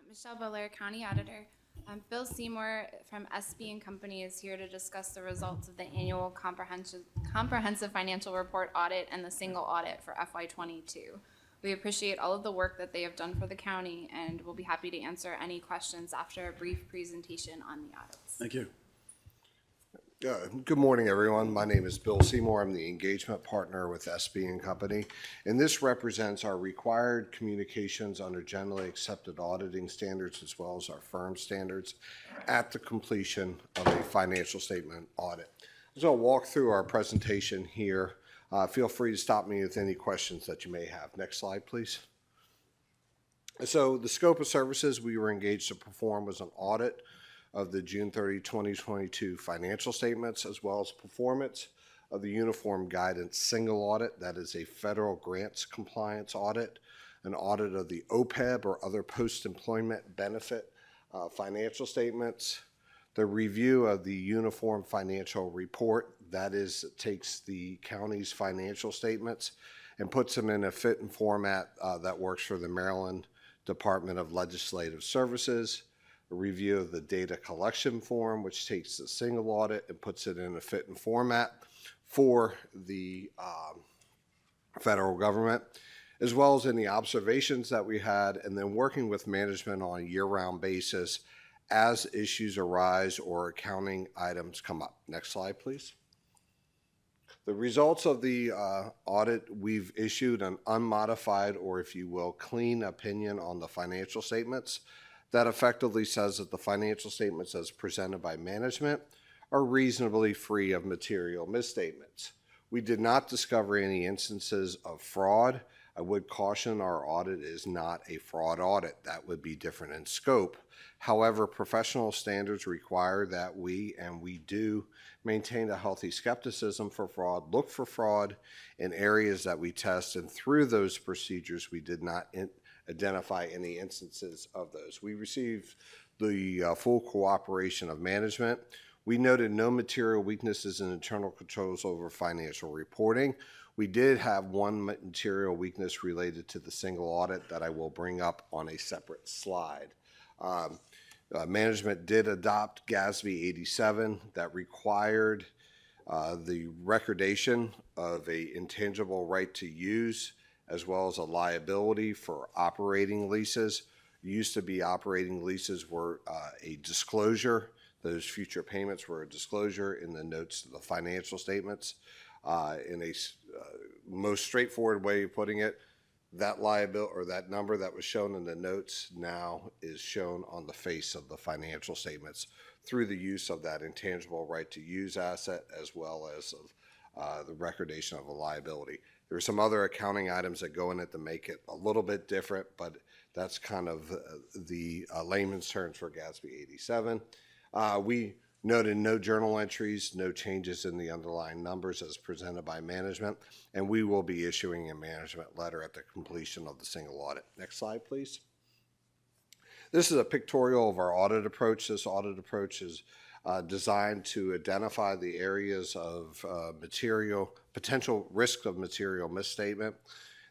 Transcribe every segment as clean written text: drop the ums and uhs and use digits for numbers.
Michelle Belair, County Auditor. Bill Seymour from SB and Company is here to discuss the results of the annual comprehensive financial report audit and the single audit for FY22. We appreciate all of the work that they have done for the county, and we'll be happy to answer any questions after a brief presentation on the audits. Thank you. Good morning, everyone. My name is Bill Seymour. I'm the engagement partner with SB and Company, and this represents our required communications under generally accepted auditing standards as well as our firm standards at the completion of a financial statement audit. So I'll walk through our presentation here. Feel free to stop me with any questions that you may have. Next slide, please. So the scope of services we were engaged to perform was an audit of the June 30, 2022 financial statements, as well as performance of the Uniform Guidance Single Audit, that is a federal grants compliance audit, an audit of the OPEB or other post-employment benefit financial statements, the review of the Uniform Financial Report, that is, takes the county's financial statements and puts them in a fit and format that works for the Maryland Department of Legislative Services, a review of the data collection form, which takes the single audit and puts it in a fit and format for the federal government, as well as any observations that we had, and then working with management on a year-round basis as issues arise or accounting items come up. Next slide, please. The results of the audit, we've issued an unmodified, or if you will, clean opinion on the financial statements. That effectively says that the financial statements as presented by management are reasonably free of material misstatements. We did not discover any instances of fraud. I would caution our audit is not a fraud audit. That would be different in scope. However, professional standards require that we do maintain a healthy skepticism for fraud, look for fraud in areas that we test, and through those procedures, we did not identify any instances of those. We received the full cooperation of management. We noted no material weaknesses in internal controls over financial reporting. We did have one material weakness related to the single audit that I will bring up on a separate slide. Management did adopt GASB 87 that required the recordation of an intangible right to use as well as a liability for operating leases. Used to be operating leases were a disclosure. Those future payments were a disclosure in the notes to the financial statements. In a most straightforward way of putting it, that liability or that number that was shown in the notes now is shown on the face of the financial statements through the use of that intangible right to use asset as well as of the recordation of a liability. There are some other accounting items that go in it to make it a little bit different, but that's kind of the layman's terms for GASB 87. We noted no journal entries, no changes in the underlying numbers as presented by management, and we will be issuing a management letter at the completion of the single audit. Next slide, please. This is a pictorial of our audit approach. This audit approach is designed to identify the areas of potential risk of material misstatement.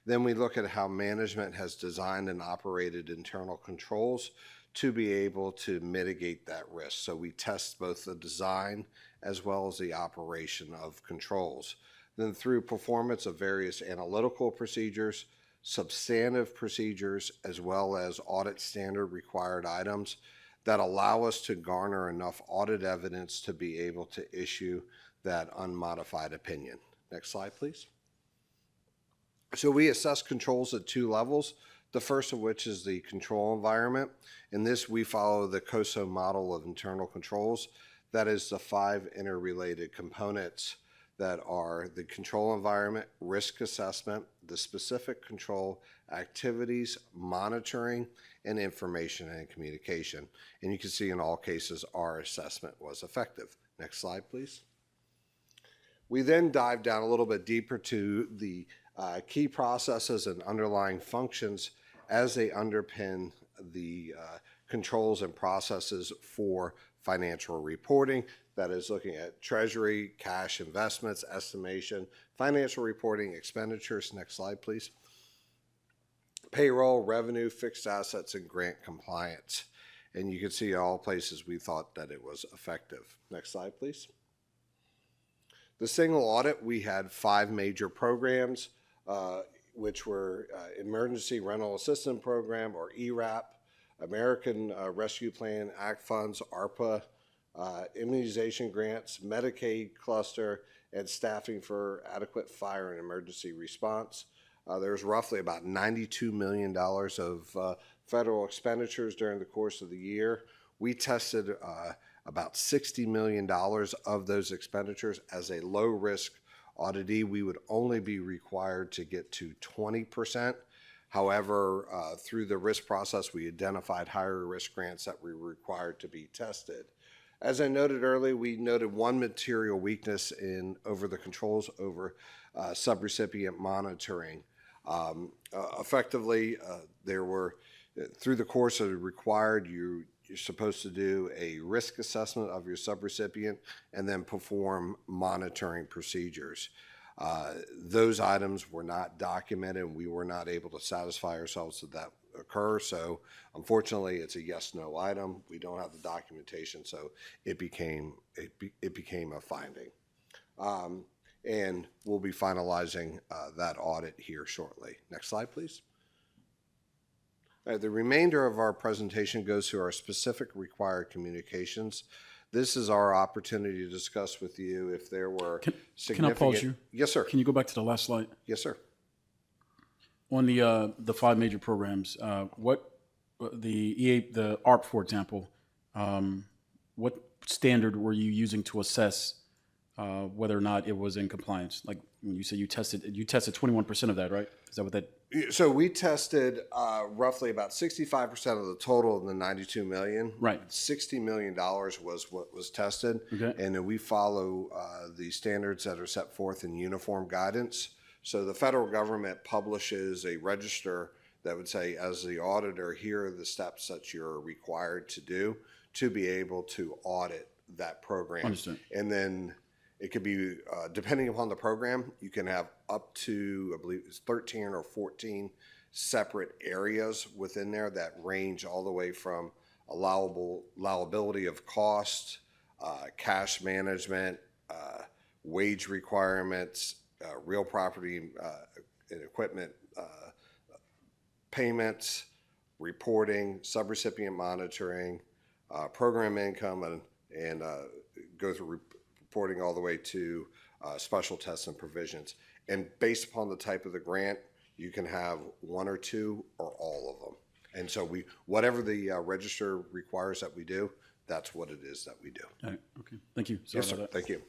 Then we look at how management has designed and operated internal controls to be able to mitigate that risk. So we test both the design as well as the operation of controls. Then through performance of various analytical procedures, substantive procedures, as well as audit standard required items that allow us to garner enough audit evidence to be able to issue that unmodified opinion. Next slide, please. So we assess controls at two levels, the first of which is the control environment. In this, we follow the COSO model of internal controls. That is the 5 interrelated components that are the control environment, risk assessment, the specific control, activities, monitoring, and information and communication. And you can see in all cases our assessment was effective. Next slide, please. We then dive down a little bit deeper to the key processes and underlying functions as they underpin the controls and processes for financial reporting. That is looking at treasury, cash investments, estimation, financial reporting, expenditures. Next slide, please. payroll, revenue, fixed assets, and grant compliance. And you can see all places we thought that it was effective. Next slide, please. The single audit, we had 5 major programs, which were Emergency Rental Assistance Program, or ERAP, American Rescue Plan Act funds, ARPA, immunization grants, Medicaid cluster, and staffing for adequate fire and emergency response. There's roughly about $92 million of federal expenditures during the course of the year. We tested about $60 million of those expenditures. As a low-risk auditee, we would only be required to get to 20%. However, through the risk process, we identified higher risk grants that were required to be tested. As I noted earlier, we noted one material weakness over the controls over subrecipient monitoring. Effectively, there were, through the course of the required, you're supposed to do a risk assessment of your subrecipient and then perform monitoring procedures. Those items were not documented, and we were not able to satisfy ourselves that that occur. So unfortunately, it's a yes/no item. We don't have the documentation, so it became a finding. And we'll be finalizing that audit here shortly. Next slide, please. The remainder of our presentation goes through our specific required communications. This is our opportunity to discuss with you if there were significant... Can I pause you? Yes, sir. Can you go back to the last slide? Yes, sir. On the 5 major programs, the ARP, for example, what standard were you using to assess whether or not it was in compliance? Like when you said you tested 21% of that, right? Is that what that? So we tested roughly about 65% of the total of the $92 million. Right. $60 million was what was tested. Okay. And then we follow the standards that are set forth in uniform guidance. So the federal government publishes a register that would say, as the auditor, here are the steps that you're required to do to be able to audit that program. Understood. And then it could be, depending upon the program, you can have up to, I believe it's 13 or 14 separate areas within there that range all the way from allowability of cost, cash management, wage requirements, real property and equipment payments, reporting, subrecipient monitoring, program income, and go through reporting all the way to special tests and provisions. And based upon the type of the grant, you can have 1 or 2 or all of them. And so whatever the register requires that we do, that's what it is that we do. All right. Okay. Thank you. Yes, sir. Thank you.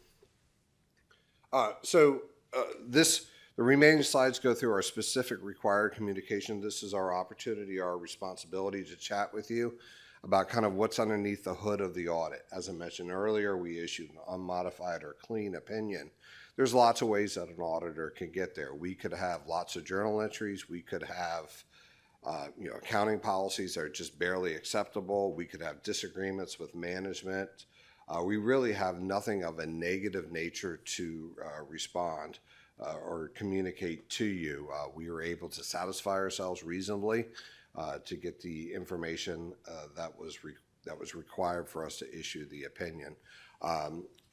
The remaining slides go through our specific required communication. This is our opportunity, our responsibility to chat with you about kind of what's underneath the hood of the audit. As I mentioned earlier, we issued an unmodified or clean opinion. There's lots of ways that an auditor can get there. We could have lots of journal entries. We could have accounting policies that are just barely acceptable. We could have disagreements with management. We really have nothing of a negative nature to respond or communicate to you. We were able to satisfy ourselves reasonably to get the information that was required for us to issue the opinion.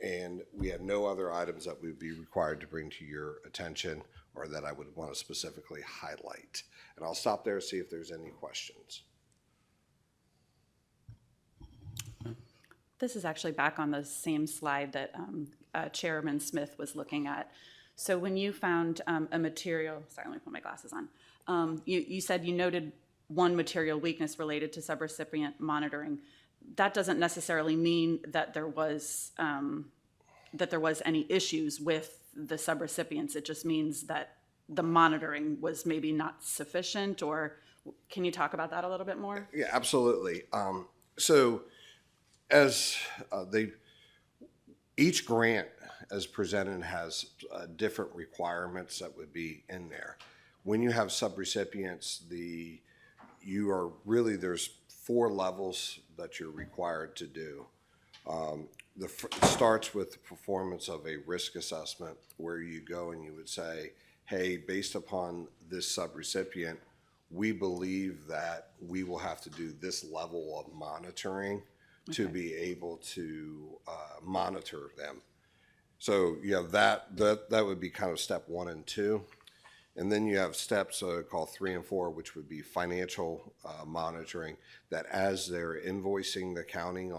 And we have no other items that would be required to bring to your attention or that I would want to specifically highlight. And I'll stop there and see if there's any questions. This is actually back on the same slide that Chairman Smith was looking at. So when you found a material, sorry, let me put my glasses on. You said you noted one material weakness related to subrecipient monitoring. That doesn't necessarily mean that there was any issues with the subrecipients. It just means that the monitoring was maybe not sufficient. Or can you talk about that a little bit more? Yeah, absolutely. So as each grant as presented has different requirements that would be in there. When you have subrecipients, there's 4 levels that you're required to do. It starts with the performance of a risk assessment, where you go and you would say, hey, based upon this subrecipient, we believe that we will have to do this level of monitoring to be able to monitor them. So you have that would be kind of step 1 and 2. And then you have steps called 3 and 4, which would be financial monitoring, that as they're invoicing the county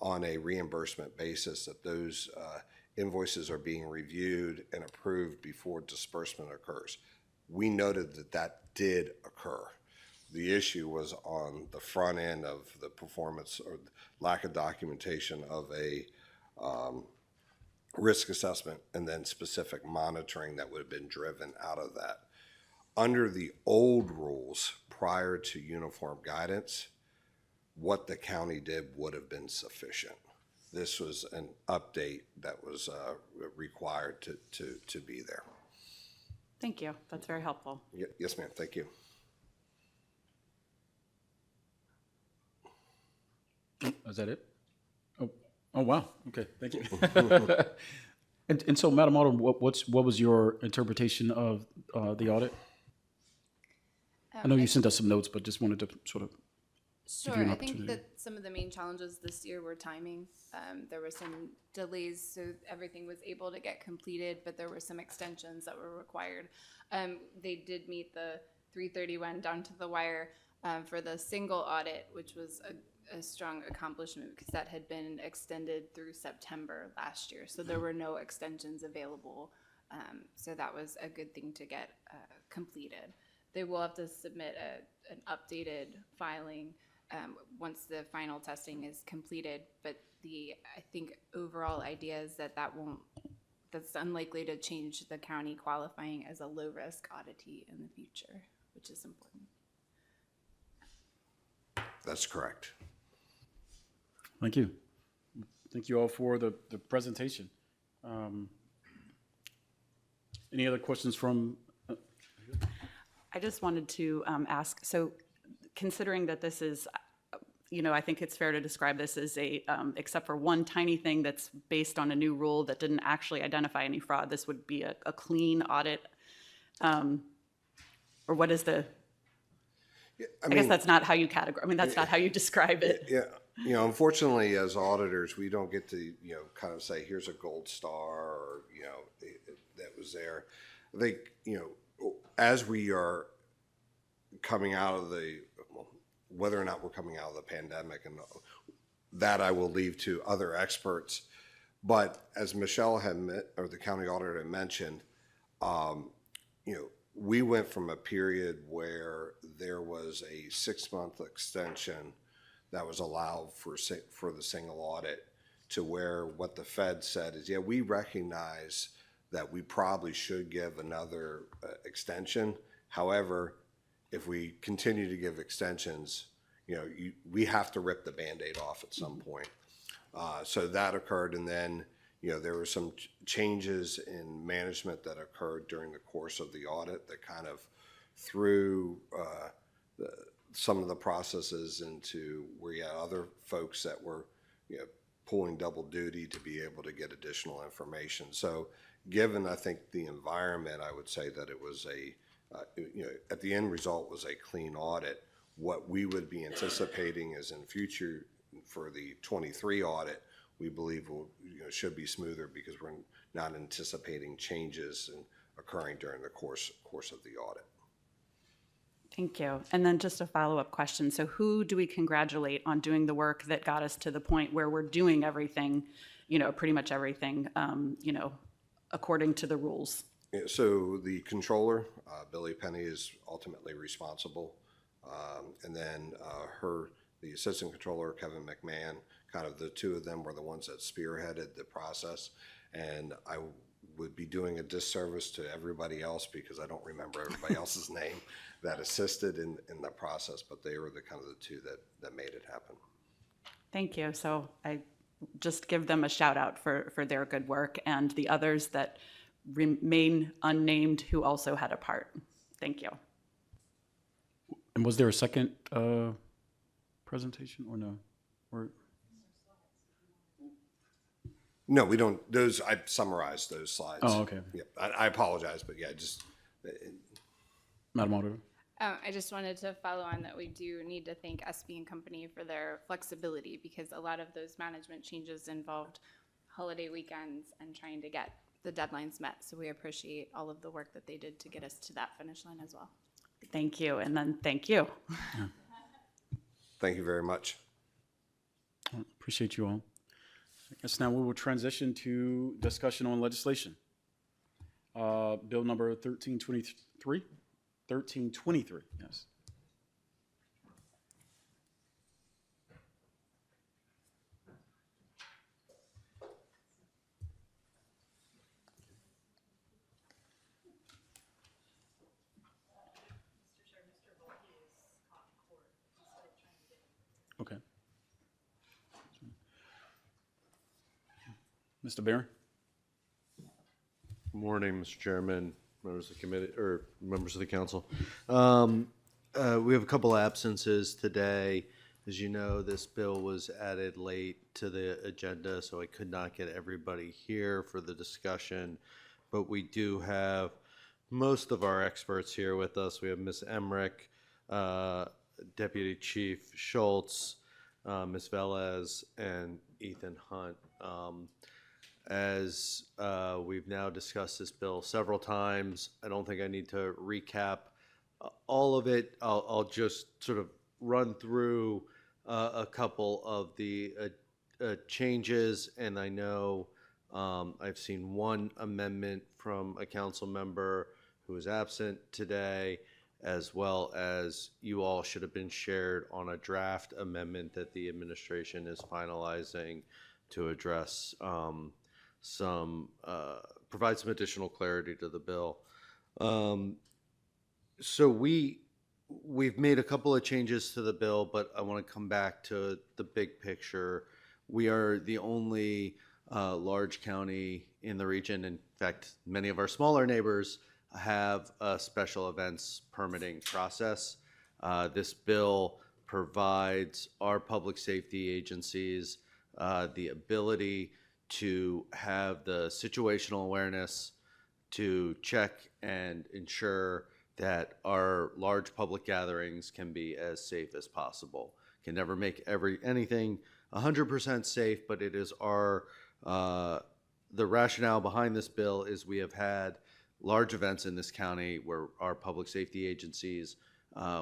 on a reimbursement basis, that those invoices are being reviewed and approved before disbursement occurs. We noted that that did occur. The issue was on the front end of the performance or lack of documentation of a risk assessment and then specific monitoring that would have been driven out of that. Under the old rules, prior to uniform guidance, what the county did would have been sufficient. This was an update that was required to be there. Thank you. That's very helpful. Yes, ma'am. Thank you. Is that it? Oh, wow. Okay, thank you. And so, Madam Auditor, what was your interpretation of the audit? I know you sent us some notes, but just wanted to sort of Sure, you an I think opportunity. that some of the main challenges this year were timing. There were some delays, so everything was able to get completed, but there were some extensions that were required. They did meet the 331 down to the wire for the single audit, which was a strong accomplishment because that had been extended through September last year. So there were no extensions available. So that was a good thing to get completed. They will have to submit an updated filing once the final testing is completed, but I think overall idea is that's unlikely to change the county qualifying as a low-risk auditee in the future, which is important. That's correct. Thank you. Thank you all for the presentation. Any other questions from? I just wanted to ask, so considering that this is, I think it's fair to describe this as except for one tiny thing that's based on a new rule that didn't actually identify any fraud, this would be a clean audit? Or what is the, I guess that's not how you that's not how you describe it. Yeah. Unfortunately, as auditors, we don't get to, kind of say, here's a gold star or, that was there. I think, as we are coming out of whether or not we're coming out of the pandemic, and that I will leave to other experts. But as Michelle or the county auditor had mentioned, we went from a period where there was a 6-month extension that was allowed for the single audit to where what the Fed said is, we recognize that we probably should give another extension. However, if we continue to give extensions, we have to rip the Band-Aid off at some point. So that occurred, and then there were some changes in management that occurred during the course of the audit that kind of threw some of the processes into where you had other folks that were pulling double duty to be able to get additional information. So given, I think, the environment, I would say that it was at the end result was a clean audit. What we would be anticipating is in future for the 23 audit, we believe should be smoother because we're not anticipating changes occurring during the course of the audit. Thank you. And then just a follow-up question. So who do we congratulate on doing the work that got us to the point where we're doing everything, pretty much everything, according to the rules? Yeah, so the controller, Billy Penny, is ultimately responsible. And then the assistant controller, Kevin McMahon, kind of the two of them were the ones that spearheaded the process. And I would be doing a disservice to everybody else because I don't remember everybody else's name that assisted in the process, but they were the two that made it happen. Thank you. So I just give them a shout out for their good work and the others that remain unnamed who also had a part. Thank you. And was there a second presentation or no? No, we don't. I summarized those slides. Oh, okay. Yeah, I apologize, but Madam Auditor? I just wanted to follow on that we do need to thank SB and Company for their flexibility because a lot of those management changes involved holiday weekends and trying to get the deadlines met. So we appreciate all of the work that they did to get us to that finish line as well. Thank you, and then thank you. Thank you very much. Appreciate you all. I guess now we will transition to discussion on legislation. Bill number 1323? 1323, yes. Okay. Mr. Barron? Morning, Mr. Chairman, members of the committee, or members of the council. We have a couple absences today. As you know, this bill was added late to the agenda, so I could not get everybody here for the discussion. But we do have most of our experts here with us. We have Ms. Emmerich, Deputy Chief Schultz, Ms. Velez, and Ethan Hunt. As we've now discussed this bill several times, I don't think I need to recap all of it. I'll just sort of run through a couple of the changes, and I know I've seen one amendment from a council member who is absent today, as well as you all should have been shared on a draft amendment that the administration is finalizing to address provide some additional clarity to the bill. So we've made a couple of changes to the bill, but I want to come back to the big picture. We are the only large county in the region. In fact, many of our smaller neighbors have a special events permitting process. This bill provides our public safety agencies the ability to have the situational awareness to check and ensure that our large public gatherings can be as safe as possible. Can never make anything 100% safe, but it is our the rationale behind this bill is we have had large events in this county where our public safety agencies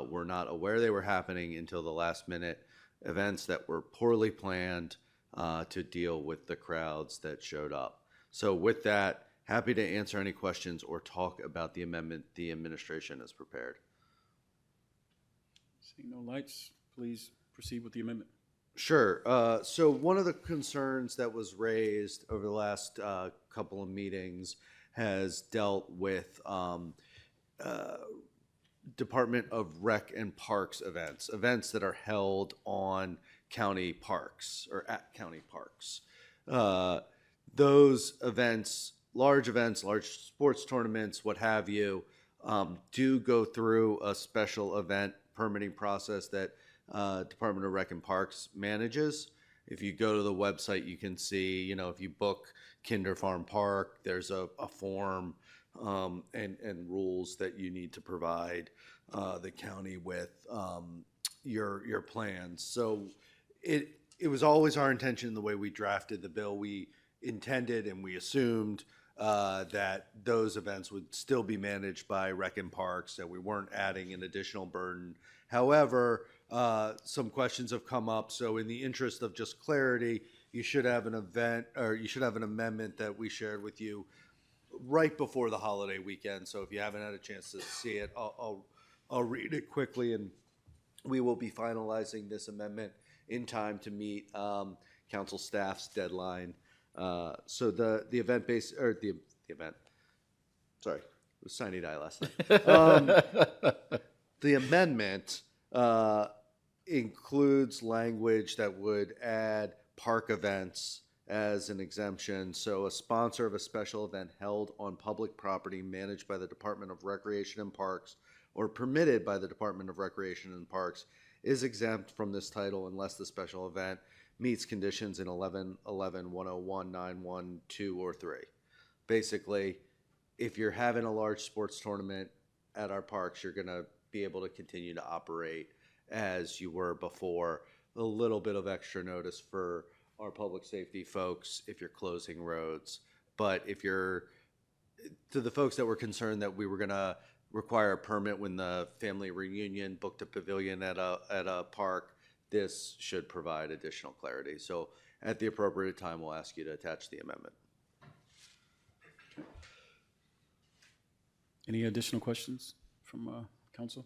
were not aware they were happening until the last minute, events that were poorly planned to deal with the crowds that showed up. So with that, happy to answer any questions or talk about the amendment the administration has prepared. Seeing no lights, please proceed with the amendment. Sure. So one of the concerns that was raised over the last couple of meetings has dealt with Department of Rec and Parks events that are held on county parks or at county parks. Those events, large sports tournaments, what have you, do go through a special event permitting process that Department of Rec and Parks manages. If you go to the website, you can see, if you book Kinder Farm Park, there's a form and rules that you need to provide the county with your plans. So it was always our intention, the way we drafted the bill, we intended and we assumed that those events would still be managed by Rec and Parks, that we weren't adding an additional burden. However, some questions have come up, so in the interest of just clarity, you should have an amendment that we shared with you right before the holiday weekend. So if you haven't had a chance to see it, I'll read it quickly, and we will be finalizing this amendment in time to meet council staff's deadline. So the event sorry, it was Sine Die last night. The amendment includes language that would add park events as an exemption. So a sponsor of a special event held on public property managed by the Department of Recreation and Parks or permitted by the Department of Recreation and Parks is exempt from this title unless the special event meets conditions in 11, 101, 912, or 3. Basically, if you're having a large sports tournament at our parks, you're going to be able to continue to operate as you were before. A little bit of extra notice for our public safety folks if you're closing roads. But if you're, to the folks that were concerned that we were going to require a permit when the family reunion booked a pavilion at a park, this should provide additional clarity. So at the appropriate time, we'll ask you to attach the amendment. Any additional questions from council?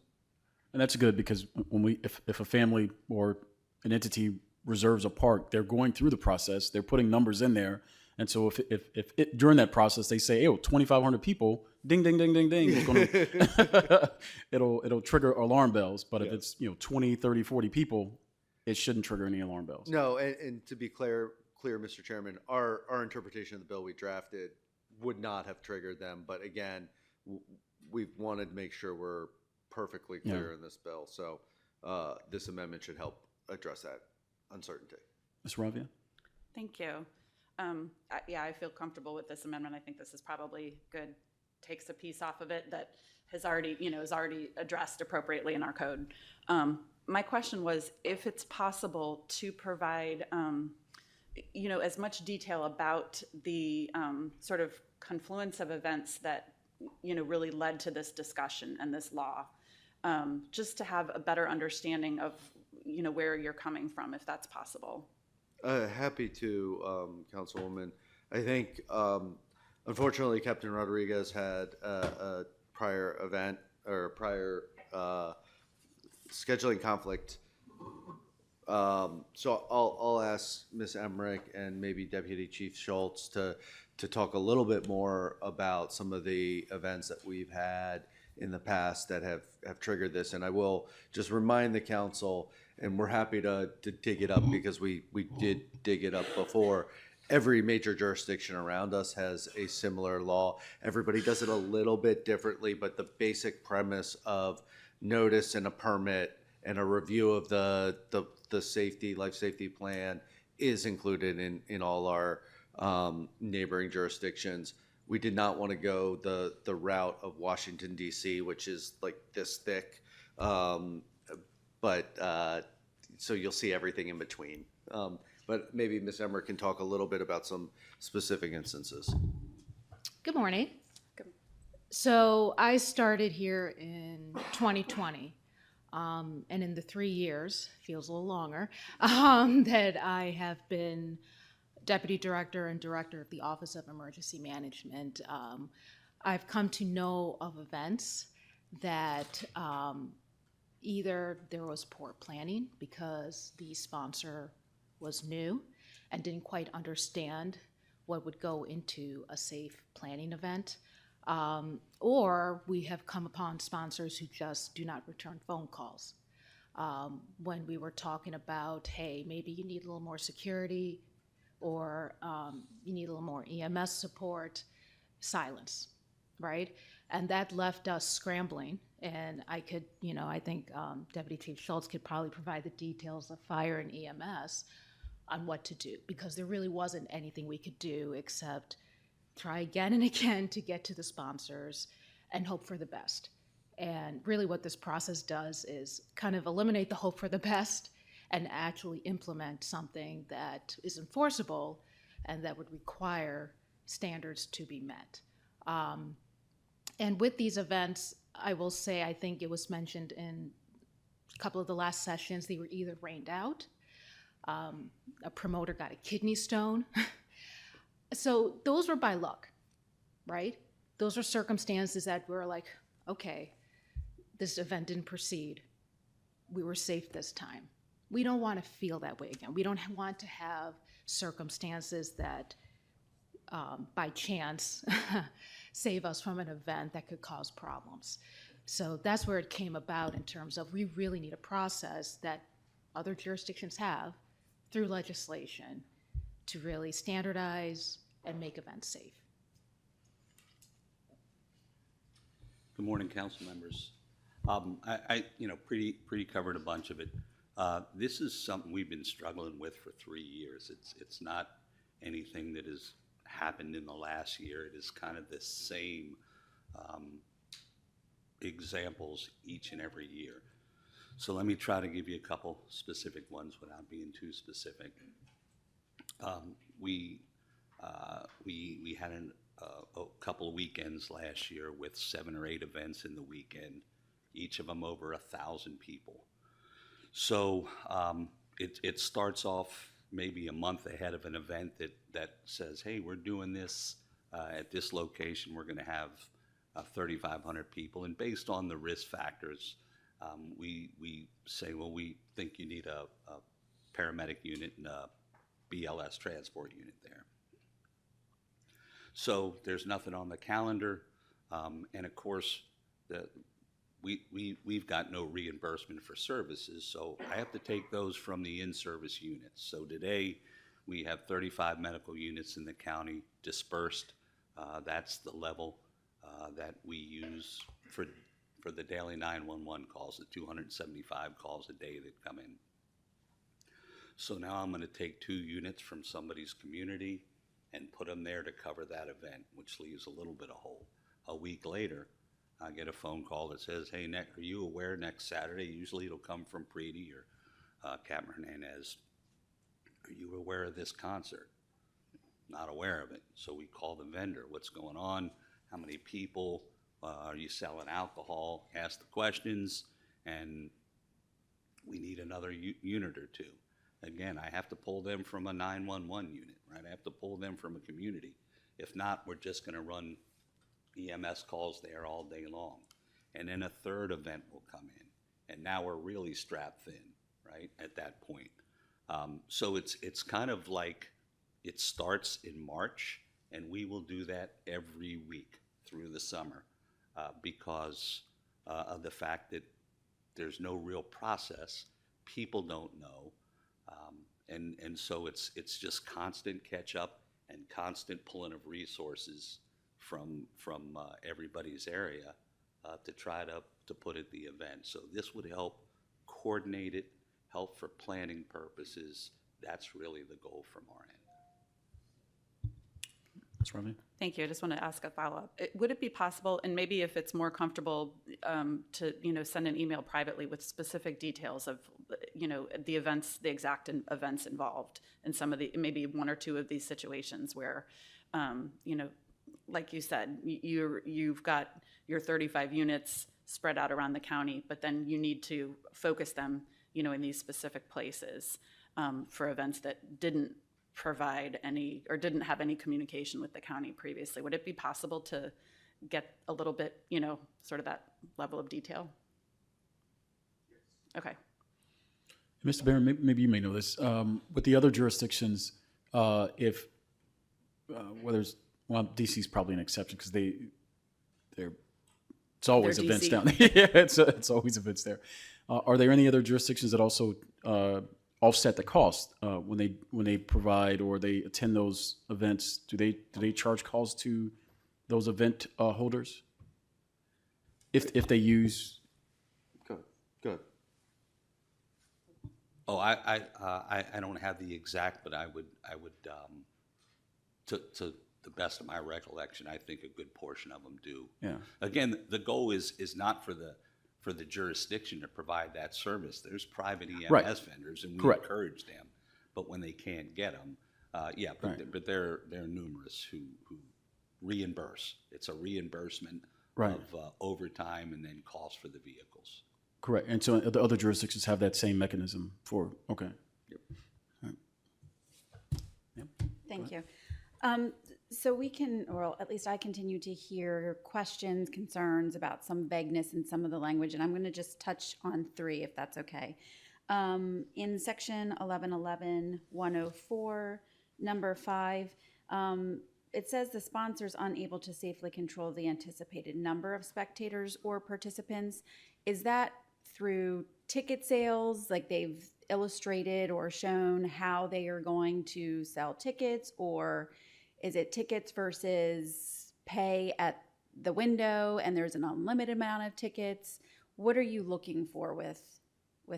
And that's good, because when if a family or an entity reserves a park, they're going through the process, they're putting numbers in there. And so if during that process they say, "Hey, 2,500 people, ding, ding, ding, ding, ding," it's gonna, it'll trigger alarm bells. But if it's 20, 30, 40 people, it shouldn't trigger any alarm bells. No, and to be clear, Mr. Chairman, our interpretation of the bill we drafted would not have triggered them. But again, we wanted to make sure we're perfectly clear in this bill. So this amendment should help address that uncertainty. Ms. Ravia? Thank you. I feel comfortable with this amendment. I think this is probably good, takes a piece off of it that has already, is already addressed appropriately in our code. My question was if it's possible to provide, as much detail about the sort of confluence of events that, really led to this discussion and this law, just to have a better understanding of, where you're coming from, if that's possible. Happy to, Councilwoman. I think, unfortunately, Captain Rodriguez had a prior event or prior scheduling conflict. So I'll ask Ms. Emmerich and maybe Deputy Chief Schultz to talk a little bit more about some of the events that we've had in the past that have triggered this. And I will just remind the council, and we're happy to dig it up because we did dig it up before. Every major jurisdiction around us has a similar law. Everybody does it a little bit differently, but the basic premise of notice and a permit and a review of the life safety plan is included in all our neighboring jurisdictions. We did not want to go the route of Washington, D.C., which is like this thick. But so you'll see everything in between. But maybe Ms. Emmer can talk a little bit about some specific instances. Good morning. So I started here in 2020, and in the 3 years, feels a little longer, that I have been Deputy Director and Director of the Office of Emergency Management. I've come to know of events that either there was poor planning because the sponsor was new and didn't quite understand what would go into a safe planning event, or we have come upon sponsors who just do not return phone calls. When we were talking about, hey, maybe you need a little more security, or you need a little more EMS support, silence, right? And that left us scrambling. And I could, I think Deputy Chief Schultz could probably provide the details of fire and EMS on what to do, because there really wasn't anything we could do except try again and again to get to the sponsors and hope for the best. And really what this process does is kind of eliminate the hope for the best and actually implement something that is enforceable and that would require standards to be met. And with these events, I will say, I think it was mentioned in a couple of the last sessions, they were either rained out, a promoter got a kidney stone. So those were by luck, right? Those are circumstances that were like, okay, this event didn't proceed. We were safe this time. We don't want to feel that way again. We don't want to have circumstances that by chance save us from an event that could cause problems. So that's where it came about in terms of we really need a process that other jurisdictions have through legislation to really standardize and make events safe. Good morning, council members. I pretty covered a bunch of it. This is something we've been struggling with for 3 years. It's not anything that has happened in the last year. It is kind of the same examples each and every year. So let me try to give you a couple specific ones without being too specific. We had a couple of weekends last year with 7 or 8 events in the weekend, each of them over 1,000 people. So it starts off maybe a month ahead of an event that says, hey, we're doing this at this location. We're going to have 3,500 people. And based on the risk factors, we say, well, we think you need a paramedic unit and a BLS transport unit there. So there's nothing on the calendar. And of course, we've got no reimbursement for services, so I have to take those from the in-service units. So today, we have 35 medical units in the county dispersed. That's the level that we use for the daily 911 calls, the 275 calls a day that come in. So now I'm going to take 2 units from somebody's community and put them there to cover that event, which leaves a little bit of hole. A week later, I get a phone call that says, hey, Nick, are you aware next Saturday? Usually it'll come from Preety or Captain Hernandez. Are you aware of this concert? Not aware of it. So we call the vendor. What's going on? How many people? Are you selling alcohol? Ask the questions, and we need another unit or 2. Again, I have to pull them from a 911 unit, right? I have to pull them from a community. If not, we're just going to run EMS calls there all day long. And then a 3rd event will come in. And now we're really strapped thin, right, at that point. So it's kind of like it starts in March, and we will do that every week through the summer because of the fact that there's no real process. People don't know. And so it's just constant catch up and constant pulling of resources from everybody's area to try to put at the event. So this would help coordinate it, help for planning purposes. That's really the goal from our end. Ms. Riley? Thank you. I just want to ask a follow-up. Would it be possible, and maybe if it's more comfortable, to send an email privately with specific details of the events, the exact events involved, and some of the maybe 1 or 2 of these situations where, like you said, you've got your 35 units spread out around the county, but then you need to focus them, in these specific places for events that didn't provide any or didn't have any communication with the county previously. Would it be possible to get a little bit, sort of that level of detail? Okay. Mr. Barron, maybe you may know this. With the other jurisdictions, if whether it's, well, DC's probably an exception because it's always They're events DC. down there. Yeah, it's always events there. Are there any other jurisdictions that also offset the cost when they provide or they attend those events? Do they charge calls to those event holders if they use? Good. Oh, I don't have the exact, but I would to the best of my recollection, I think a good portion of them do. Yeah. Again, the goal is not for the jurisdiction to provide that service. There's private EMS Right. vendors, and we Correct. encourage them. But when they can't get them, Right. but there are numerous who reimburse. It's a reimbursement Right. of overtime and then cost for the vehicles. Correct. And so the other jurisdictions have that same mechanism for, okay. Thank you. So we can, or at least I continue to hear questions, concerns about some vagueness in some of the language, and I'm going to just touch on 3 if that's okay. In section 1111-104, number 5, it says the sponsor's unable to safely control the anticipated number of spectators or participants. Is that through ticket sales, like they've illustrated or shown how they are going to sell tickets, or is it tickets versus pay at the window and there's an unlimited amount of tickets? What are you looking for with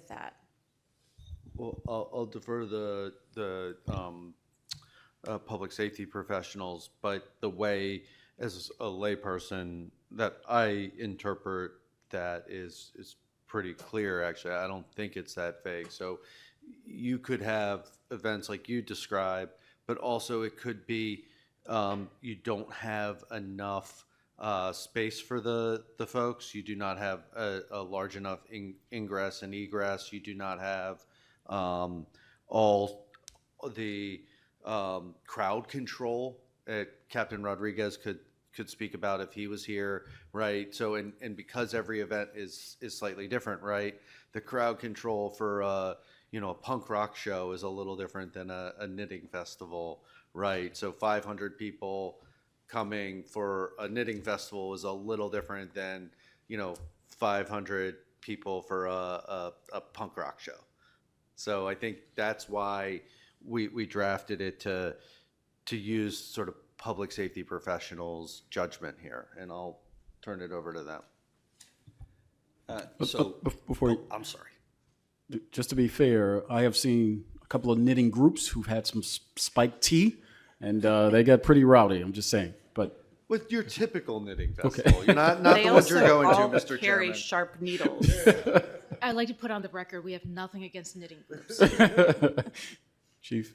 that? Well, I'll defer to the public safety professionals, but the way, as a layperson, that I interpret that is pretty clear, actually. I don't think it's that vague. So you could have events like you described, but also it could be you don't have enough space for the folks. You do not have a large enough ingress and egress. You do not have all the crowd control. Captain Rodriguez could speak about if he was here, right? So, and because every event is slightly different, right? The crowd control for a punk rock show is a little different than a knitting festival, right? So 500 people coming for a knitting festival is a little different than 500 people for a punk rock show. So I think that's why we drafted it to use sort of public safety professionals' judgment here, and I'll turn it over to them. Before you, I'm sorry. just to be fair, I have seen a couple of knitting groups who've had some spiked tea, and they got pretty rowdy. I'm just saying, but With your typical knitting festival, you're not They the ones you're also going to, all Mr. carry Chairman. sharp needles. I'd like to put on the record, we have nothing against knitting groups. Chief.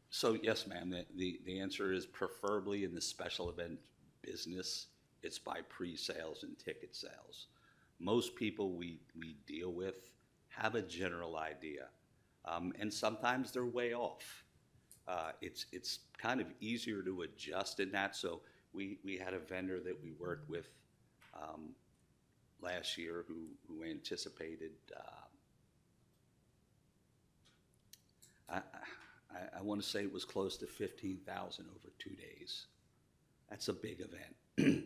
So yes, ma'am, the answer is preferably in the special event business, it's by pre-sales and ticket sales. Most people we deal with have a general idea, and sometimes they're way off. It's kind of easier to adjust in that. So we had a vendor that we worked with last year who anticipated, I want to say it was close to 15,000 over 2 days. That's a big event.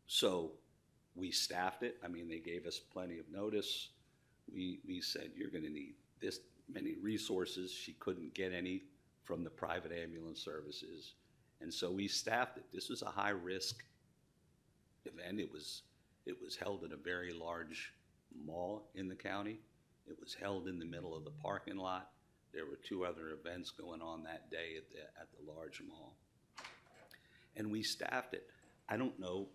So we staffed it. I mean, they gave us plenty of notice. We said, you're going to need this many resources. She couldn't get any from the private ambulance services. And so we staffed it. This was a high-risk event. It was held in a very large mall in the county. It was held in the middle of the parking lot. There were 2 other events going on that day at the large mall. And we staffed it. I don't know,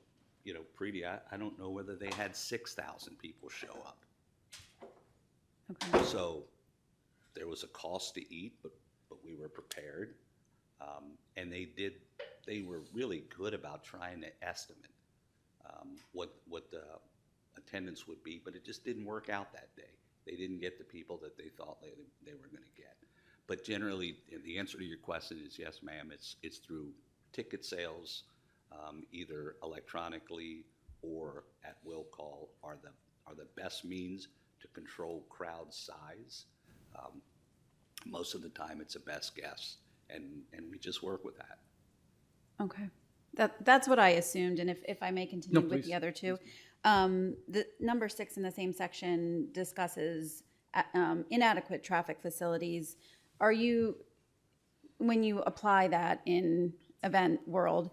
Preeti, I don't know whether they had 6,000 people show up. Okay. So there was a cost to eat, but we were prepared. And they were really good about trying to estimate what the attendance would be, but it just didn't work out that day. They didn't get the people that they thought they were going to get. But generally, the answer to your question is yes, ma'am. It's through ticket sales, either electronically or at will call are the best means to control crowd size. Most of the time, it's a best guess, and we just work with that. Okay. That's what I assumed, and if I may continue No, with please. the other two. The number 6 in the same section discusses inadequate traffic facilities. When you apply that in event world,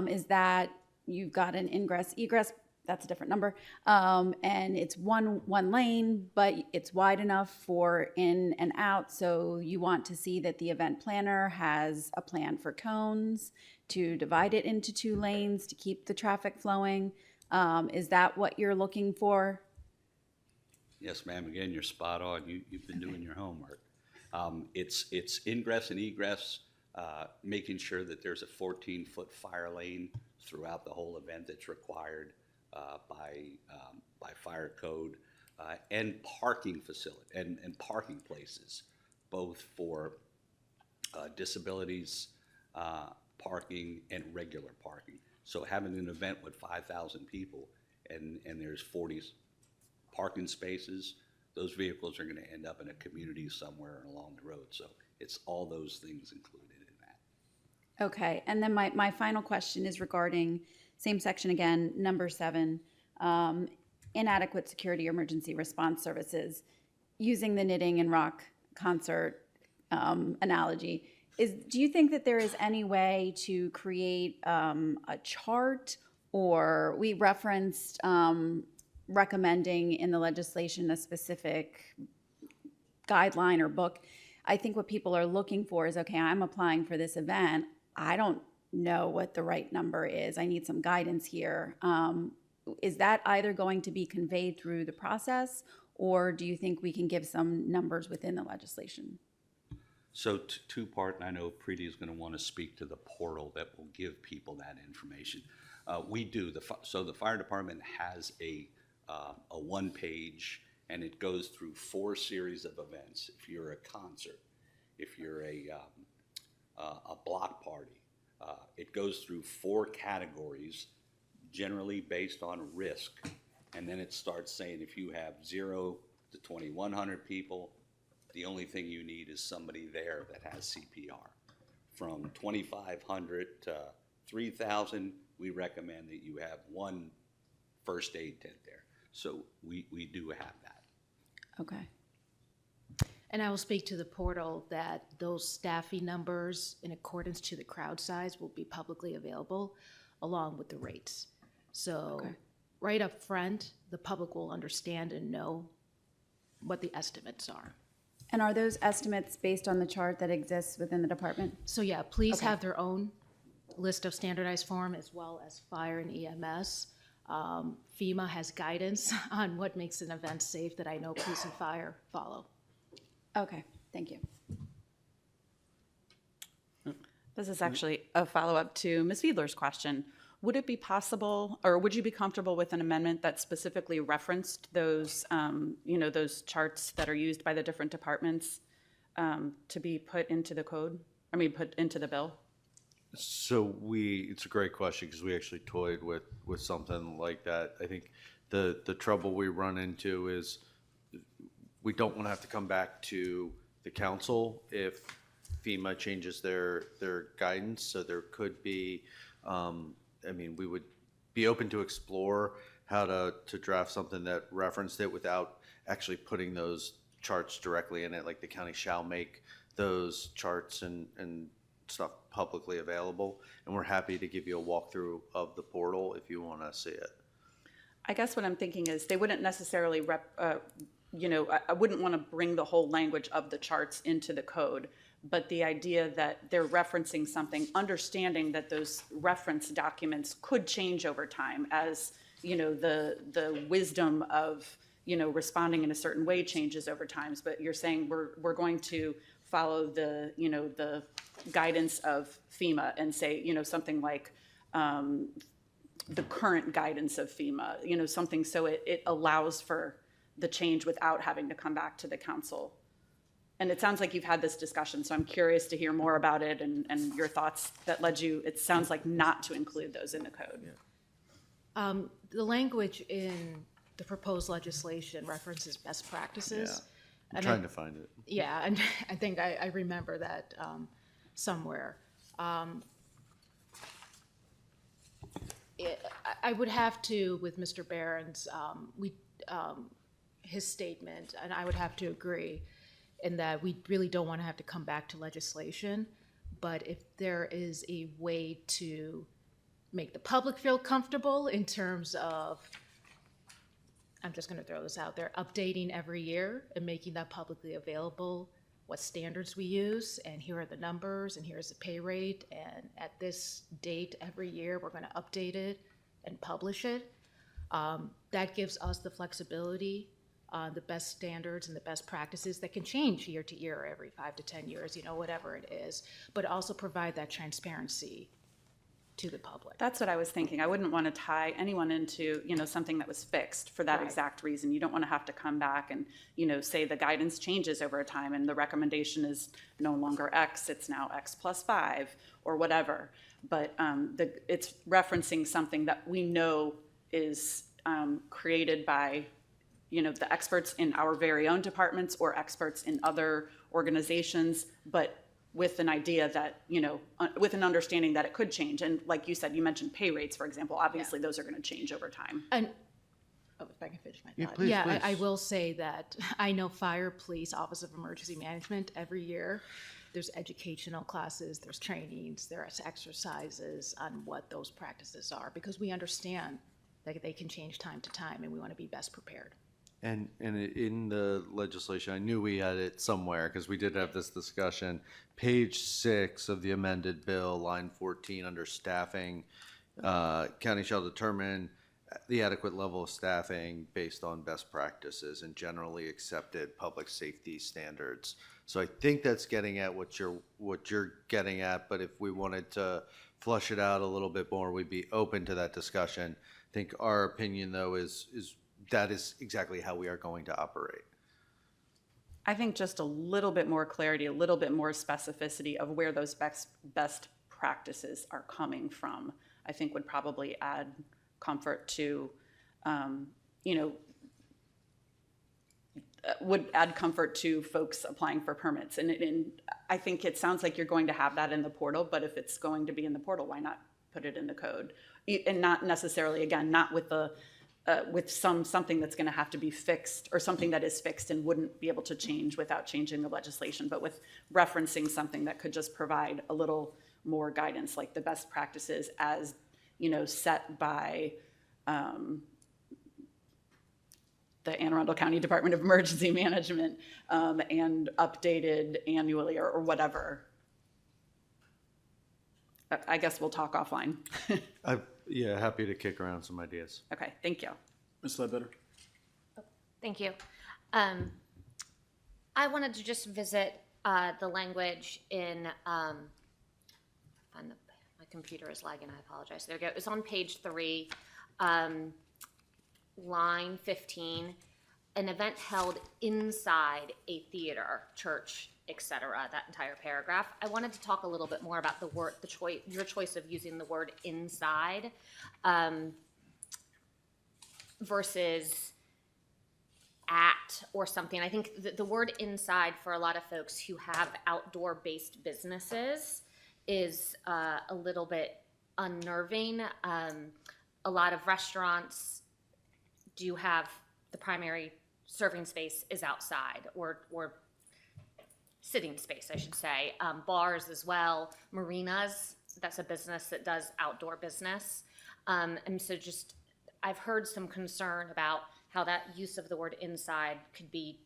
is that you've got an ingress, egress, that's a different number, and it's one lane, but it's wide enough for in and out, so you want to see that the event planner has a plan for cones to divide it into 2 lanes to keep the traffic flowing. Is that what you're looking for? Yes, ma'am. Again, you're spot on. You've been doing your homework. It's ingress and egress, making sure that there's a 14-foot fire lane throughout the whole event that's required by fire code, and parking facility and parking places, both for disabilities parking and regular parking. So having an event with 5,000 people and there's 40 parking spaces, those vehicles are going to end up in a community somewhere along the road. So it's all those things included in that. Okay, and then my final question is regarding, same section again, number 7, inadequate security or emergency response services. Using the knitting and rock concert analogy, do you think that there is any way to create a chart, or we referenced recommending in the legislation a specific guideline or book? I think what people are looking for is, okay, I'm applying for this event. I don't know what the right number is. I need some guidance here. is that either going to be conveyed through the process, or do you think we can give some numbers within the legislation? So two-part, and I know Preeti is going to want to speak to the portal that will give people that information. We do, so the fire department has a one-page, and it goes through 4 series of events. If you're a concert, if you're a block party, it goes through 4 categories, generally based on risk. And then it starts saying if you have 0 to 2,100 people, the only thing you need is somebody there that has CPR. From 2,500 to 3,000, we recommend that you have 1 first aid tent there. So we do have that. Okay. And I will speak to the portal that those staffing numbers in accordance to the crowd size will be publicly available along with the rates. So right up front, the public will understand and know what the estimates are. And are those estimates based on the chart that exists within the department? So yeah, please have their own list of standardized form as well as fire and EMS. FEMA has guidance on what makes an event safe that I know police and fire follow. Okay, thank you. This is actually a follow-up to Ms. Fiedler's question. Would it be possible, or would you be comfortable with an amendment that specifically referenced those, those charts that are used by the different departments to be put into the code? Put into the bill? So it's a great question because we actually toyed with something like that. I think the trouble we run into is we don't want to have to come back to the council if FEMA changes their guidance. So there could be, we would be open to explore how to draft something that referenced it without actually putting those charts directly in it. Like the county shall make those charts and stuff publicly available. And we're happy to give you a walkthrough of the portal if you want to see it. I guess what I'm thinking is they wouldn't necessarily I wouldn't want to bring the whole language of the charts into the code, but the idea that they're referencing something, understanding that those reference documents could change over time as, the wisdom of, responding in a certain way changes over time. But you're saying we're going to follow the guidance of FEMA and say, something like the current guidance of FEMA, something so it allows for the change without having to come back to the council. And it sounds like you've had this discussion, so I'm curious to hear more about it and your thoughts that led you, it sounds like, not to include those in the code. Yeah. The language in the proposed legislation references best practices. I'm And trying to find it. Yeah, and I think I remember that somewhere. I would have to, with Mr. Barron's, his statement, and I would have to agree in that we really don't want to have to come back to legislation. But if there is a way to make the public feel comfortable in terms of, I'm just going to throw this out there, updating every year and making that publicly available, what standards we use, and here are the numbers, and here's the pay rate, and at this date every year we're going to update it and publish it. That gives us the flexibility, the best standards and the best practices that can change year to year, every 5 to 10 years, whatever it is, but also provide that transparency to the public. That's what I was thinking. I wouldn't want to tie anyone into, something that was fixed for that exact reason. You don't want to have to come back and, say the guidance changes over time and the recommendation is no longer X, it's now X plus 5 or whatever. But it's referencing something that we know is created by, the experts in our very own departments or experts in other organizations, but with an idea that, with an understanding that it could change. And like you said, you mentioned pay rates, for example. Obviously, those are going to change over time. And if I can finish my thought. Please. I will say that I know Fire, Police, Office of Emergency Management, every year there's educational classes, there's trainings, there's exercises on what those practices are, because we understand that they can change time to time and we want to be best prepared. And in the legislation, I knew we had it somewhere because we did have this discussion. Page 6 of the amended bill, line 14, under staffing, county shall determine the adequate level of staffing based on best practices and generally accepted public safety standards. So I think that's getting at what you're getting at, but if we wanted to flush it out a little bit more, we'd be open to that discussion. I think our opinion, though, is that is exactly how we are going to operate. I think just a little bit more clarity, a little bit more specificity of where those best practices are coming from, I think would probably add comfort to, would add comfort to folks applying for permits. And I think it sounds like you're going to have that in the portal, but if it's going to be in the portal, why not put it in the code? And not necessarily, again, not with the with something that's going to have to be fixed, or something that is fixed and wouldn't be able to change without changing the legislation, but with referencing something that could just provide a little more guidance, like the best practices as, set by the Anne Arundel County Department of Emergency Management, and updated annually or whatever. I guess we'll talk offline. Yeah, happy to kick around some ideas. Okay, thank you. Ms. Ledbetter? Thank you. I wanted to just visit the language in, my computer is lagging, I apologize. There we go. It's on page 3, line 15, an event held inside a theater, church, etc., that entire paragraph. I wanted to talk a little bit more about your choice of using the word inside versus at or something. I think the word inside for a lot of folks who have outdoor-based businesses is a little bit unnerving. A lot of restaurants do have the primary serving space is outside, or sitting space, I should say. Bars as well, marinas, that's a business that does outdoor business. And so I've heard some concern about how that use of the word inside could be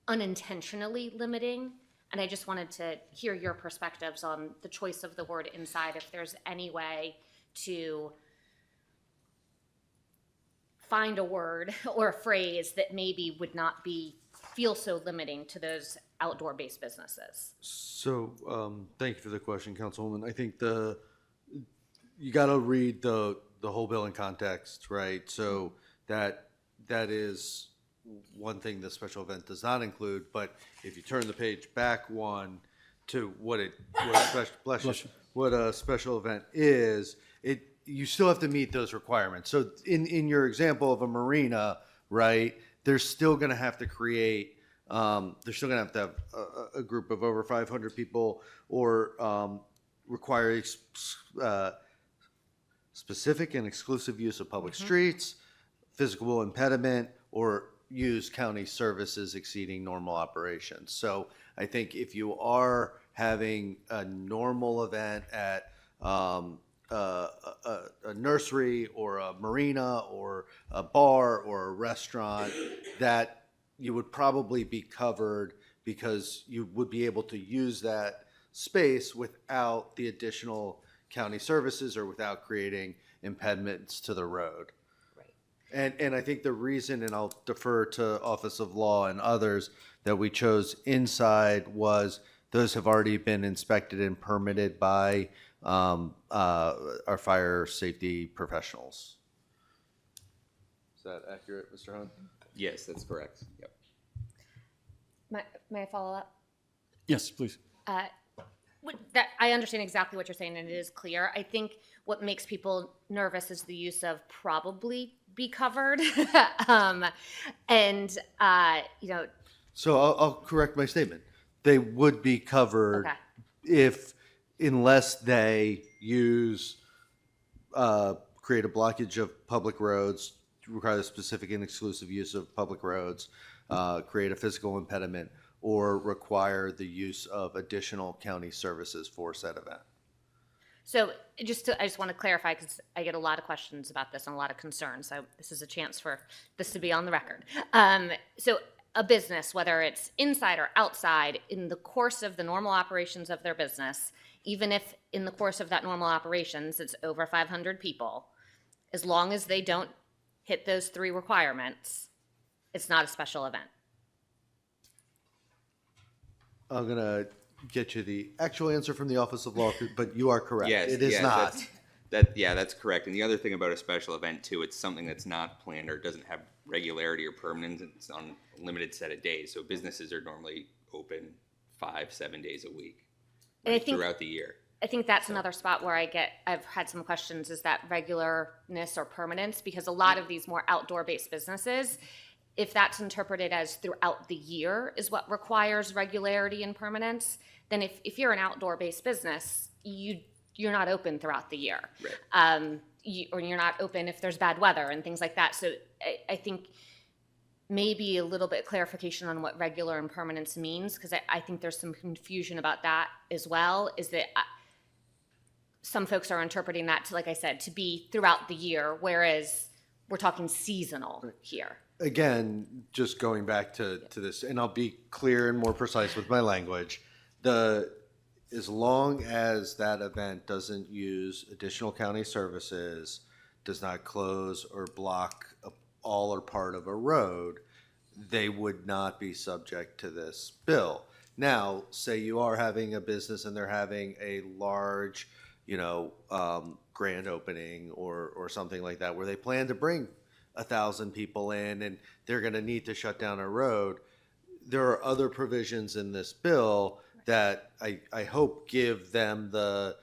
unintentionally limiting. And I just wanted to hear your perspectives on the choice of the word inside, if there's any way to find a word or a phrase that maybe would not feel so limiting to those outdoor-based businesses. So, thank you for the question, Councilwoman. I think you got to read the whole bill in context, right? So that is one thing the special event does not include. But if you turn the page back one to what a special event is, you still have to meet those requirements. So in your example of a marina, right, they're still going to have to create. They're still going to have a group of over 500 people, or require specific and exclusive use of public streets, physical impediment, or use county services exceeding normal operations. So I think if you are having a normal event at a nursery or a marina or a bar or a restaurant, that you would probably be covered because you would be able to use that space without the additional county services or without creating impediments to the road. Right. And I think the reason, and I'll defer to Office of Law and others, that we chose inside was those have already been inspected and permitted by our fire safety professionals. Is that accurate, Mr. Hunt? Yes, that's correct. Yep. May I follow up? Yes, please. I understand exactly what you're saying, and it is clear. I think what makes people nervous is the use of probably be covered. So I'll correct my statement. They would be covered unless they create a blockage of public roads, require the specific and exclusive use of public roads, create a physical impediment, or require the use of additional county services for said event. So I just want to clarify, because I get a lot of questions about this and a lot of concerns. So this is a chance for this to be on the record. So a business, whether it's inside or outside, in the course of the normal operations of their business, even if in the course of that normal operations it's over 500 people, As long as they don't hit those 3 requirements, it's not a special event. I'm going to get you the actual answer from the Office of Law, but you are correct. Yes, It is yes, not. That's correct. And the other thing about a special event too, it's something that's not planned or doesn't have regularity or permanence. It's on a limited set of days. So businesses are normally open 5-7 days a week, And I right, think- throughout the year. I think that's another spot where I've had some questions, is that regularness or permanence? Because a lot of these more outdoor-based businesses, if that's interpreted as throughout the year is what requires regularity and permanence, then if you're an outdoor-based business, you're not open throughout the year. Right. Or you're not open if there's bad weather and things like that. So I think maybe a little bit clarification on what regular and permanence means, because I think there's some confusion about that as well, is that some folks are interpreting that to, like I said, to be throughout the year, whereas we're talking seasonal here. Again, just going back to this, and I'll be clear and more precise with my language, as long as that event doesn't use additional county services, does not close or block all or part of a road, they would not be subject to this bill. Now, say you are having a business and they're having a large, grand opening or something like that, where they plan to bring 1,000 people in and they're going to need to shut down a road. There are other provisions in this bill that I hope give them the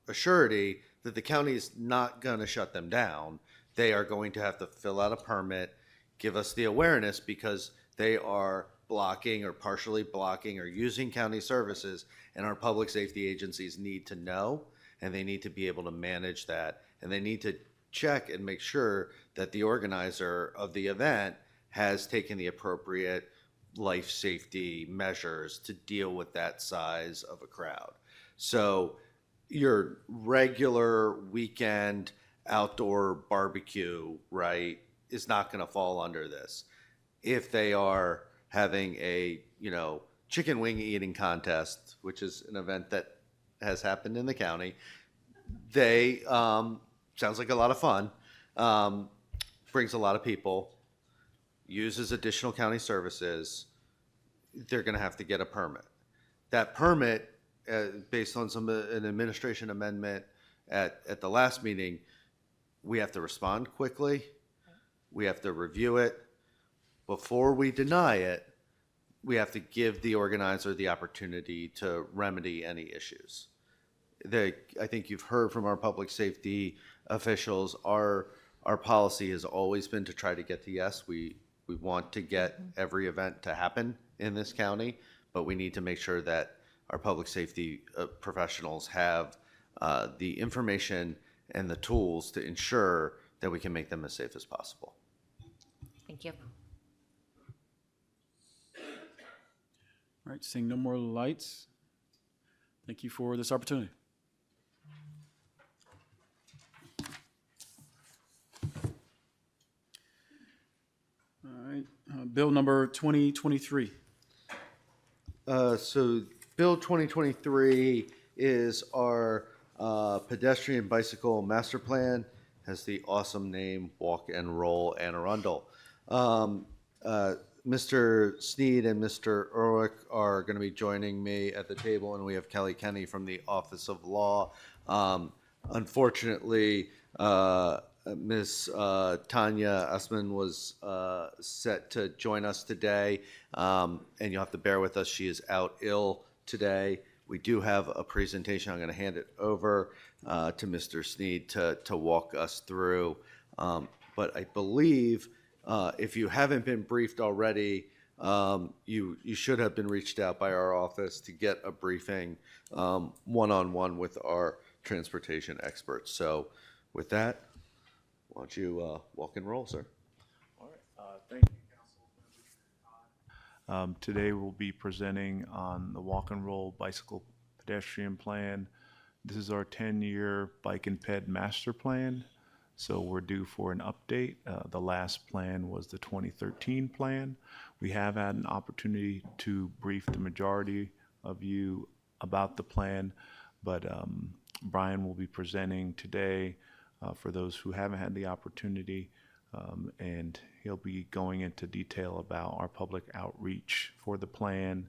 assurity that the county is not going to shut them down. They are going to have to fill out a permit, give us the awareness, because they are blocking or partially blocking or using county services, and our public safety agencies need to know, and they need to be able to manage that, and they need to check and make sure that the organizer of the event has taken the appropriate life safety measures to deal with that size of a crowd. So your regular weekend outdoor barbecue, right, is not going to fall under this. If they are having a, chicken wing eating contest, which is an event that has happened in the county, they, sounds like a lot of fun, brings a lot of people, uses additional county services, they're going to have to get a permit. That permit, based on an administration amendment at the last meeting, we have to respond quickly. We have to review it. Before we deny it, we have to give the organizer the opportunity to remedy any issues. I think you've heard from our public safety officials, our policy has always been to try to get to yes. We want to get every event to happen in this county, but we need to make sure that our public safety professionals have the information and the tools to ensure that we can make them as safe as possible. Thank you. All right, seeing no more lights, thank you for this opportunity. All right, bill number 2023. So Bill 2023 is our pedestrian bicycle master plan, has the awesome name Walk and Roll Anne Arundel. Mr. Sneed and Mr. Ehrlich are going to be joining me at the table, and we have Kelly Kenny from the Office of Law. Unfortunately, Ms. Tanya Usman was set to join us today, and you'll have to bear with us. She is out ill today. We do have a presentation. I'm going to hand it over to Mr. Sneed to walk us through. But I believe if you haven't been briefed already, you should have been reached out by our office to get a briefing one-on-one with our transportation experts. So with that, why don't you walk and roll, sir? All right. Thank you, Council members. Today we'll be presenting on the Walk and Roll Bicycle Pedestrian Plan. This is our 10-year Bike and Ped Master Plan. So we're due for an update. The last plan was the 2013 plan. We have had an opportunity to brief the majority of you about the plan, but Brian will be presenting today for those who haven't had the opportunity. And he'll be going into detail about our public outreach for the plan,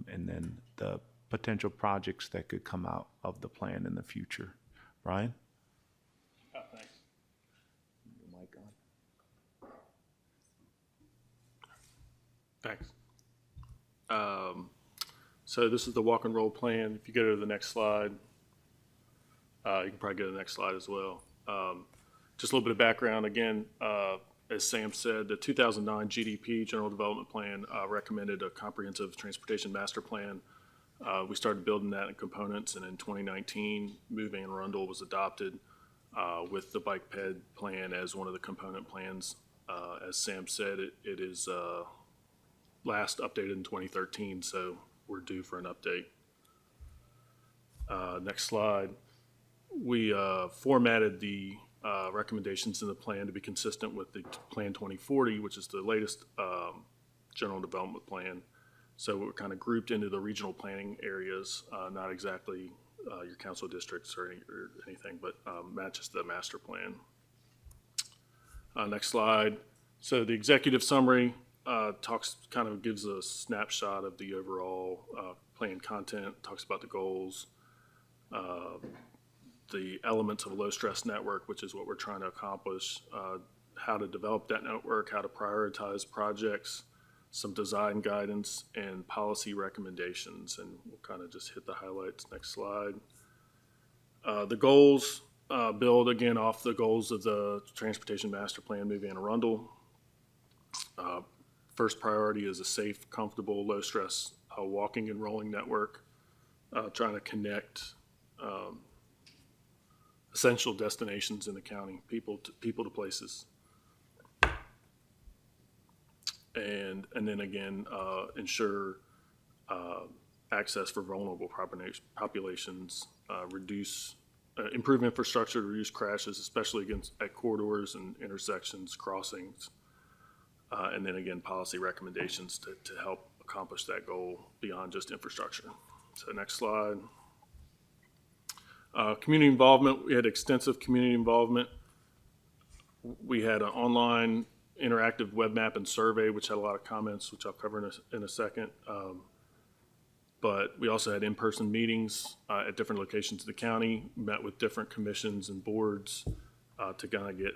and then the potential projects that could come out of the plan in the future. Brian? Thanks. Your mic on. Thanks. So this is the walk and roll plan. If you go to the next slide, you can probably go to the next slide as well. Just a little bit of background. Again, as Sam said, the 2009 GDP, General Development Plan, recommended a comprehensive transportation master plan. We started building that in components, and in 2019, moving in Arundel was adopted with the bike ped plan as one of the component plans. As Sam said, it is last updated in 2013, so we're due for an update. Next slide. We formatted the recommendations in the plan to be consistent with the Plan 2040, which is the latest general development plan. So we're kind of grouped into the regional planning areas, not exactly your council districts or anything, but matches the master plan. Next slide. So the executive summary kind of gives a snapshot of the overall plan content, talks about the goals, the elements of a low-stress network, which is what we're trying to accomplish, how to develop that network, how to prioritize projects, some design guidance, and policy recommendations. And we'll kind of just hit the highlights. Next slide. The goals build, again, off the goals of the Transportation Master Plan moving in Arundel. First priority is a safe, comfortable, low-stress walking and rolling network, trying to connect essential destinations in the county, people to places. And then again, ensure access for vulnerable populations, improve infrastructure to reduce crashes, especially at corridors and intersections, crossings. And then again, policy recommendations to help accomplish that goal beyond just infrastructure. So next slide. Community involvement, we had extensive community involvement. We had an online interactive web map and survey, which had a lot of comments, which I'll cover in a second. But we also had in-person meetings at different locations of the county, met with different commissions and boards to kind of get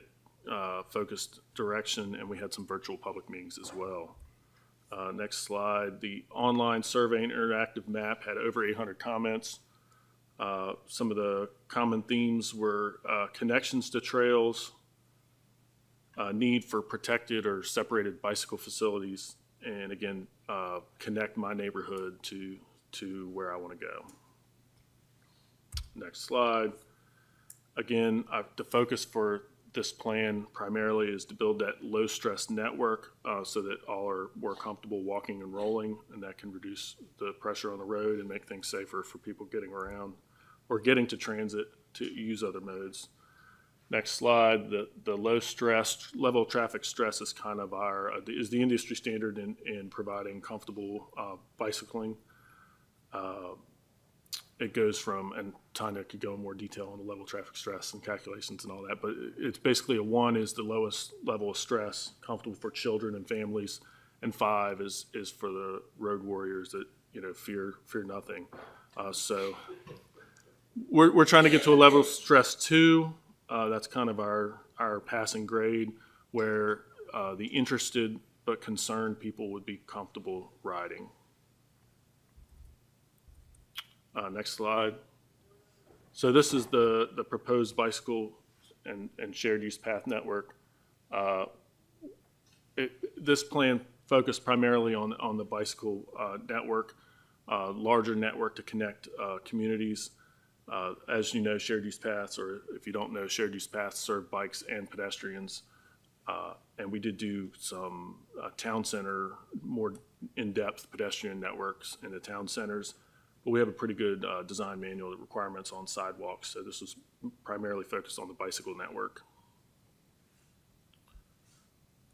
focused direction, and we had some virtual public meetings as well. Next slide. The online survey and interactive map had over 800 comments. Some of the common themes were connections to trails, need for protected or separated bicycle facilities, and again, connect my neighborhood to where I want to go. Next slide. Again, the focus for this plan primarily is to build that low-stress network so that all are more comfortable walking and rolling, and that can reduce the pressure on the road and make things safer for people getting around or getting to transit to use other modes. Next slide. The low stress level of traffic stress is kind of is the industry standard in providing comfortable bicycling. It goes from, and Tanya could go in more detail on the level of traffic stress and calculations and all that, but it's basically 1 is the lowest level of stress, comfortable for children and families, and 5 is for the road warriors that fear nothing. So we're trying to get to a level of stress 2. That's kind of our passing grade, where the interested but concerned people would be comfortable riding. Next slide. So this is the proposed bicycle and shared use path network. This plan focused primarily on the bicycle network, larger network to connect communities. As you know, shared use paths, or if you don't know, shared use paths serve bikes and pedestrians. And we did do some town center, more in-depth pedestrian networks in the town centers. But we have a pretty good design manual requirements on sidewalks, so this was primarily focused on the bicycle network.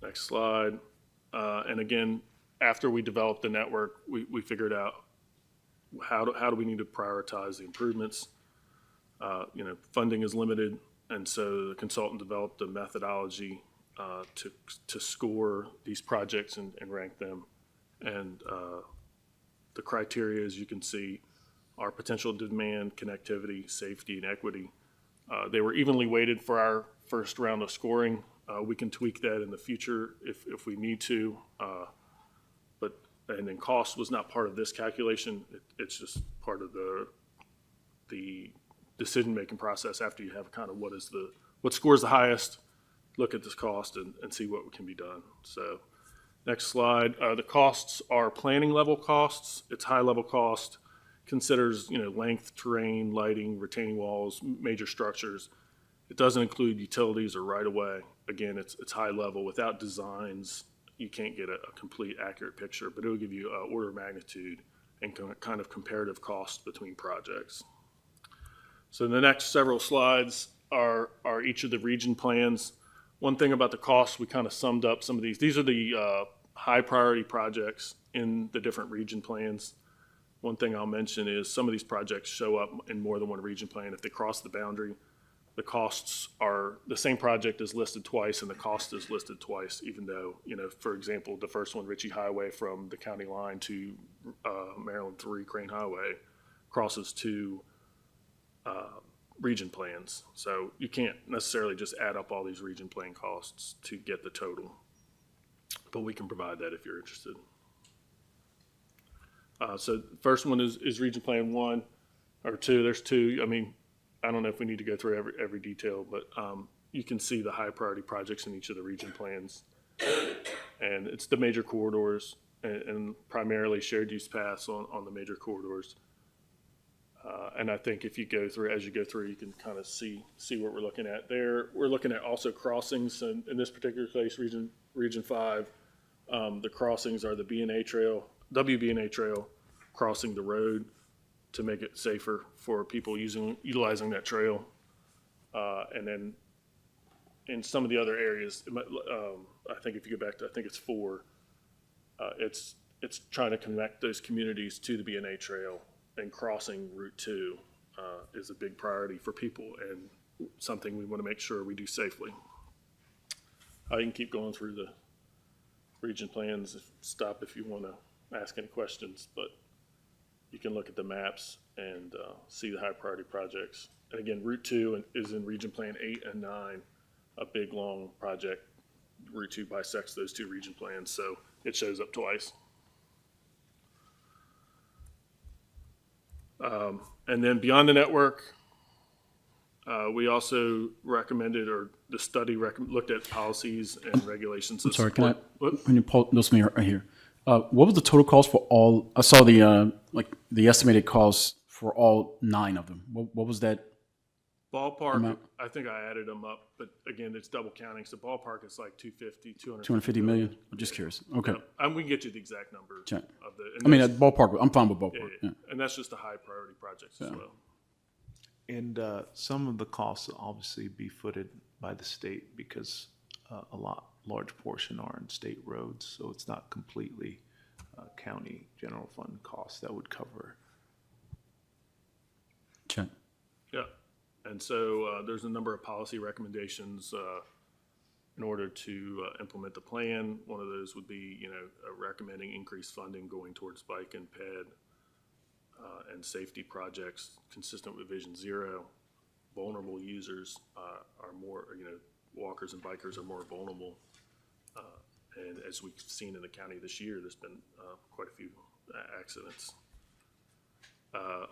Next slide. And again, after we developed the network, we figured out how do we need to prioritize the improvements. Funding is limited, And so the consultant developed a methodology to score these projects and rank them. And the criteria, as you can see, are potential demand, connectivity, safety, and equity. They were evenly weighted for our first round of scoring. We can tweak that in the future if we need to. And then cost was not part of this calculation. It's just part of the decision-making process after you have kind of what scores the highest, look at this cost and see what can be done. So next slide. The costs are planning level costs. It's high level cost, considers, length, terrain, lighting, retaining walls, major structures. It doesn't include utilities or right of way. Again, it's high level. Without designs, you can't get a complete accurate picture, but it'll give you order of magnitude and kind of comparative cost between projects. So the next several slides are each of the region plans. One thing about the costs, we kind of summed up some of these. These are the high priority projects in the different region plans. One thing I'll mention is some of these projects show up in more than one region plan. If they cross the boundary, the costs are, the same project is listed twice and the cost is listed twice, even though, for example, the first one, Ritchie Highway from the county line to Maryland 3 Crane Highway, crosses two region plans. So you can't necessarily just add up all these region plan costs to get the total, but we can provide that if you're interested. So the first one is region plan 1 or 2. There's 2. I mean, I don't know if we need to go through every detail, but you can see the high priority projects in each of the region plans. And it's the major corridors and primarily shared use paths on the major corridors. And I think if you go through, as you go through, you can kind of see what we're looking at there. We're looking at also crossings. And in this particular case, region 5, the crossings are the B&A trail, WB&A trail, crossing the road to make it safer for people utilizing that trail. And then in some of the other areas, I think if you go back to, I think it's 4, it's trying to connect those communities to the B&A trail, and crossing Route 2 is a big priority for people and something we want to make sure we do safely. I can keep going through the region plans, stop if you want to ask any questions, but you can look at the maps and see the high priority projects. And again, Route 2 is in Region Plan 8 and 9, a big, long project. Route 2 bisects those 2 region plans, so it shows up twice. And then beyond the network, we also recommended, or the study looked at policies and regulations. I'm sorry, can you pull this me right here? What was the total cost for all? I saw the estimated cost for all 9 of them. What was that? Ballpark, amount? I think I added them up, but again, it's double counting. So ballpark is like 250 million? I'm just curious. Okay. Yeah. And we can get you the exact number Check. of the. I mean, at ballpark, I'm fine with ballpark. Yeah, Yeah. and that's just the high priority projects as well. And some of the costs will obviously be footed by the state because large portion are in state roads, so it's not completely county general fund costs that would cover. Check. Yeah, and so there's a number of policy recommendations in order to implement the plan. One of those would be, recommending increased funding going towards bike and ped and safety projects consistent with Vision Zero. Vulnerable users are more, walkers and bikers are more vulnerable. And as we've seen in the county this year, there's been quite a few accidents.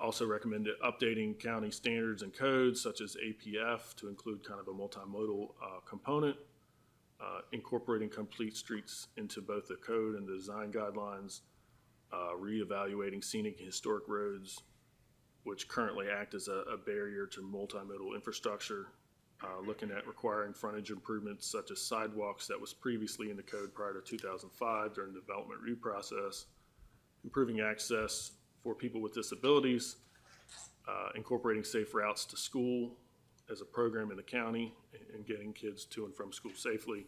Also recommended updating county standards and codes such as APF to include kind of a multimodal component, incorporating complete streets into both the code and the design guidelines, reevaluating scenic and historic roads, which currently act as a barrier to multimodal infrastructure, looking at requiring frontage improvements such as sidewalks that was previously in the code prior to 2005 during the development review process, improving access for people with disabilities, incorporating safe routes to school as a program in the county and getting kids to and from school safely,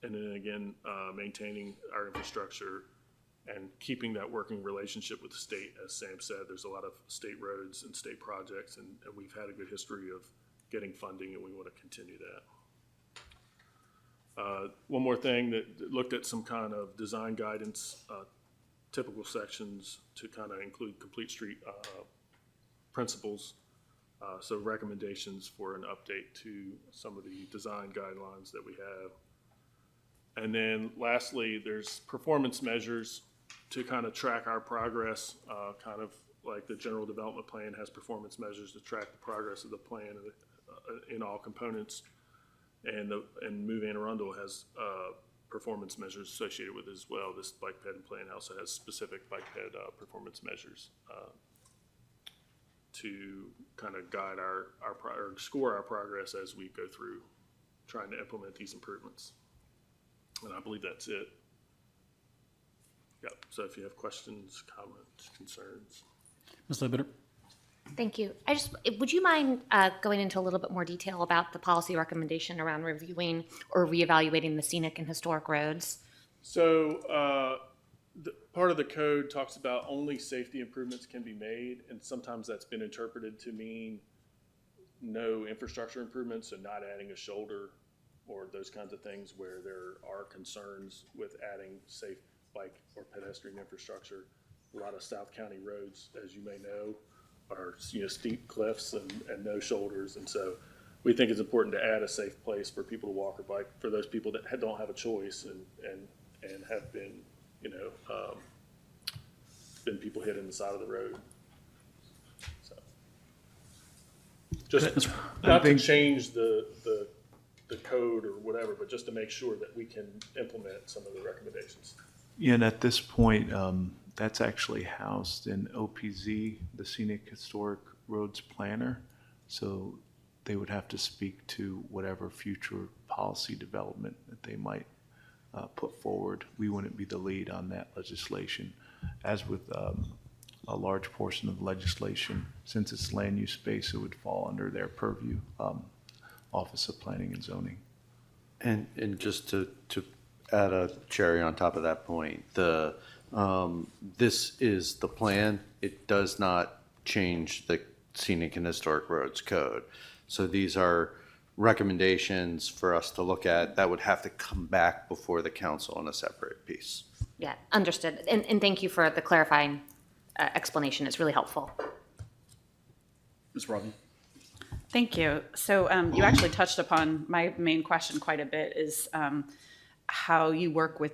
and then again, maintaining our infrastructure and keeping that working relationship with the state. As Sam said, there's a lot of state roads and state projects, and we've had a good history of getting funding, and we want to continue that. One more thing, that looked at some kind of design guidance, typical sections to kind of include complete street principles. So recommendations for an update to some of the design guidelines that we have. And then lastly, there's performance measures to kind of track our progress, kind of like the general development plan has performance measures to track the progress of the plan in all components. And Move Anne Arundel has performance measures associated with it as well. This bike ped plan also has specific bike ped performance measures to kind of guide or score our progress as we go through trying to implement these improvements. And I believe that's it. Yep. So if you have questions, comments, concerns. Ms. Ledbetter? Thank you. Would you mind going into a little bit more detail about the policy recommendation around reviewing or reevaluating the scenic and historic roads? So part of the code talks about only safety improvements can be made, and sometimes that's been interpreted to mean no infrastructure improvements, so not adding a shoulder or those kinds of things where there are concerns with adding safe bike or pedestrian infrastructure. A lot of South County roads, as you may know, are steep cliffs and no shoulders, and so we think it's important to add a safe place for people to walk or bike for those people that don't have a choice and have been been people hit in the side of the road. So just not to change the code or whatever, but just to make sure that we can implement some of the recommendations. Yeah, and at this point, that's actually housed in OPZ, the Scenic Historic Roads Planner. So they would have to speak to whatever future policy development that they might put forward. We wouldn't be the lead on that legislation. As with a large portion of legislation, since it's land use space, it would fall under their purview, Office of Planning and Zoning. And just to add a cherry on top of that point, this is the plan. It does not change the Scenic and Historic Roads Code. So these are recommendations for us to look at that would have to come back before the council in a separate piece. Yeah, understood. And thank you for the clarifying explanation. It's really helpful. Ms. Robin? Thank you. So you actually touched upon my main question quite a bit, is how you work with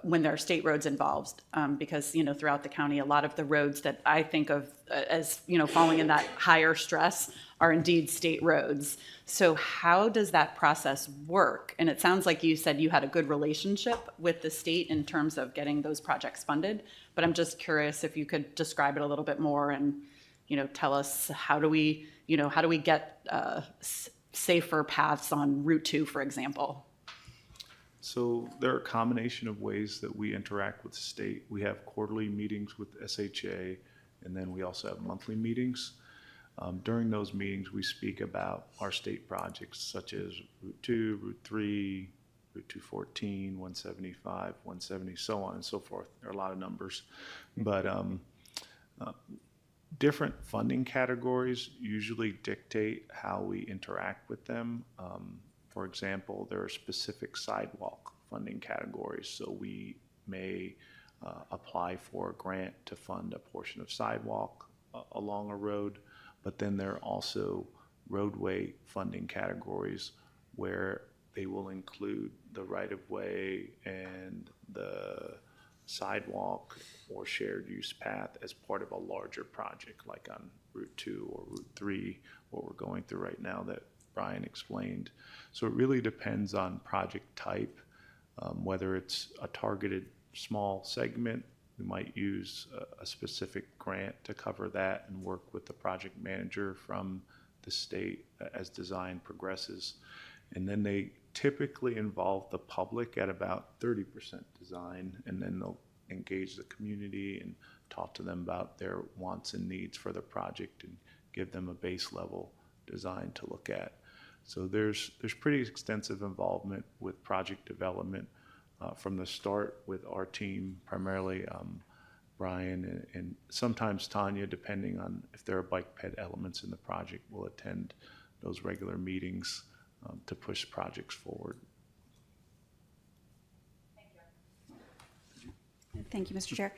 when there are state roads involved, because throughout the county, a lot of the roads that I think of as falling in that higher stress are indeed state roads. So how does that process work? And it sounds like you said you had a good relationship with the state in terms of getting those projects funded, but I'm just curious if you could describe it a little bit more and tell us how do we get safer paths on Route 2, for example? So there are a combination of ways that we interact with the state. We have quarterly meetings with SHA, and then we also have monthly meetings. During those meetings, we speak about our state projects such as Route 2, Route 3, Route 214, 175, 170, so on and so forth. There are a lot of numbers. But different funding categories usually dictate how we interact with them. For example, there are specific sidewalk funding categories, so we may apply for a grant to fund a portion of sidewalk along a road, but then there are also roadway funding categories where they will include the right-of-way and the sidewalk or shared use path as part of a larger project, like on Route 2 or Route 3, what we're going through right now that Brian explained. So it really depends on project type, whether it's a targeted small segment. We might use a specific grant to cover that and work with the project manager from the state as design progresses. And then they typically involve the public at about 30% design, and then they'll engage the community and talk to them about their wants and needs for the project and give them a base level design to look at. So there's pretty extensive involvement with project development from the start with our team, primarily Brian and sometimes Tanya, depending on if there are bike ped elements in the project, will attend those regular meetings to push projects forward. Thank you, Mr. Chair.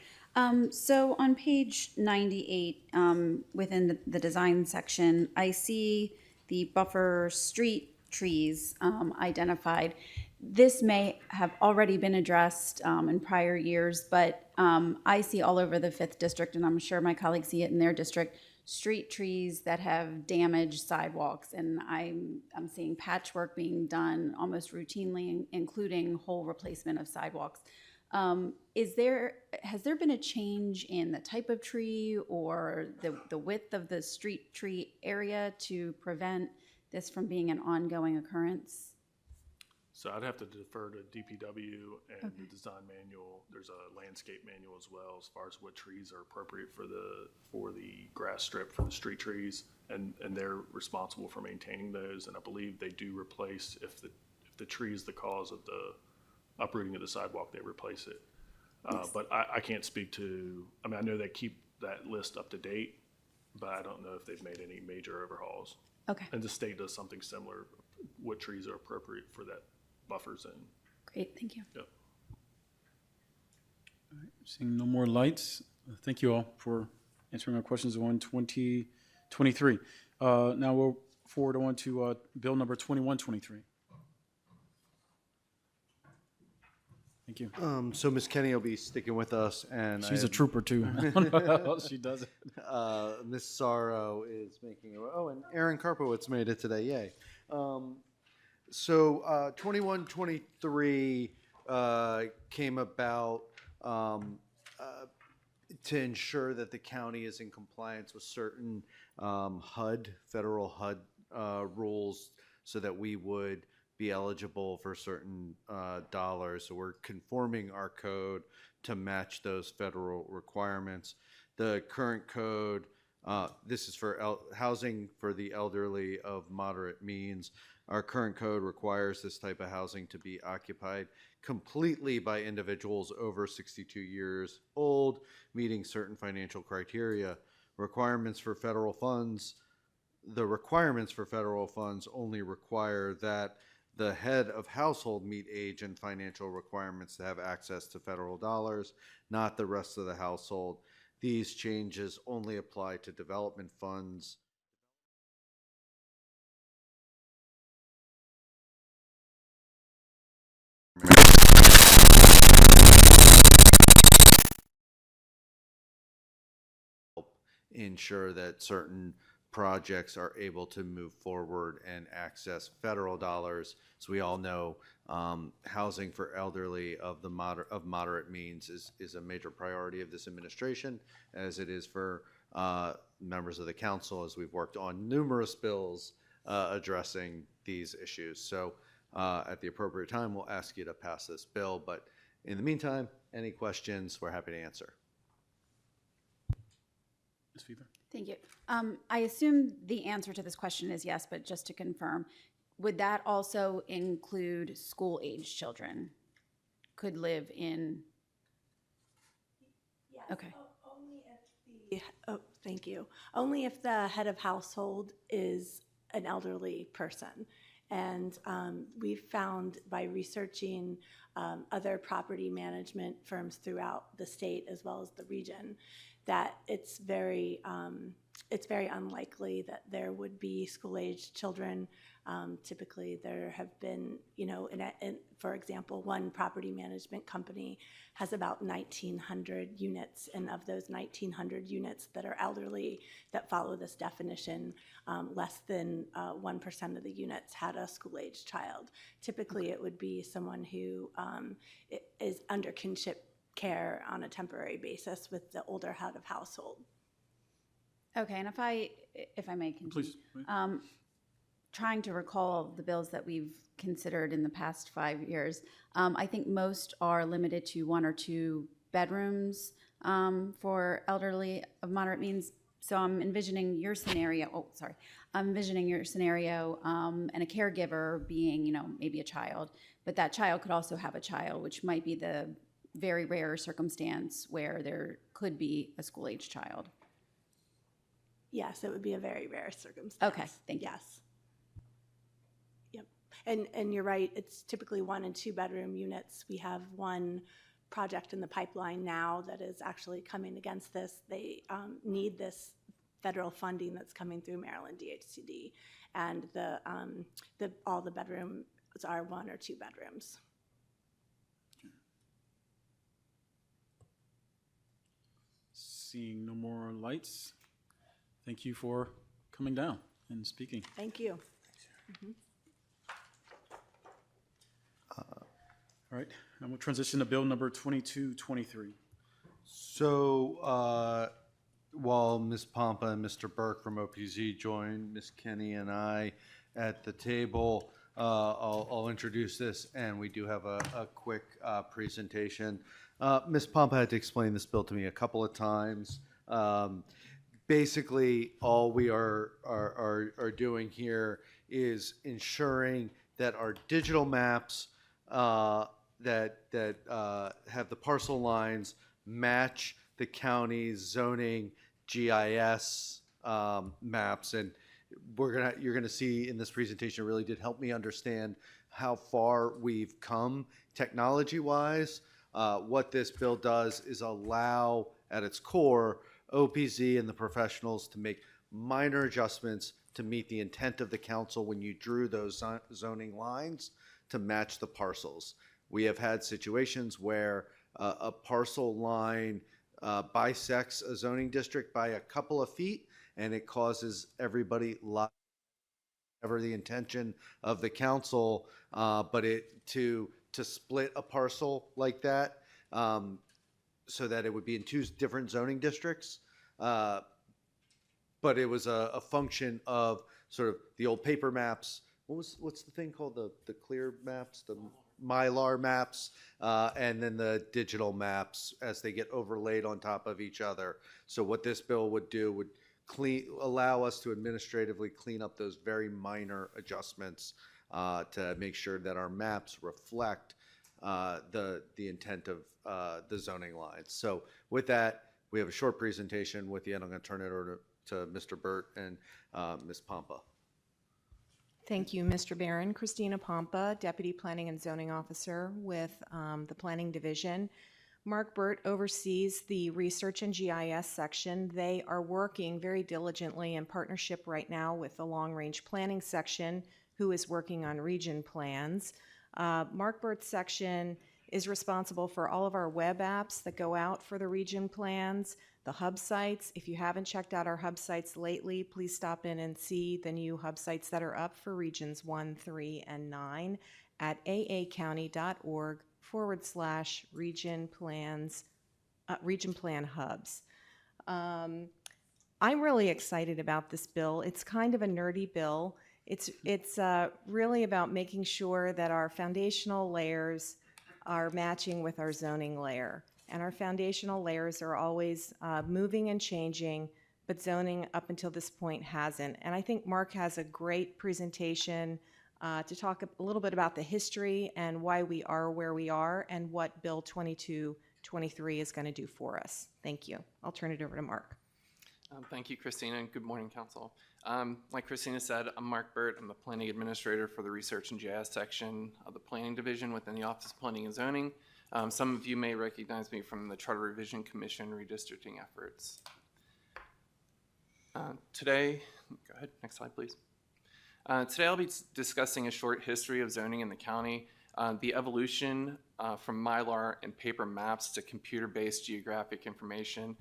So on page 98, within the design section, I see the buffer street trees identified. This may have already been addressed in prior years, but I see all over the 5th District, and I'm sure my colleagues see it in their district, street trees that have damaged sidewalks, and I'm seeing patchwork being done almost routinely, including whole replacement of sidewalks. Has there been a change in the type of tree or the width of the street tree area to prevent this from being an ongoing occurrence? So I'd have to defer to DPW and the design manual. There's a landscape manual as well as far as what trees are appropriate for the grass strip for the street trees, and they're responsible for maintaining those. And I believe they do replace if the tree is the cause of the uprooting of the sidewalk, they replace it. But I can't speak to. I mean, I know they keep that list up to date, but I don't know if they've made any major overhauls. Okay. And the state does something similar. What trees are appropriate for that buffers in. Great, thank you. Yep. Seeing no more lights, thank you all for answering our questions on 2023. Now we'll forward on to bill number 2123. Thank you. So Ms. Kenny will be sticking with us, and She's a trooper too. I don't know how else she does it. Ms. Sorrow is making and Aaron Karpowitz made it today. Yay. So 2123 came about to ensure that the county is in compliance with certain federal HUD rules, so that we would be eligible for certain dollars. So we're conforming our code to match those federal requirements. The current code, this is for housing for the elderly of moderate means. Our current code requires this type of housing to be occupied completely by individuals over 62 years old, meeting certain financial criteria. The requirements for federal funds only require that the head of household meet age and financial requirements to have access to federal dollars, not the rest of the household. These changes only apply to development funds. Ensure that certain projects are able to move forward and access federal dollars. So we all know housing for elderly of moderate means is a major priority of this administration, as it is for members of the council, as we've worked on numerous bills addressing these issues. So at the appropriate time, we'll ask you to pass this bill. But in the meantime, any questions, we're happy to answer. Ms. Fever? Thank you. I assume the answer to this question is yes, but just to confirm, would that also include school-age children could live in? Yes. Okay. Only if thank you. Only if the head of household is an elderly person. And we've found by researching other property management firms throughout the state as well as the region that it's very unlikely that there would be school-aged children. Typically, there have been, for example, one property management company has about 1,900 units, and of those 1,900 units that are elderly that follow this definition, less than 1% of the units had a school-aged child. Typically, it would be someone who is under kinship care on a temporary basis with the older head of household. Okay, and if I may continue. Please. Trying to recall the bills that we've considered in the past 5 years, I think most are limited to 1 or 2 bedrooms for elderly of moderate means. So I'm envisioning your scenario. I'm envisioning your scenario and a caregiver being, maybe a child, but that child could also have a child, which might be the very rare circumstance where there could be a school-age child. Yes, it would be a very rare circumstance. Okay, thank you. Yes. And you're right, it's typically 1 and 2 bedroom units. We have one project in the pipeline now that is actually coming against this. They need this federal funding that's coming through Maryland DHCD, and all the bedrooms are 1 or 2 bedrooms. Seeing no more lights, thank you for coming down and speaking. Thank you. All right, and we'll transition to bill number 2223. So while Ms. Pompa and Mr. Burke from OPZ join Ms. Kenny and I at the table, I'll introduce this, and we do have a quick presentation. Ms. Pompa had to explain this bill to me a couple of times. Basically, all we are doing here is ensuring that our digital maps that have the parcel lines match the county's zoning GIS maps, and you're gonna see in this presentation, it really did help me understand how far we've come technology-wise. What this bill does is allow, at its core, OPZ and the professionals to make minor adjustments to meet the intent of the council when you drew those zoning lines to match the parcels. We have had situations where a parcel line bisects a zoning district by a couple of feet, and it causes everybody ever the intention of the council, but to split a parcel like that so that it would be in 2 different zoning districts. But it was a function of sort of the old paper maps. What's the thing called, the clear maps, the Mylar maps, and then the digital maps as they get overlaid on top of each other. So what this bill would do would allow us to administratively clean up those very minor adjustments to make sure that our maps reflect the intent of the zoning lines. So with that, we have a short presentation. With the end, I'm going to turn it over to Mr. Burt and Ms. Pompa. Thank you, Mr. Barron. Christina Pompa, Deputy Planning and Zoning Officer with the Planning Division. Mark Burt oversees the Research and GIS section. They are working very diligently in partnership right now with the Long Range Planning section, who is working on region plans. Mark Burt's section is responsible for all of our web apps that go out for the region plans, the hub sites. If you haven't checked out our hub sites lately, please stop in and see the new hub sites that are up for regions 1, 3, and 9 at aacounty.org/region plan hubs. I'm really excited about this bill. It's kind of a nerdy bill. It's really about making sure that our foundational layers are matching with our zoning layer. And our foundational layers are always moving and changing, but zoning up until this point hasn't. And I think Mark has a great presentation to talk a little bit about the history and why we are where we are and what Bill 2223 is going to do for us. Thank you. I'll turn it over to Mark. Thank you, Christina, and good morning, Council. Like Christina said, I'm Mark Burt. I'm the Planning Administrator for the Research and GIS section of the Planning Division within the Office of Planning and Zoning. Some of you may recognize me from the Charter Revision Commission redistricting efforts. Today, go ahead, next slide, please. Today I'll be discussing a short history of zoning in the county, the evolution from Mylar and paper maps to computer-based geographic information.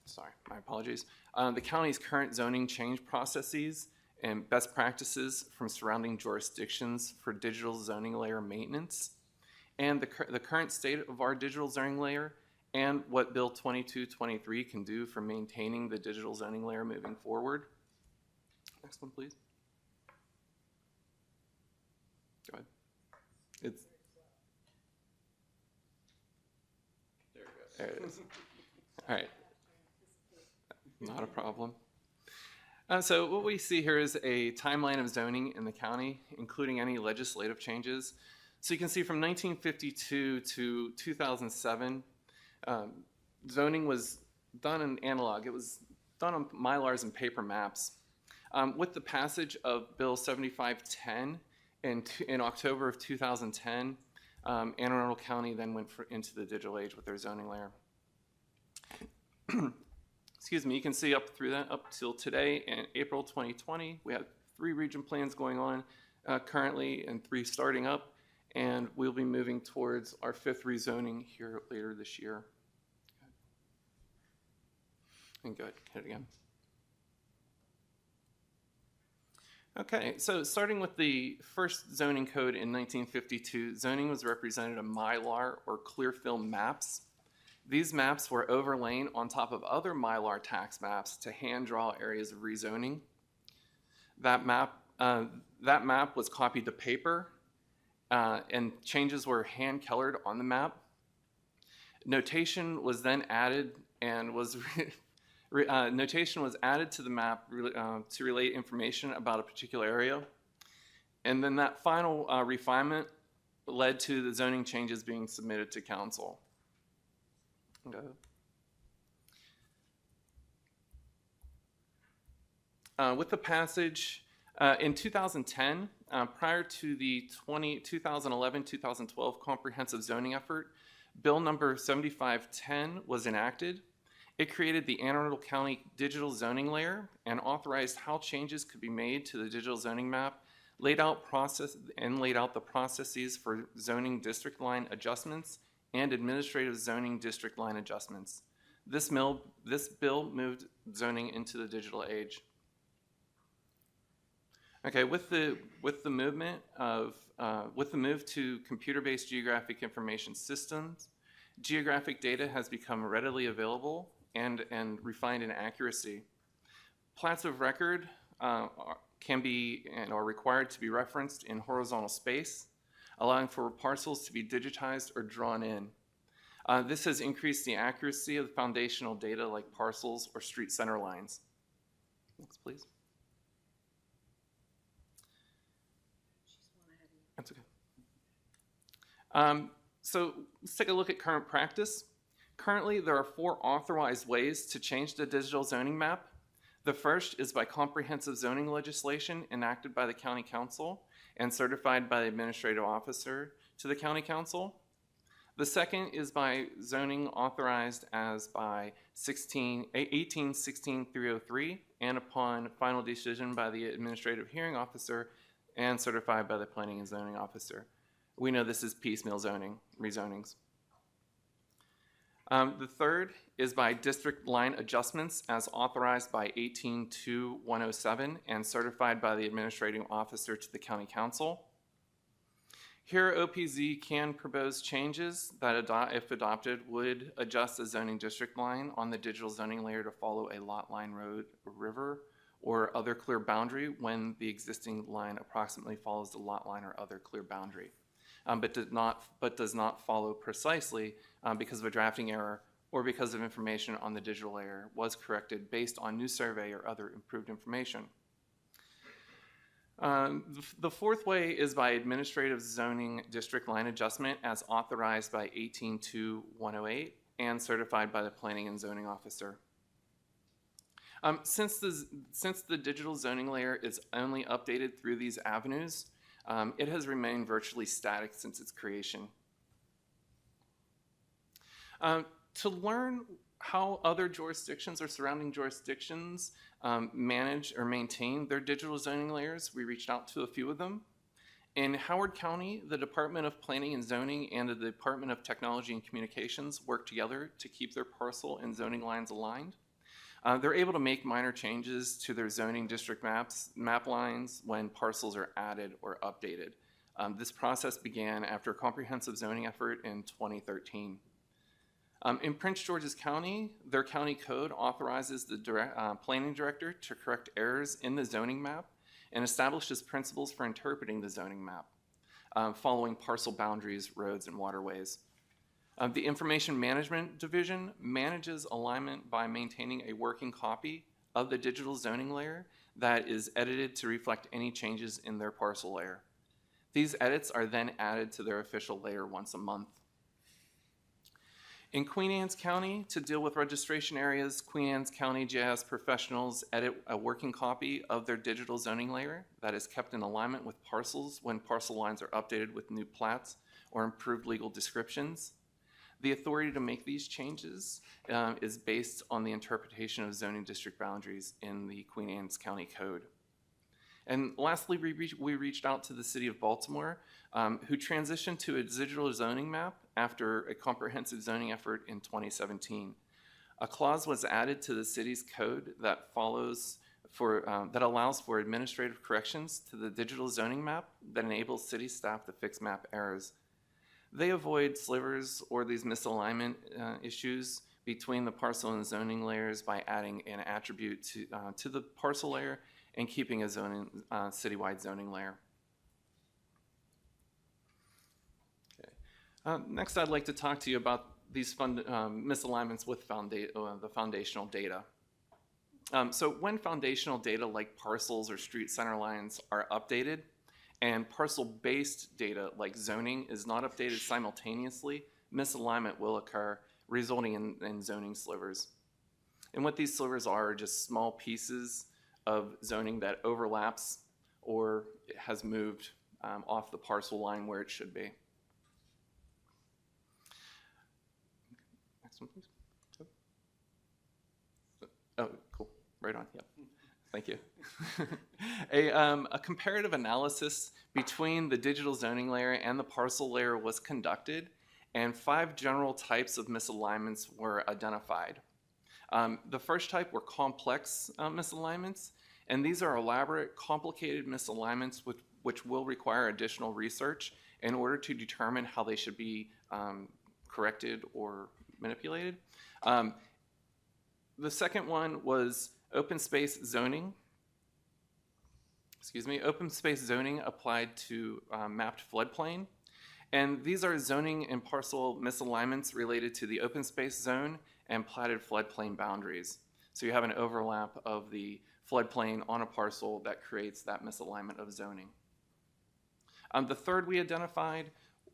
Sorry, my apologies. The county's current zoning change processes and best practices from surrounding jurisdictions for digital zoning layer maintenance, and the current state of our digital zoning layer, and what Bill 2223 can do for maintaining the digital zoning layer moving forward. Next one, please. Go ahead. There it is. All right. Not a problem. So what we see here is a timeline of zoning in the county, including any legislative changes. So you can see from 1952 to 2007, zoning was done in analog. It was done on Mylars and paper maps. With the passage of Bill 7510 in October of 2010, Anne Arundel County then went into the digital age with their zoning layer. Excuse me, you can see up till today in April 2020, we have 3 region plans going on currently and 3 starting up, and we'll be moving towards our 5th rezoning here later this year. And good, hit it again. Okay, so starting with the first zoning code in 1952, zoning was represented in Mylar or clear film maps. These maps were overlain on top of other Mylar tax maps to hand draw areas of rezoning. That map was copied to paper, and changes were hand colored on the map. Notation was then added and was notation was added to the map to relate information about a particular area. And then that final refinement led to the zoning changes being submitted to council. Okay. With the passage in 2010, prior to the 2011-2012 comprehensive zoning effort, Bill number 7510 was enacted. It created the Anne Arundel County digital zoning layer and authorized how changes could be made to the digital zoning map, laid out the processes for zoning district line adjustments and administrative zoning district line adjustments. This bill moved zoning into the digital age. Okay, with the move to computer-based geographic information systems, geographic data has become readily available and refined in accuracy. Plats of record can be and are required to be referenced in horizontal space, allowing for parcels to be digitized or drawn in. This has increased the accuracy of the foundational data like parcels or street center lines. Next, please. That's okay. So let's take a look at current practice. Currently, there are 4 authorized ways to change the digital zoning map. The first is by comprehensive zoning legislation enacted by the County Council and certified by the administrative officer to the County Council. The second is by zoning authorized as by 1816-303 and upon final decision by the administrative hearing officer and certified by the planning and zoning officer. We know this is piecemeal zoning, rezonings. The third is by district line adjustments as authorized by 18-107 and certified by the administrating officer to the County Council. Here, OPZ can propose changes that, if adopted, would adjust the zoning district line on the digital zoning layer to follow a lot line, road, river, or other clear boundary when the existing line approximately follows the lot line or other clear boundary, but does not follow precisely because of a drafting error or because of information on the digital layer was corrected based on new survey or other improved information. The fourth way is by administrative zoning district line adjustment as authorized by 18-108 and certified by the planning and zoning officer. Since the digital zoning layer is only updated through these avenues, it has remained virtually static since its creation. To learn how other jurisdictions or surrounding jurisdictions manage or maintain their digital zoning layers, we reached out to a few of them. In Howard County, the Department of Planning and Zoning and the Department of Technology and Communications work together to keep their parcel and zoning lines aligned. They're able to make minor changes to their zoning district map lines when parcels are added or updated. This process began after a comprehensive zoning effort in 2013. In Prince George's County, their county code authorizes the planning director to correct errors in the zoning map and establishes principles for interpreting the zoning map, following parcel boundaries, roads, and waterways. The Information Management Division manages alignment by maintaining a working copy of the digital zoning layer that is edited to reflect any changes in their parcel layer. These edits are then added to their official layer once a month. In Queen Anne's County, to deal with registration areas, Queen Anne's County GIS professionals edit a working copy of their digital zoning layer that is kept in alignment with parcels when parcel lines are updated with new plats or improved legal descriptions. The authority to make these changes is based on the interpretation of zoning district boundaries in the Queen Anne's County Code. And lastly, we reached out to the city of Baltimore, who transitioned to a digital zoning map after a comprehensive zoning effort in 2017. A clause was added to the city's code that that allows for administrative corrections to the digital zoning map that enables city staff to fix map errors. They avoid slivers or these misalignment issues between the parcel and zoning layers by adding an attribute to the parcel layer and keeping a citywide zoning layer. Okay. Next, I'd like to talk to you about these misalignments with the foundational data. So when foundational data like parcels or street center lines are updated, and parcel-based data like zoning is not updated simultaneously, misalignment will occur, resulting in zoning slivers. And what these slivers are just small pieces of zoning that overlaps or has moved off the parcel line where it should be. Next one, please. Oh, cool. Right on. Yep. Thank you. A comparative analysis between the digital zoning layer and the parcel layer was conducted, and 5 general types of misalignments were identified. The first type were complex misalignments, and these are elaborate, complicated misalignments which will require additional research in order to determine how they should be corrected or manipulated. The second one was open space zoning. Open space zoning applied to mapped floodplain. And these are zoning and parcel misalignments related to the open space zone and platted floodplain boundaries. So you have an overlap of the floodplain on a parcel that creates that misalignment of zoning. The third we identified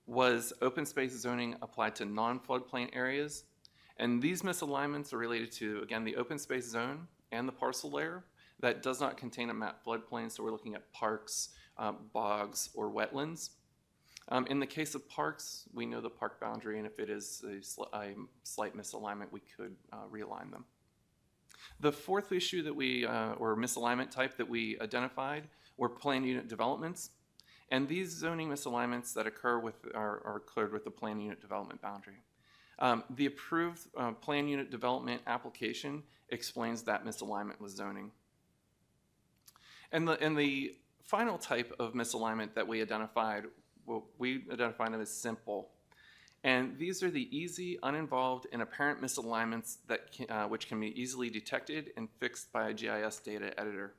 was open space zoning applied to non-floodplain areas. And these misalignments are related to, again, the open space zone and the parcel layer that does not contain a mapped floodplain, so we're looking at parks, bogs, or wetlands. In the case of parks, we know the park boundary, and if it is a slight misalignment, we could realign them. The fourth issue that or misalignment type that we identified were plan unit developments. And these zoning misalignments that occur are occurred with the plan unit development boundary. The approved plan unit development application explains that misalignment with zoning. And the final type of misalignment that we identified, we identified them as simple. And these are the easy, uninvolved, and apparent misalignments that which can be easily detected and fixed by a GIS data editor.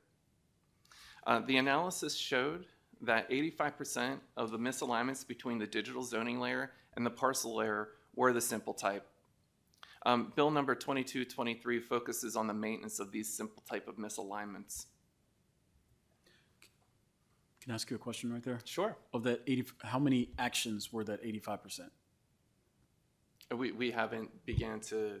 The analysis showed that 85% of the misalignments between the digital zoning layer and the parcel layer were the simple type. Bill number 2223 focuses on the maintenance of these simple type of misalignments. Can I ask you a question right there? Sure. Of that 80, how many actions were that 85%? We haven't began to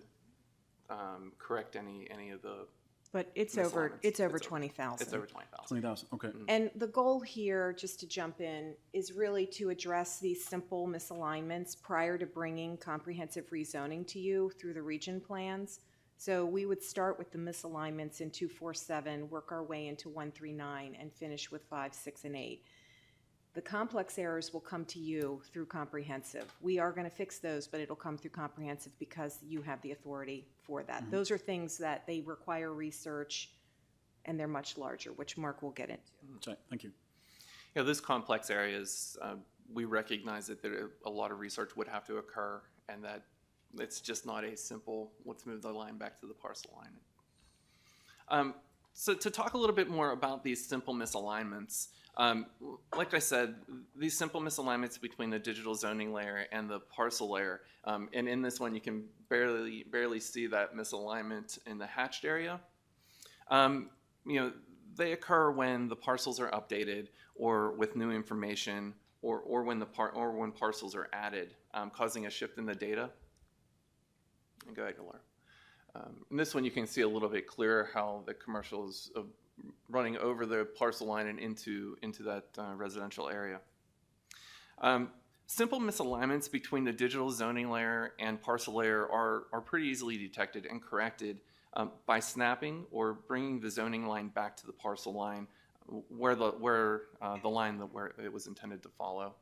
correct any of the. But it's over 20,000. It's over 20,000. 20,000, okay. And the goal here, just to jump in, is really to address these simple misalignments prior to bringing comprehensive rezoning to you through the region plans. So we would start with the misalignments in 247, work our way into 139, and finish with 5, 6, and 8. The complex errors will come to you through comprehensive. We are going to fix those, but it'll come through comprehensive because you have the authority for that. Mm-hmm. Those are things that they require research, and they're much larger, which Mark will get into. That's right. Thank you. Yeah, those complex areas, we recognize that a lot of research would have to occur, and that it's just not a simple, let's move the line back to the parcel line. So to talk a little bit more about these simple misalignments, like I said, these simple misalignments between the digital zoning layer and the parcel layer, and in this one you can barely see that misalignment in the hatched area. They occur when the parcels are updated or with new information, or when parcels are added, causing a shift in the data. And go ahead, Laura. In this one, you can see a little bit clearer how the commercial is running over the parcel line and into that residential area. Simple misalignments between the digital zoning layer and parcel layer are pretty easily detected and corrected by snapping or bringing the zoning line back to the parcel line where the line where it was intended to follow.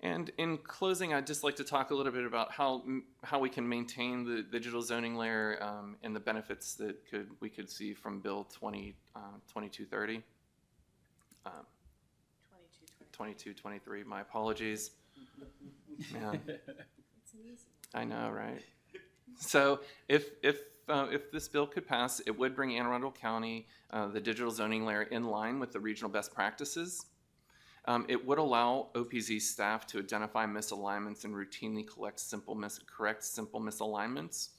And in closing, I'd just like to talk a little bit about how we can maintain the digital zoning layer and the benefits that we could see from Bill 2230. 2223, my apologies. Man. I know, right? So if this bill could pass, it would bring Anne Arundel County, the digital zoning layer, in line with the regional best practices. It would allow OPZ staff to identify misalignments and routinely correct simple misalignments.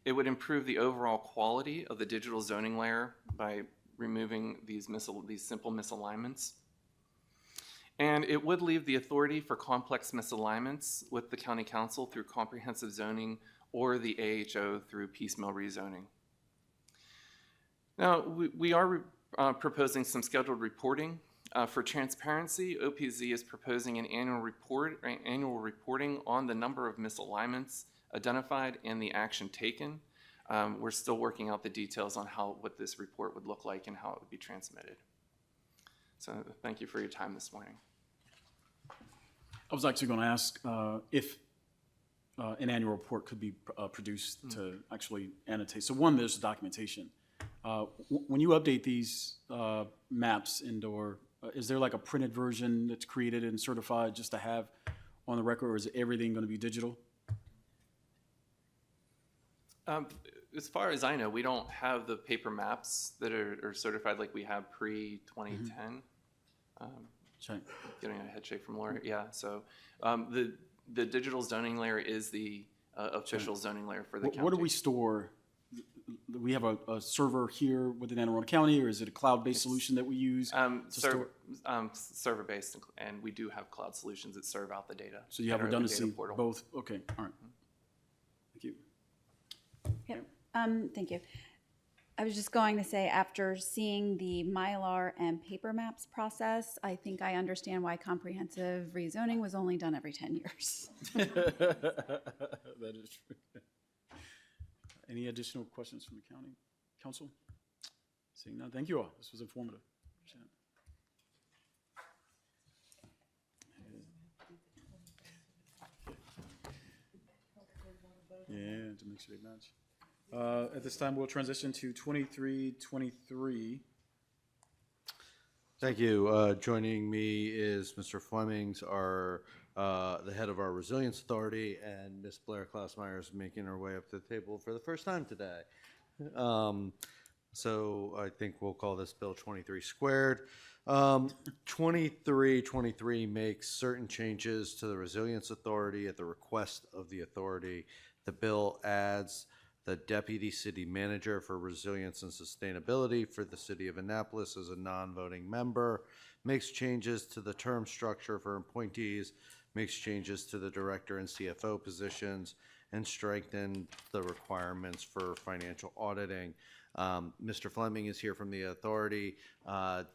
It would improve the overall quality of the digital zoning layer by removing these simple misalignments. And it would leave the authority for complex misalignments with the county council through comprehensive zoning or the AHO through piecemeal rezoning. Now, we are proposing some scheduled reporting. For transparency, OPZ is proposing an annual reporting on the number of misalignments identified and the action taken. We're still working out the details on what this report would look like and how it would be transmitted. So thank you for your time this morning. I was actually going to ask if an annual report could be produced to actually annotate. So one, there's documentation. When you update these maps indoor, is there like a printed version that's created and certified just to have on the record, or is everything going to be digital? As far as I know, we don't have the paper maps that are certified like we have pre-2010. Getting a head shake from Laura. Yeah, so the digital zoning layer is the official zoning layer for the county. Where do we store? We have a server here within Anne Arundel County, or is it a cloud-based solution that we use? Server-based, and we do have cloud solutions that serve out the data. So you have redundancy both? Okay, all right. Thank you. Yep. Thank you. I was just going to say, after seeing the Mylar and paper maps process, I think I understand why comprehensive rezoning was only done every 10 years. That is true. Any additional questions from the county council? Seeing none, thank you all. This was informative. Yeah, to make sure they match. At this time, we'll transition to 2323. Thank you. Joining me is Mr. Flemings, the head of our Resilience Authority, and Ms. Blair Klausmeyer is making her way up to the table for the first time today. So I think we'll call this Bill 23 squared. 2323 makes certain changes to the Resilience Authority at the request of the authority. The bill adds the Deputy City Manager for Resilience and Sustainability for the City of Annapolis as a non-voting member, makes changes to the term structure for appointees, makes changes to the Director and CFO positions, and strengthen the requirements for financial auditing. Mr. Fleming is here from the authority.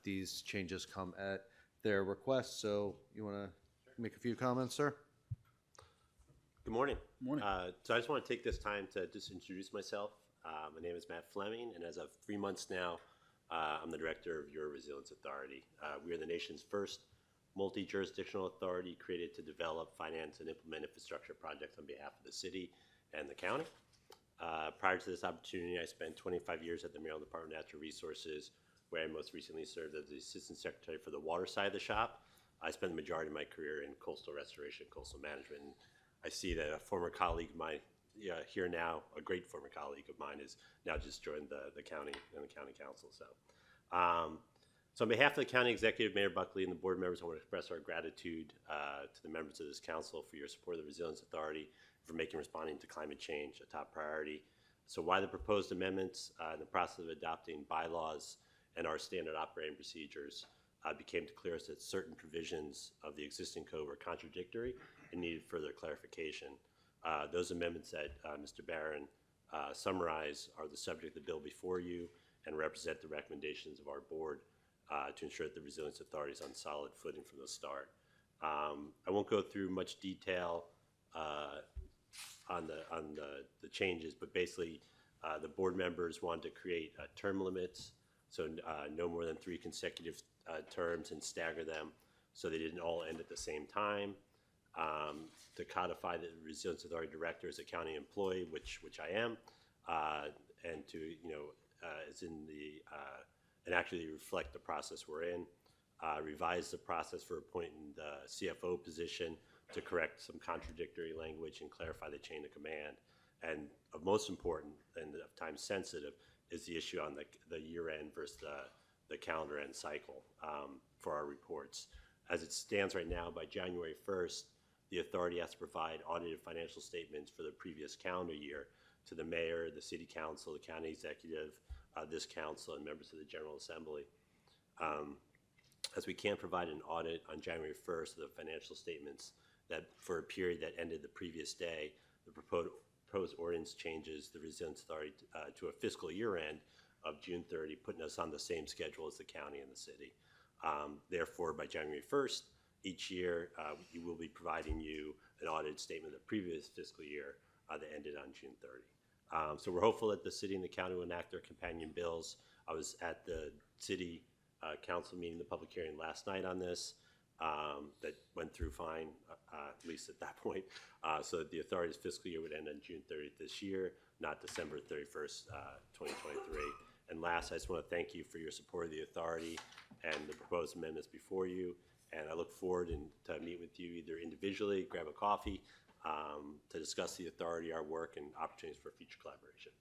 These changes come at their request, so you want to make a few comments, sir? Good morning. Morning. So I just want to take this time to just introduce myself. My name is Matt Fleming, and as of 3 months now, I'm the director of your Resilience Authority. We are the nation's first multi-jurisdictional authority created to develop, finance, and implement infrastructure projects on behalf of the city and the county. Prior to this opportunity, I spent 25 years at the Maryland Department of Natural Resources, where I most recently served as the Assistant Secretary for the water side of the shop. I spent the majority of my career in coastal restoration, coastal management. And I see that a former colleague of mine here now, a great former colleague of mine, is now just joined the county and the county council. So on behalf of the county executive, Mayor Buckley, and the board members, I want to express our gratitude to the members of this council for your support of the Resilience Authority, for making responding to climate change a top priority. So why the proposed amendments in the process of adopting bylaws and our standard operating procedures it became clear to us that certain provisions of the existing code were contradictory and needed further clarification. Those amendments that Mr. Barron summarized are the subject of the bill before you and represent the recommendations of our board to ensure that the Resilience Authority is on solid footing from the start. I won't go through much detail on the changes, but basically the board members wanted to create term limits, so no more than 3 consecutive terms and stagger them so they didn't all end at the same time. To codify the Resilience Authority Director as a county employee, which I am, and to, is in the, and actually reflect the process we're in. Revise the process for appointing the CFO position to correct some contradictory language and clarify the chain of command. And of most important and of time sensitive is the issue on the year end versus the calendar end cycle for our reports. As it stands right now, by January 1st, the authority has to provide audited financial statements for the previous calendar year to the mayor, the city council, the county executive, this council, and members of the General Assembly. As we can't provide an audit on January 1st of the financial statements that for a period that ended the previous day, the proposed ordinance changes the Resilience Authority to a fiscal year end of June 30, putting us on the same schedule as the county and the city. Therefore, by January 1st, each year, we will be providing you an audited statement of the previous fiscal year that ended on June 30. So we're hopeful that the city and the county will enact their companion bills. I was at the city council meeting, the public hearing last night on this. That went through fine, at least at that point. So that the authority's fiscal year would end on June 30th this year, not December 31st, 2023. And last, I just want to thank you for your support of the authority and the proposed amendments before you. And I look forward to meet with you either individually, grab a coffee, to discuss the authority, our work, and opportunities for future collaboration.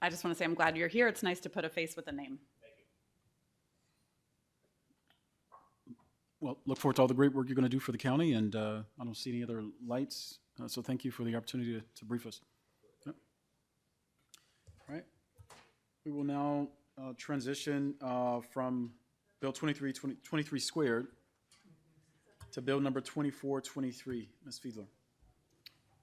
I just want to say I'm glad you're here. It's nice to put a face with a name. Well, look forward to all the great work you're going to do for the county, and I don't see any other lights, so thank you for the opportunity to brief us. Yep. All right. We will now transition from Bill 23 squared to Bill number 2423. Ms. Fiedler.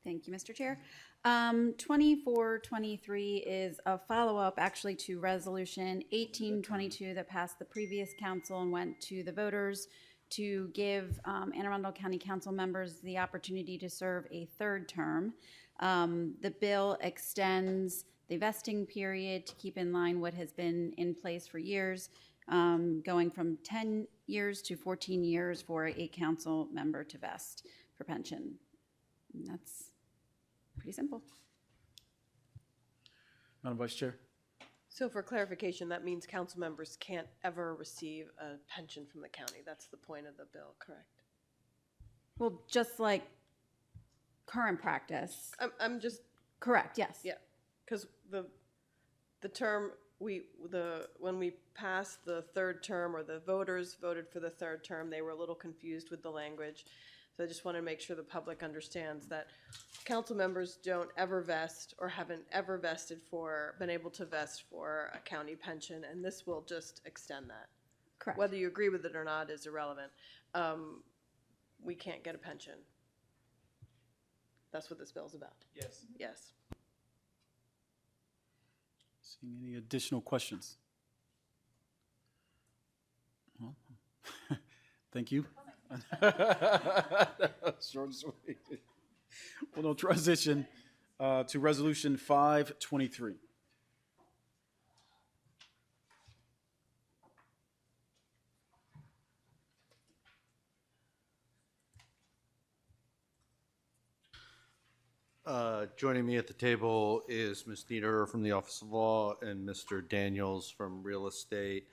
Thank you, Mr. Chair. 2423 is a follow-up actually to Resolution 1822 that passed the previous council and went to the voters to give Anne Arundel County Council members the opportunity to serve a third term. The bill extends the vesting period to keep in line what has been in place for years, going from 10 years to 14 years for a council member to vest for pension. And that's pretty simple. Madam Vice Chair. So for clarification, that means council members can't ever receive a pension from the county. That's the point of the bill, correct? Well, just like current practice. I'm just. Correct, yes. Yeah, because the term, when we passed the third term, or the voters voted for the third term, they were a little confused with the language. So I just want to make sure the public understands that council members don't ever vest or haven't ever been able to vest for a county pension, and this will just extend that. Correct. Whether you agree with it or not is irrelevant. We can't get a pension. That's what this bill's about. Yes. Yes. Seeing any additional questions? Well, thank you. Short and sweet. We'll now transition to Resolution 523. Joining me at the table is Ms. Nieder from the Office of Law and Mr. Daniels from Real Estate.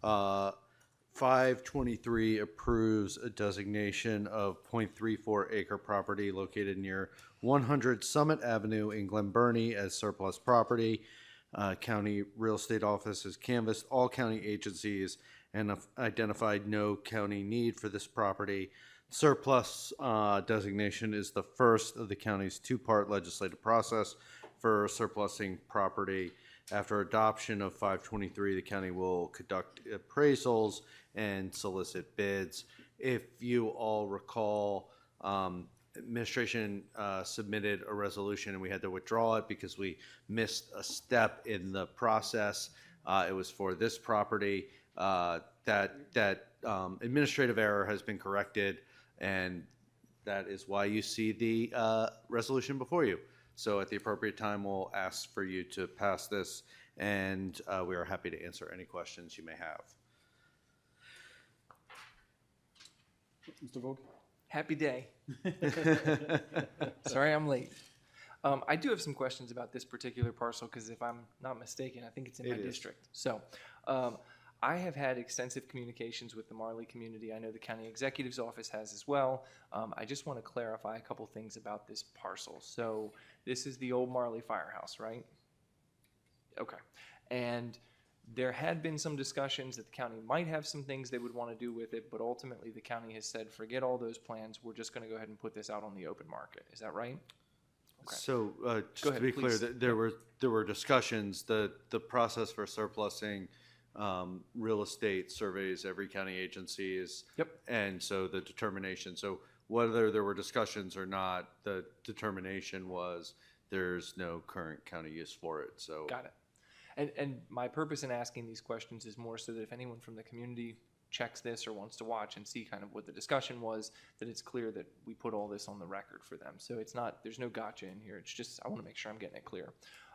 523 approves a designation of 0.34 acre property located near 100 Summit Avenue in Glen Burnie as surplus property. County Real Estate Office has canvassed all county agencies and have identified no county need for this property. Surplus designation is the first of the county's two-part legislative process for surplusing property. After adoption of 523, the county will conduct appraisals and solicit bids. If you all recall, administration submitted a resolution and we had to withdraw it because we missed a step in the process. It was for this property. That administrative error has been corrected, and that is why you see the resolution before you. So at the appropriate time, we'll ask for you to pass this, and we are happy to answer any questions you may have. Mr. Vogt? Happy day. Sorry I'm late. I do have some questions about this particular parcel because if I'm not mistaken, I think it's in my district. So I have had extensive communications with the Marley community. I know the county executive's office has as well. I just want to clarify a couple things about this parcel. So this is the old Marley firehouse, right? Okay. And there had been some discussions that the county might have some things they would want to do with it, but ultimately the county has said, forget all those plans. We're just going to go ahead and put this out on the open market. Is that right? Okay. So just ahead, to be please. clear, there were discussions. The process for surplusing real estate surveys every county agency is. Yep. And so the determination. So whether there were discussions or not, the determination was there's no current county use for it. So Got it. And my purpose in asking these questions is more so that if anyone from the community checks this or wants to watch and see kind of what the discussion was, that it's clear that we put all this on the record for them. So it's not, there's no gotcha in here. It's just, I want to make sure I'm getting it clear.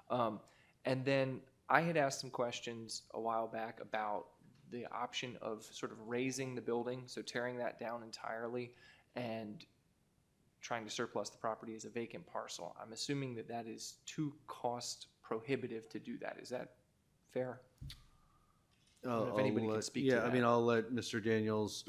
And then I had asked some questions a while back about the option of sort of raising the building, so tearing that down entirely and trying to surplus the property as a vacant parcel. I'm assuming that that is too cost prohibitive to do that. Is that fair? I don't know if anybody can speak to that. I mean, I'll let Mr. Daniels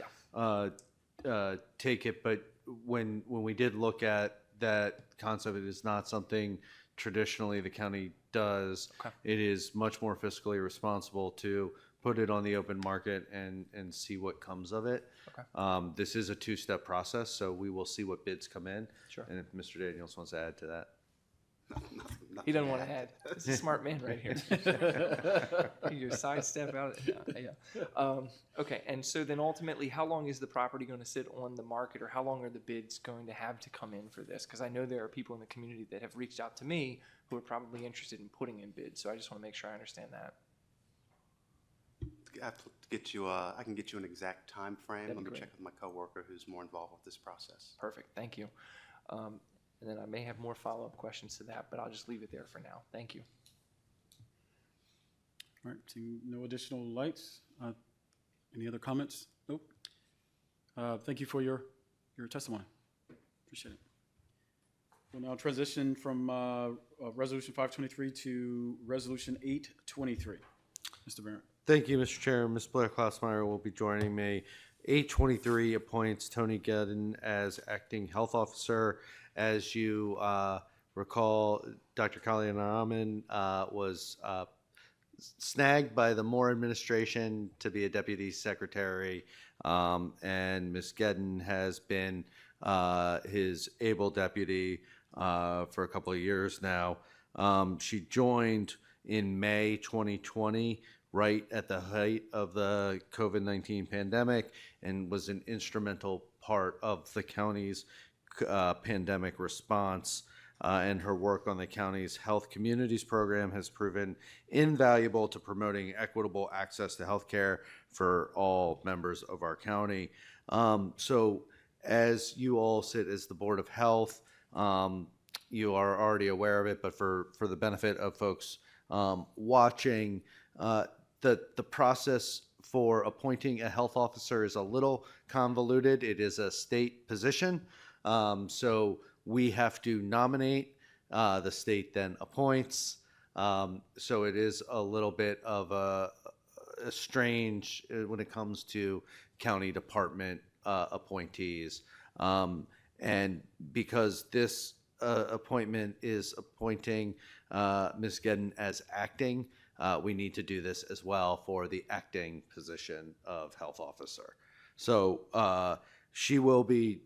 take it, but when we did look at that concept, it is not something traditionally the county does. Okay. It is much more fiscally responsible to put it on the open market and see what comes of it. Okay. This is a two-step process, so we will see what bids come in. Sure. And if Mr. Daniels wants to add to that. He doesn't want to add. He's a smart man right here. You sidestep out. Yeah. Okay, and so then ultimately, how long is the property going to sit on the market, or how long are the bids going to have to come in for this? Because I know there are people in the community that have reached out to me who are probably interested in putting in bids. So I just want to make sure I understand that. I have to get you. I can get you an exact time frame. That'd be Let me great. check with my coworker who's more involved with this process. Perfect. Thank you. And then I may have more follow-up questions to that, but I'll just leave it there for now. Thank you. All right, seeing no additional lights. Any other comments? Nope. Thank you for your testimony. Appreciate it. We'll now transition from Resolution 523 to Resolution 823. Mr. Barrett. Thank you, Mr. Chair. Ms. Blair Klausmeyer will be joining me. 823 appoints Tony Gedden as acting health officer. As you recall, Dr. Kalyanaraman was snagged by the Moore administration to be a deputy secretary, and Ms. Gedden has been his able deputy for a couple of years now. She joined in May 2020, right at the height of the COVID-19 pandemic, and was an instrumental part of the county's pandemic response. And her work on the county's Health Communities program has proven invaluable to promoting equitable access to health care for all members of our county. So as you all sit as the Board of Health, you are already aware of it, but for the benefit of folks watching, the process for appointing a health officer is a little convoluted. It is a state position. So we have to nominate, the state then appoints. So it is a little bit of a strange when it comes to county department appointees. And because this appointment is appointing Ms. Gedden as acting, we need to do this as well for the acting position of health officer. So She will be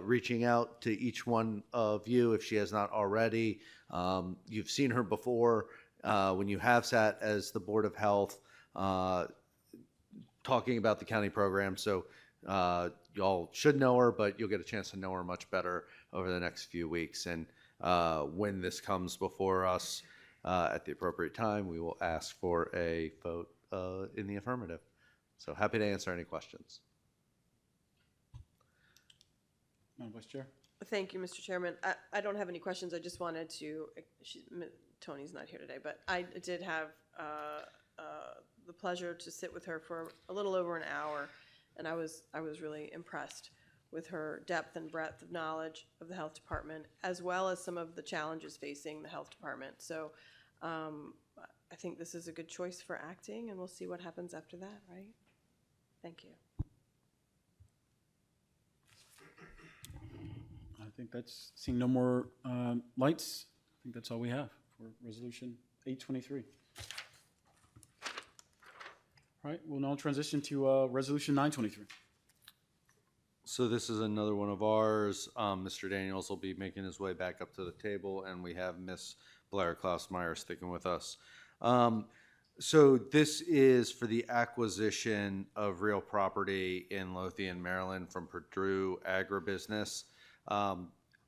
reaching out to each one of you if she has not already. You've seen her before when you have sat as the Board of Health talking about the county program. So y'all should know her, but you'll get a chance to know her much better over the next few weeks. And when this comes before us at the appropriate time, we will ask for a vote in the affirmative. So happy to answer any questions. Madam Vice Chair? Thank you, Mr. Chairman. I don't have any questions. I just wanted to, Tony's not here today, but I did have the pleasure to sit with her for a little over an hour, and I was really impressed with her depth and breadth of knowledge of the health department, as well as some of the challenges facing the health department. So I think this is a good choice for acting, and we'll see what happens after that, right? Thank you. I think that's, seeing no more lights, I think that's all we have for Resolution 823. All right, we'll now transition to Resolution 923. So this is another one of ours. Mr. Daniels will be making his way back up to the table, and we have Miss Blair Klausmeyer sticking with us. So this is for the acquisition of real property in Lothian, Maryland from Purdue Agribusiness.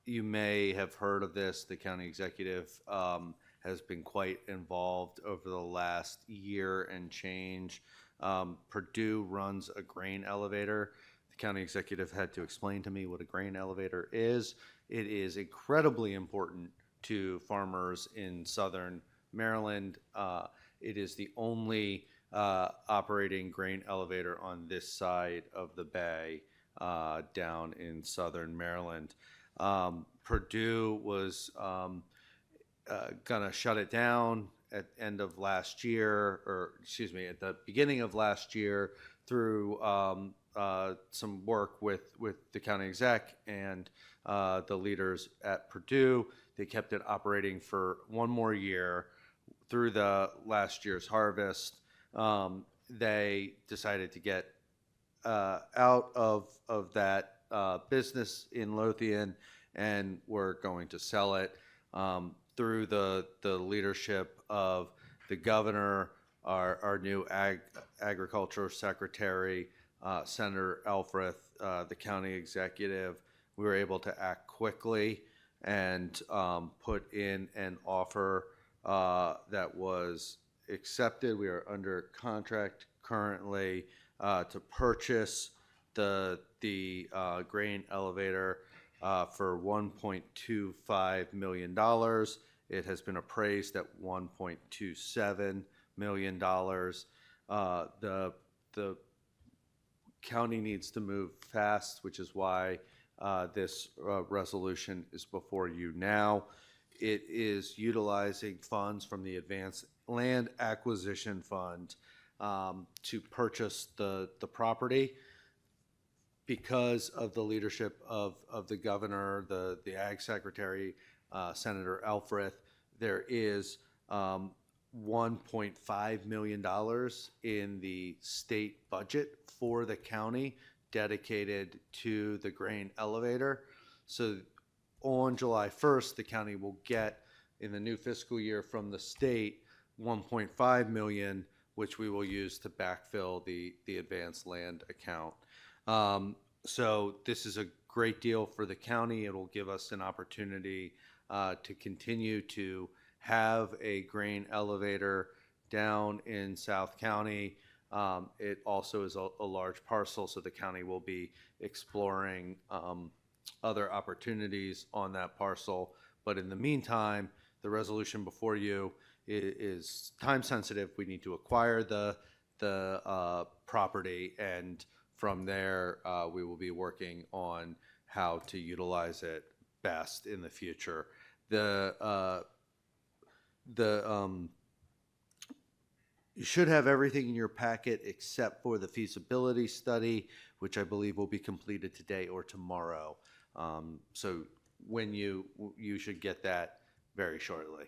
You may have heard of this. The county executive has been quite involved over the last year and change. Purdue runs a grain elevator. The county executive had to explain to me what a grain elevator is. It is incredibly important to farmers in southern Maryland. It is the only operating grain elevator on this side of the bay down in southern Maryland. Purdue was gonna shut it down at end of last year, or excuse me, at the beginning of last year through some work with the county exec and the leaders at Purdue. They kept it operating for one more year through the last year's harvest. They decided to get out of that business in Lothian, and we're going to sell it through the leadership of the governor, our new agriculture secretary, Senator Elfreth, the county executive. We were able to act quickly and put in an offer that was accepted. We are under contract currently to purchase the grain elevator for $1.25 million. It has been appraised at $1.27 million. The county needs to move fast, which is why this resolution is before you now. It is utilizing funds from the Advanced Land Acquisition Fund to purchase the property. Because of the leadership of the governor, the ag secretary, Senator Elfreth, there is $1.5 million in the state budget for the county dedicated to the grain elevator. So on July 1st, the county will get in the new fiscal year from the state $1.5 million, which we will use to backfill the advanced land account. So this is a great deal for the county. It'll give us an opportunity to continue to have a grain elevator down in South County. It also is a large parcel, so the county will be exploring other opportunities on that parcel. But in the meantime, the resolution before you is time sensitive. We need to acquire the property, and from there, we will be working on how to utilize it best in the future. You should have everything in your packet except for the feasibility study, which I believe will be completed today or tomorrow. So when you should get that very shortly.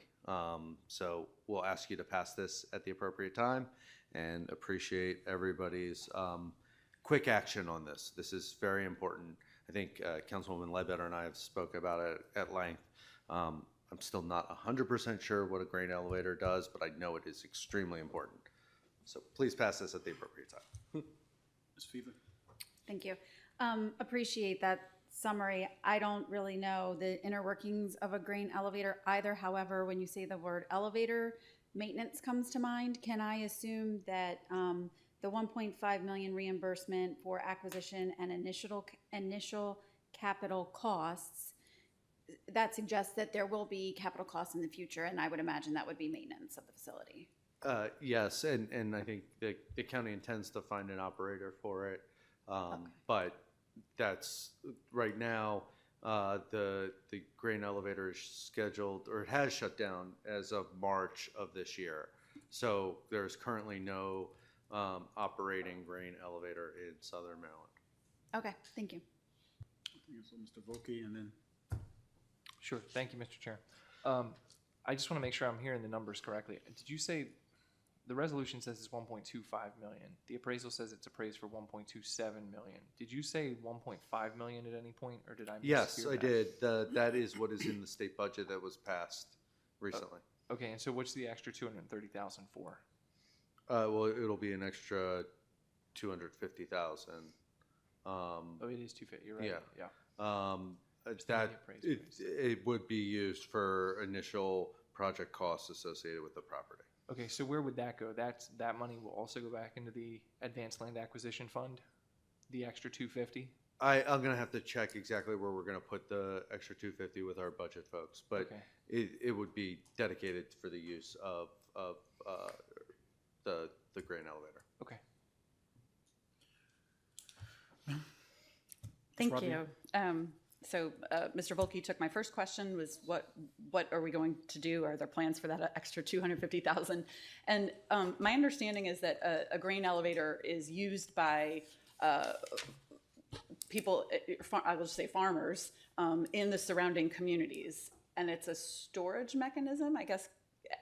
So we'll ask you to pass this at the appropriate time, and appreciate everybody's quick action on this. This is very important. I think Councilwoman Ledbetter and I have spoke about it at length. I'm still not 100% sure what a grain elevator does, but I know it is extremely important. So please pass this at the appropriate time. Ms. Fever? Thank you. Appreciate that summary. I don't really know the inner workings of a grain elevator either. However, when you say the word elevator, maintenance comes to mind. Can I assume that the 1.5 million reimbursement for acquisition and initial capital costs, that suggests that there will be capital costs in the future, and I would imagine that would be maintenance of the facility. Yes, and I think the county intends to find an operator for it. Okay. But that's, right now, the grain elevator is scheduled, or it has shut down as of March of this year. So there's currently no operating grain elevator in Southern Maryland. Okay, thank you. Mr. Volkey, and then Sure, thank you, Mr. Chair. I just want to make sure I'm hearing the numbers correctly. Did you say, the resolution says it's 1.25 million. The appraisal says it's appraised for 1.27 million. Did you say 1.5 million at any point, or did I mishear Yes, I that? did. That is what is in the state budget that was passed recently. Okay, and so what's the extra 230,000 for? Well, it'll be an extra 250,000. Oh, it is 250, you're right. Yeah. Yeah. That, appraised price. it would be used for initial project costs associated with the property. Okay, so where would that go? That money will also go back into the Advanced Land Acquisition Fund? The extra 250? I'm gonna have to check exactly where we're gonna put the extra 250 with our budget folks, but Okay. it would be dedicated for the use of the grain elevator. Okay. Thank Robbie? you. So Mr. Volkey took my first question, was what are we going to do? Are there plans for that extra 250,000? And my understanding is that a grain elevator is used by people, I will just say farmers, in the surrounding communities. And it's a storage mechanism. I guess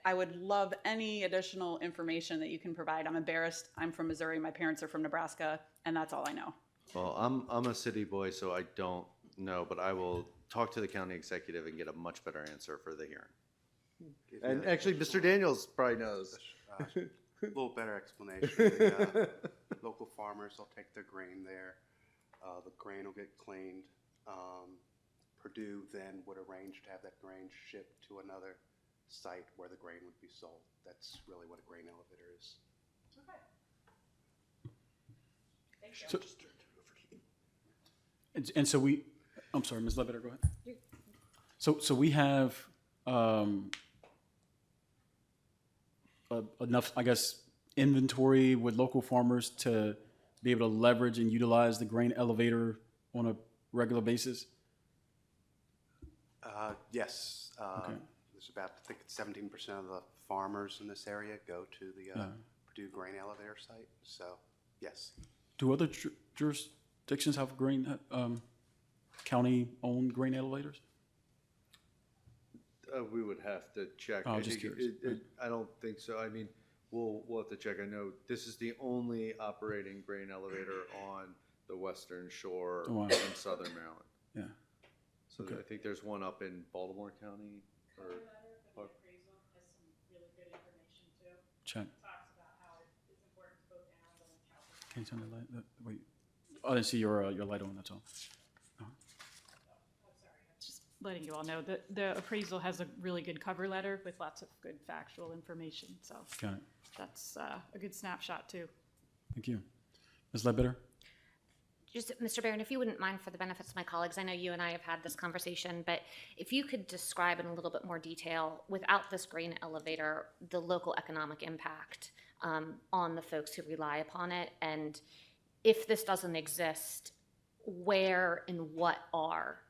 I would love any additional information that you can provide. I'm embarrassed. I'm from Missouri. My parents are from Nebraska, and that's all I know. Well, I'm a city boy, so I don't know, but I will talk to the county executive and get a much better answer for the hearing. And actually, Mr. Daniels probably knows. A little better explanation. The local farmers, they'll take their grain there. The grain will get cleaned. Purdue then would arrange to have that grain shipped to another site where the grain would be sold. That's really what a grain elevator is. So, and so I'm sorry, Ms. Ledbetter, go ahead. So we have enough, I guess, inventory with local farmers to be able to leverage and utilize the grain elevator on a regular basis? Yes. Okay. There's about, I think it's 17% of the farmers in this area go to the Purdue grain elevator site. So, yes. Do other jurisdictions have county-owned grain elevators? We would have to check. Oh, I just think curious. I don't think so. I mean, we'll have to check. I know this is the only operating grain elevator on the western shore Oh, wow. in southern Maryland. Yeah. So Okay. I think there's one up in Baltimore County. Check. Can you turn the light? Wait. Oh, I didn't see your light on, that's all. Letting you all know that the appraisal has a really good cover letter with lots of good factual information. So Got it. that's a good snapshot too. Thank you. Ms. Ledbetter? Just, Mr. Barron, if you wouldn't mind, for the benefits of my colleagues, I know you and I have had this conversation, but if you could describe in a little bit more detail, without this grain elevator, the local economic impact on the folks who rely upon it, and if this doesn't exist, where and what are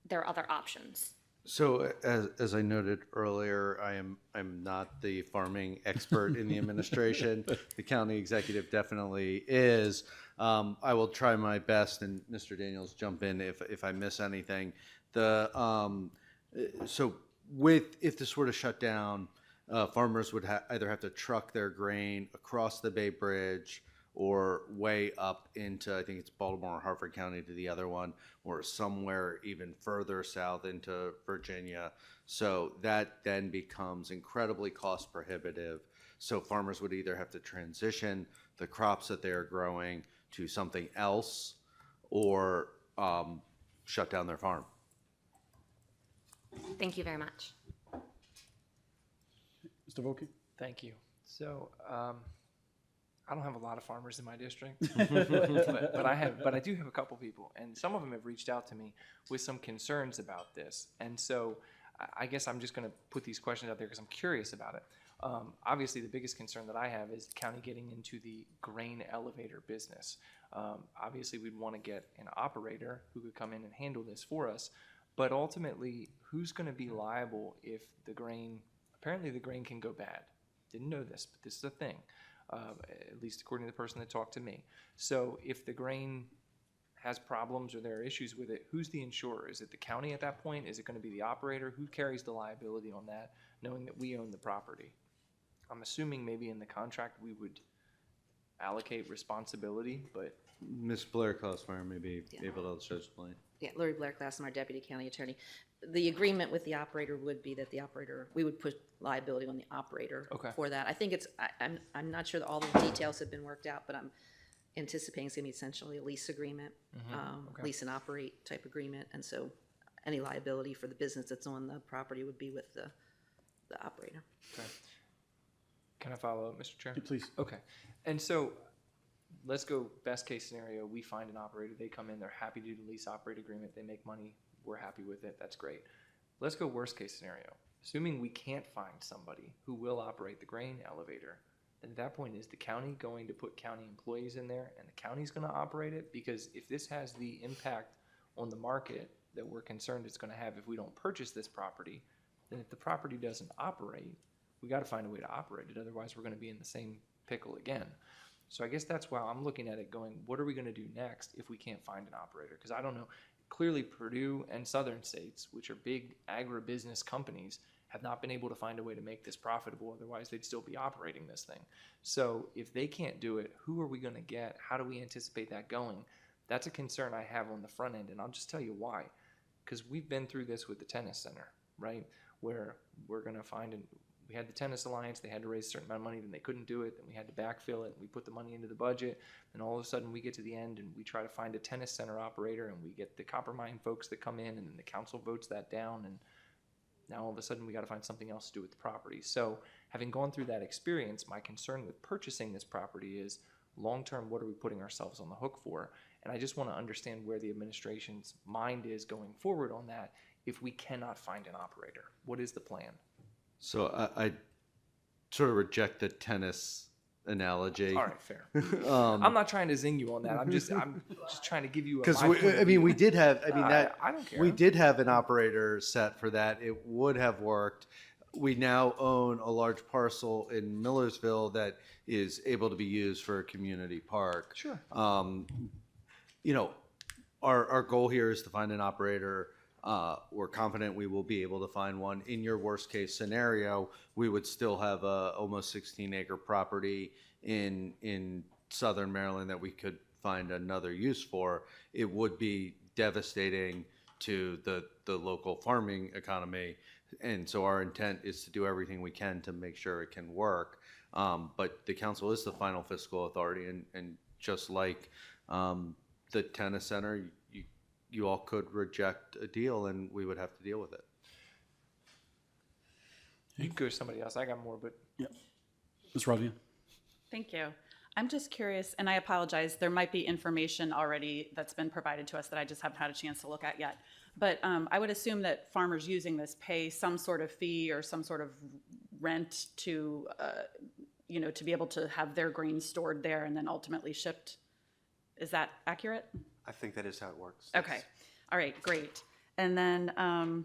their other options? So as I noted earlier, I'm not the farming expert in the administration. The county executive definitely is. I will try my best, and Mr. Daniels, jump in if I miss anything. So if this were to shut down, farmers would either have to truck their grain across the Bay Bridge or way up into, I think it's Baltimore or Harford County to the other one, or somewhere even further south into Virginia. So that then becomes incredibly cost prohibitive. So farmers would either have to transition the crops that they are growing to something else, or shut down their farm. Thank you very much. Mr. Volke? Thank you. So, I don't have a lot of farmers in my district, but I do have a couple people, and some of them have reached out to me with some concerns about this. And so I guess I'm just going to put these questions out there because I'm curious about it. Obviously, the biggest concern that I have is the county getting into the grain elevator business. Obviously, we'd want to get an operator who could come in and handle this for us, but ultimately, who's going to be liable if apparently the grain can go bad. Didn't know this, but this is a thing. At least according to the person that talked to me. So if the grain has problems or there are issues with it, who's the insurer? Is it the county at that point? Is it going to be the operator? Who carries the liability on that, knowing that we own the property? I'm assuming maybe in the contract we would allocate responsibility, but... Ms. Blair Cosmeyer may be able to explain. Yeah, Lori Blair Class, our deputy county attorney. The agreement with the operator would be that we would put liability on the operator for that. I think I'm not sure that all the details have been worked out, but I'm anticipating it's going to be essentially a lease agreement, lease and operate type agreement. And so any liability for the business that's on the property would be with the operator. Okay. Can I follow up, Mr. Chair? Yeah, please. Okay. And so let's go best case scenario. We find an operator. They come in. They're happy to do the lease operate agreement. They make money. We're happy with it. That's great. Let's go worst case scenario. Assuming we can't find somebody who will operate the grain elevator, then at that point, is the county going to put county employees in there and the county's going to operate it? Because if this has the impact on the market that we're concerned it's going to have if we don't purchase this property, then if the property doesn't operate, we got to find a way to operate it. Otherwise, we're going to be in the same pickle again. So I guess that's why I'm looking at it going, what are we going to do next if we can't find an operator? Because I don't know. Clearly, Purdue and Southern states, which are big agribusiness companies, have not been able to find a way to make this profitable. Otherwise, they'd still be operating this thing. So if they can't do it, who are we going to get? How do we anticipate that going? That's a concern I have on the front end, and I'll just tell you why. Because we've been through this with the tennis center, right? Where we're going to find we had the Tennis Alliance, they had to raise a certain amount of money, then they couldn't do it, then we had to backfill it, and we put the money into the budget, and all of a sudden we get to the end and we try to find a tennis center operator, and we get the copper mine folks that come in, and then the council votes that down, and now all of a sudden we got to find something else to do with the property. So having gone through that experience, my concern with purchasing this property is long-term, what are we putting ourselves on the hook for? And I just want to understand where the administration's mind is going forward on that if we cannot find an operator. What is the plan? So I sort of reject the tennis analogy. All right, fair. I'm not trying to zing you on that. I'm just trying to give you a because we did have. I mean I don't care. We did have an operator set for that. It would have worked. We now own a large parcel in Millersville that is able to be used for a community park. Sure. You know, our goal here is to find an operator. We're confident we will be able to find one. In your worst case scenario, we would still have a almost 16-acre property in southern Maryland that we could find another use for. It would be devastating to the local farming economy, and so our intent is to do everything we can to make sure it can work. But the council is the final fiscal authority, and just like the tennis center, you all could reject a deal and we would have to deal with it. You can go to somebody else. I got more, but... Yeah. Ms. Radia? Thank you. I'm just curious, and I apologize, there might be information already that's been provided to us that I just haven't had a chance to look at yet. But I would assume that farmers using this pay some sort of fee or some sort of rent to, to be able to have their grain stored there and then ultimately shipped. Is that accurate? I think that is how it works. Okay. All right, great. And then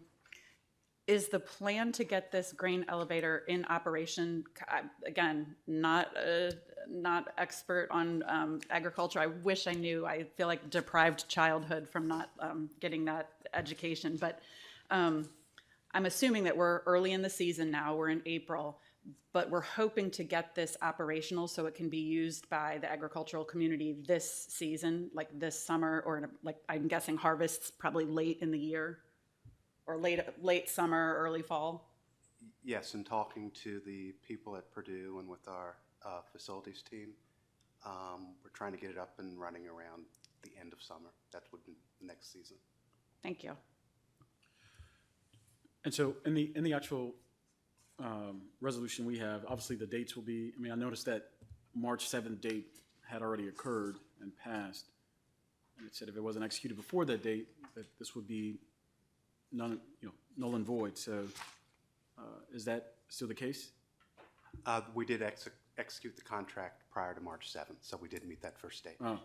is the plan to get this grain elevator in operation? Again, not expert on agriculture. I wish I knew. I feel like deprived childhood from not getting that education. But I'm assuming that we're early in the season now. We're in April. but we're hoping to get this operational so it can be used by the agricultural community this season, like this summer, or like I'm guessing harvests probably late in the year, or late summer, early fall. Yes, and talking to the people at Purdue and with our facilities team, we're trying to get it up and running around the end of summer. That would be next season. Thank you. And so in the actual resolution we have, obviously the dates will be, I mean, I noticed that March 7th date had already occurred and passed. And it said if it wasn't executed before that date, that this would be null and void. So is that still the case? We did execute the contract prior to March 7th, so we did meet that first date. Oh.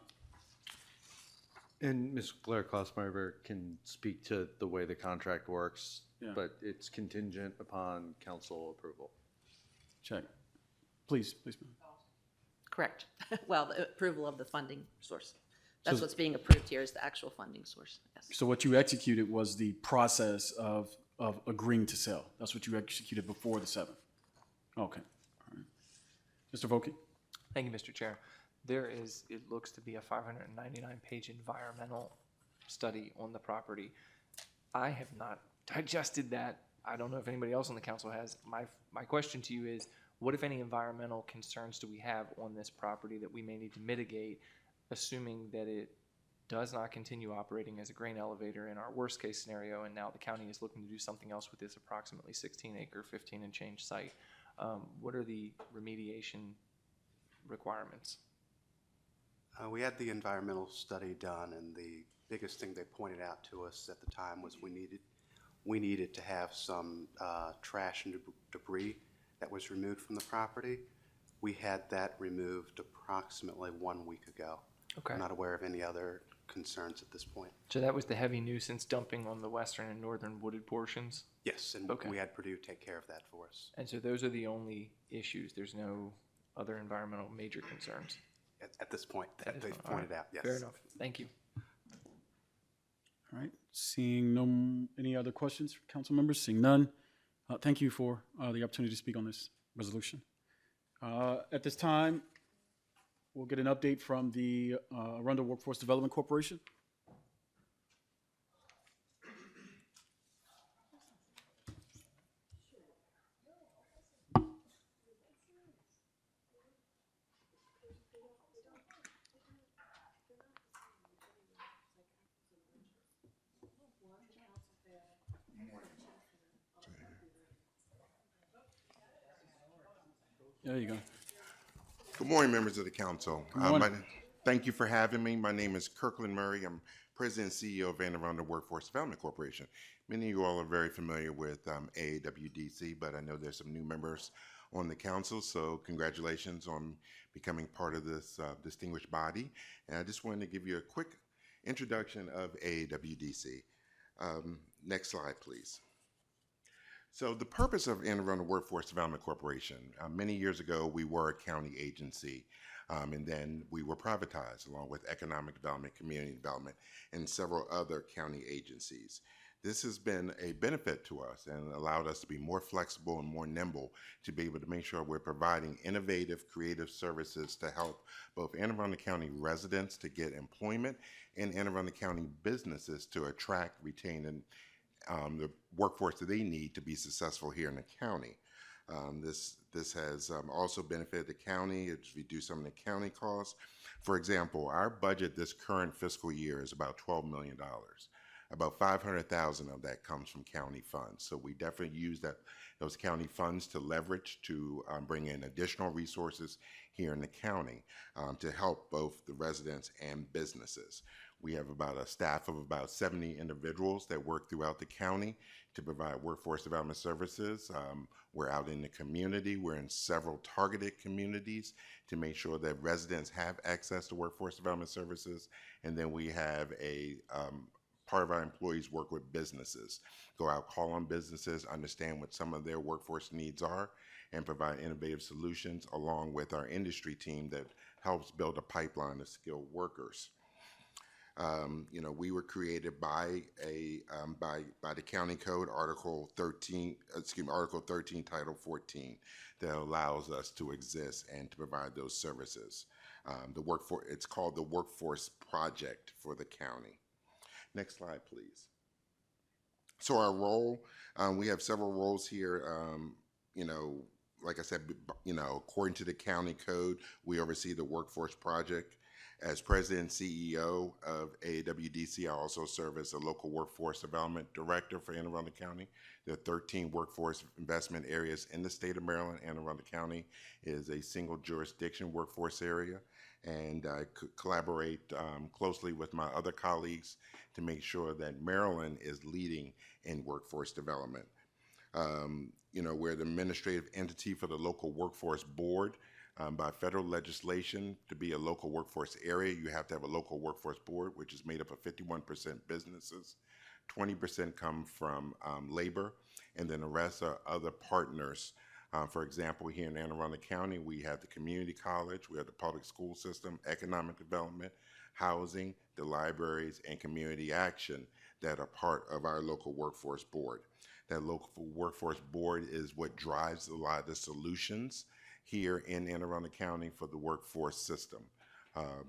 And Ms. Blair Klossmeyer can speak to the way the contract works, Yeah. but it's contingent upon council approval. Check. Please. Correct. Well, the approval of the funding source. That's So- what's being approved here is the actual funding source. Yes. So what you executed was the process of agreeing to sell. That's what you executed before the 7th. Okay. All right. Mr. Volke? Thank you, Mr. Chair. There is, it looks to be a 599-page environmental study on the property. I have not digested that. I don't know if anybody else on the council has. My question to you is, what, if any, environmental concerns do we have on this property that we may need to mitigate, assuming that it does not continue operating as a grain elevator in our worst case scenario, and now the county is looking to do something else with this approximately 16-acre, 15 and change site? What are the remediation requirements? We had the environmental study done, and the biggest thing they pointed out to us at the time was we needed to have some trash and debris that was removed from the property. We had that removed approximately 1 week ago. Okay. I'm not aware of any other concerns at this point. So that was the heavy nuisance dumping on the western and northern wooded portions? Yes, and Okay. we had Purdue take care of that for us. And so those are the only issues? There's no other environmental major concerns? At this point, that is they've fine. All pointed right. out, yes. Fair enough. Thank you. All right. Seeing any other questions from council members? Seeing none, thank you for the opportunity to speak on this resolution. At this time, we'll get an update from the Arundel Workforce Development Corporation. There you go. Good morning, members of the council. Good morning. Thank you for having me. My name is Kirkland Murray. I'm President and CEO of Arundel Workforce Development Corporation. Many of you all are very familiar with AAWDC, but I know there's some new members on the council, so congratulations on becoming part of this distinguished body. And I just wanted to give you a quick introduction of AAWDC. Next slide, please. So the purpose of Arundel Workforce Development Corporation, many years ago, we were a county agency, and then we were privatized along with economic development, community development, and several other county agencies. This has been a benefit to us and allowed us to be more flexible and more nimble to be able to make sure we're providing innovative, creative services to help both Anne Arundel County residents to get employment and Anne Arundel County businesses to attract, retain, and the workforce that they need to be successful here in the county. This has also benefited the county. It's reduced some of the county costs. For example, our budget this current fiscal year is about $12 million. About $500,000 of that comes from county funds. So we definitely use those county funds to leverage to bring in additional resources here in the county to help both the residents and businesses. We have about a staff of about 70 individuals that work throughout the county to provide workforce development services. We're out in the community. We're in several targeted communities to make sure that residents have access to workforce development services. And then we have a part of our employees work with businesses, go out, call on businesses, understand what some of their workforce needs are, and provide innovative solutions along with our industry team that helps build a pipeline of skilled workers. We were created by by the county code, Article 13, Article 13, Title 14, that allows us to exist and to provide those services. It's called the Workforce Project for the county. Next slide, please. So our role, we have several roles here. Like I said, according to the county code, we oversee the Workforce Project. As President and CEO of AWDC, I also serve as a local workforce development director for Anne Arundel County. There are 13 workforce investment areas in the state of Maryland. Anne Arundel County is a single jurisdiction workforce area, and I collaborate closely with my other colleagues to make sure that Maryland is leading in workforce development. We're the administrative entity for the local workforce board. By federal legislation, to be a local workforce area, you have to have a local workforce board, which is made up of 51% businesses, 20% come from labor, and then the rest are other partners. For example, here in Anne Arundel County, we have the community college, we have the public school system, economic development, housing, the libraries, and community action that are part of our local workforce board. That local workforce board is what drives a lot of the solutions here in Anne Arundel County for the workforce system.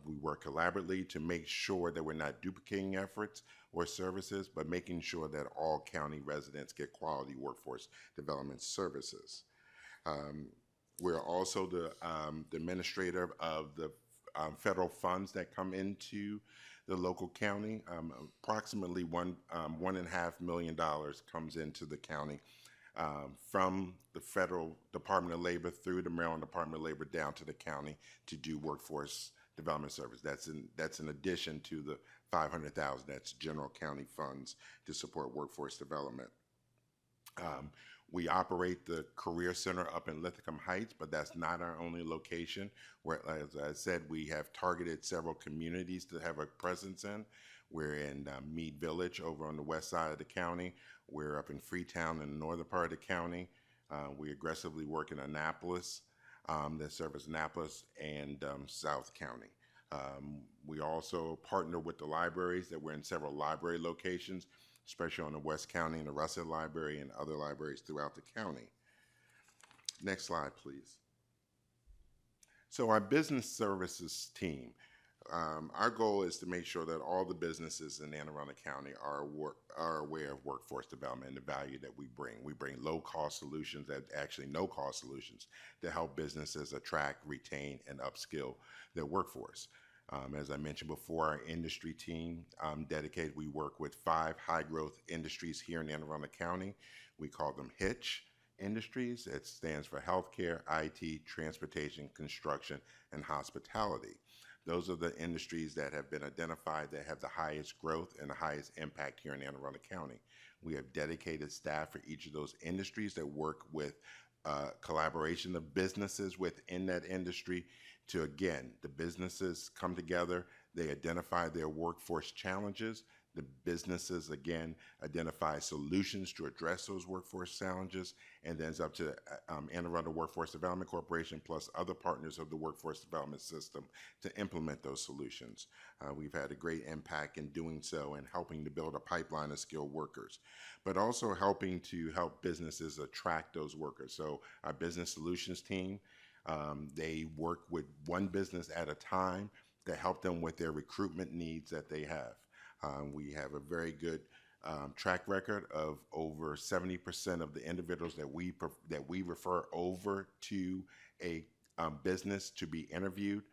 We work collaboratively to make sure that we're not duplicating efforts or services, but making sure that all county residents get quality workforce development services. We're also the administrator of the federal funds that come into the local county. Approximately $1.5 million comes into the county from the Federal Department of Labor through the Maryland Department of Labor down to the county to do workforce development service. That's in addition to the $500,000 that's general county funds to support workforce development. We operate the Career Center up in Linthicum Heights, but that's not our only location. Where, as I said, we have targeted several communities to have a presence in. We're in Meade Village over on the west side of the county. We're up in Freetown in the northern part of the county. We aggressively work in Annapolis, that serves Annapolis and South County. We also partner with the libraries that we're in several library locations, especially on the West County and the Russell Library and other libraries throughout the county. Next slide, please. So our business services team, our goal is to make sure that all the businesses in Anne Arundel County are aware of workforce development and the value that we bring. We bring low-cost solutions, actually no-cost solutions, to help businesses attract, retain, and upskill their workforce. As I mentioned before, our industry team dedicated, we work with 5 high-growth industries here in Anne Arundel County. We call them HITCH industries. It stands for healthcare, IT, transportation, construction, and hospitality. Those are the industries that have been identified that have the highest growth and the highest impact here in Anne Arundel County. We have dedicated staff for each of those industries that work with collaboration of businesses within that industry to, again, the businesses come together, they identify their workforce challenges, the businesses, again, identify solutions to address those workforce challenges, and then it's up to Anne Arundel Workforce Development Corporation plus other partners of the workforce development system to implement those solutions. We've had a great impact in doing so and helping to build a pipeline of skilled workers, but also helping to help businesses attract those workers. So our business solutions team, they work with one business at a time to help them with their recruitment needs that they have. We have a very good track record of over 70% of the individuals that we refer over to a business to be interviewed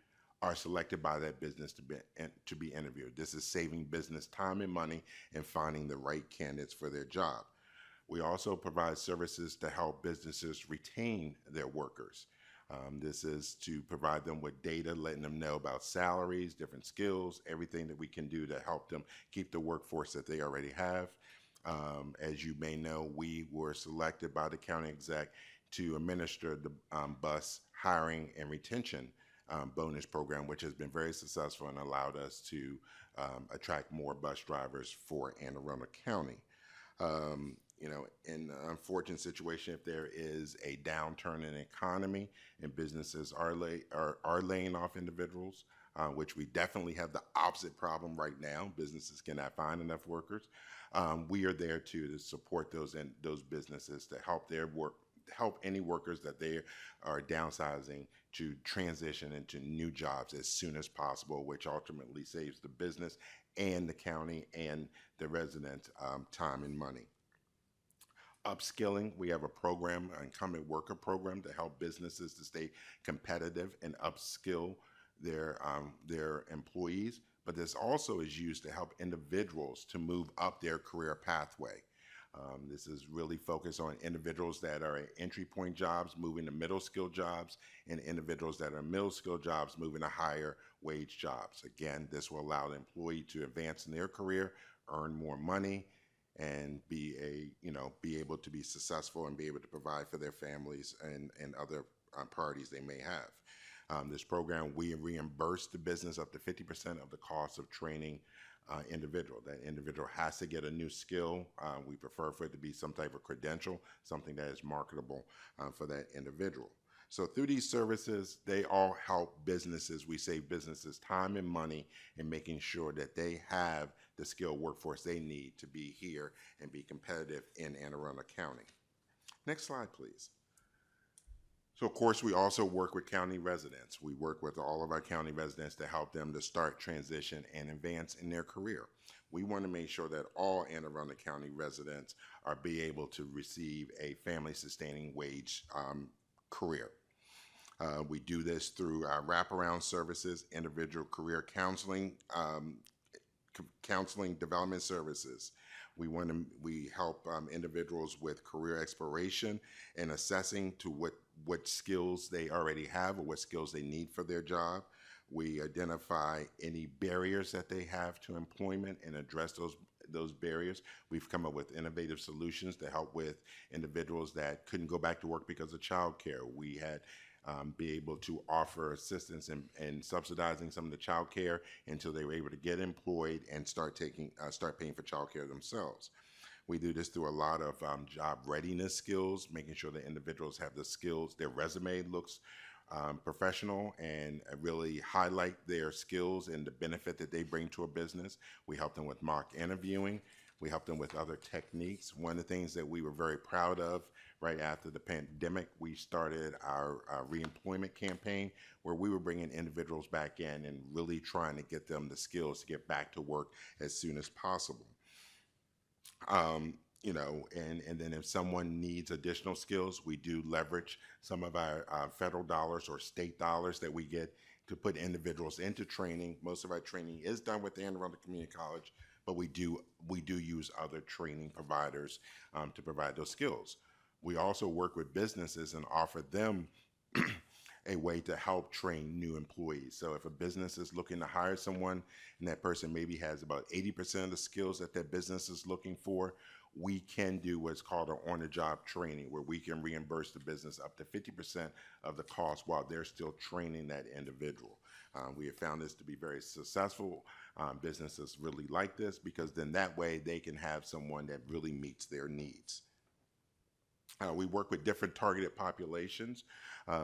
are selected by that business to be interviewed. This is saving business time and money and finding the right candidates for their job. We also provide services to help businesses retain their workers. This is to provide them with data, letting them know about salaries, different skills, everything that we can do to help them keep the workforce that they already have. As you may know, we were selected by the county exec to administer the bus hiring and retention bonus program, which has been very successful and allowed us to attract more bus drivers for Anne Arundel County. in an unfortunate situation, if there is a downturn in the economy and businesses are laying off individuals, which we definitely have the opposite problem right now. Businesses cannot find enough workers. We are there to support those businesses to help any workers that they are downsizing to transition into new jobs as soon as possible, which ultimately saves the business and the county and the resident time and money. Upskilling, we have a program, an incumbent worker program, to help businesses to stay competitive and upskill their employees. But this also is used to help individuals to move up their career pathway. This is really focused on individuals that are at entry point jobs, moving to middle skill jobs, and individuals that are middle skill jobs, moving to higher wage jobs. Again, this will allow the employee to advance in their career, earn more money, and be able to be successful and be able to provide for their families and other priorities they may have. This program, we reimburse the business up to 50% of the cost of training individual. That individual has to get a new skill. We prefer for it to be some type of credential, something that is marketable for that individual. So through these services, they all help businesses. We save businesses time and money in making sure that they have the skilled workforce they need to be here and be competitive in Anne Arundel County. Next slide, please. So, of course, we also work with county residents. We work with all of our county residents to help them to start, transition, and advance in their career. We want to make sure that all Anne Arundel County residents are be able to receive a family-sustaining wage career. We do this through our wraparound services, individual career counseling, counseling development services. We help individuals with career exploration and assessing to what skills they already have or what skills they need for their job. We identify any barriers that they have to employment and address those barriers. We've come up with innovative solutions to help with individuals that couldn't go back to work because of childcare. We had be able to offer assistance in subsidizing some of the child care until they were able to get employed and start paying for child care themselves. We do this through a lot of job readiness skills, making sure that individuals have the skills, their resume looks professional and really highlight their skills and the benefit that they bring to a business. We help them with mock interviewing. We help them with other techniques. One of the things that we were very proud of right after the pandemic, we started our reemployment campaign where we were bringing individuals back in and really trying to get them the skills to get back to work as soon as possible. And then if someone needs additional skills, we do leverage some of our federal dollars or state dollars that we get to put individuals into training. Most of our training is done with the Anne Arundel Community College, but we do use other training providers to provide those skills. We also work with businesses and offer them a way to help train new employees. So if a business is looking to hire someone and that person maybe has about 80% of the skills that that business is looking for, we can do what's called an on-the-job training, where we can reimburse the business up to 50% of the cost while they're still training that individual. We have found this to be very successful. Businesses really like this because then that way they can have someone that really meets their needs. We work with different targeted populations.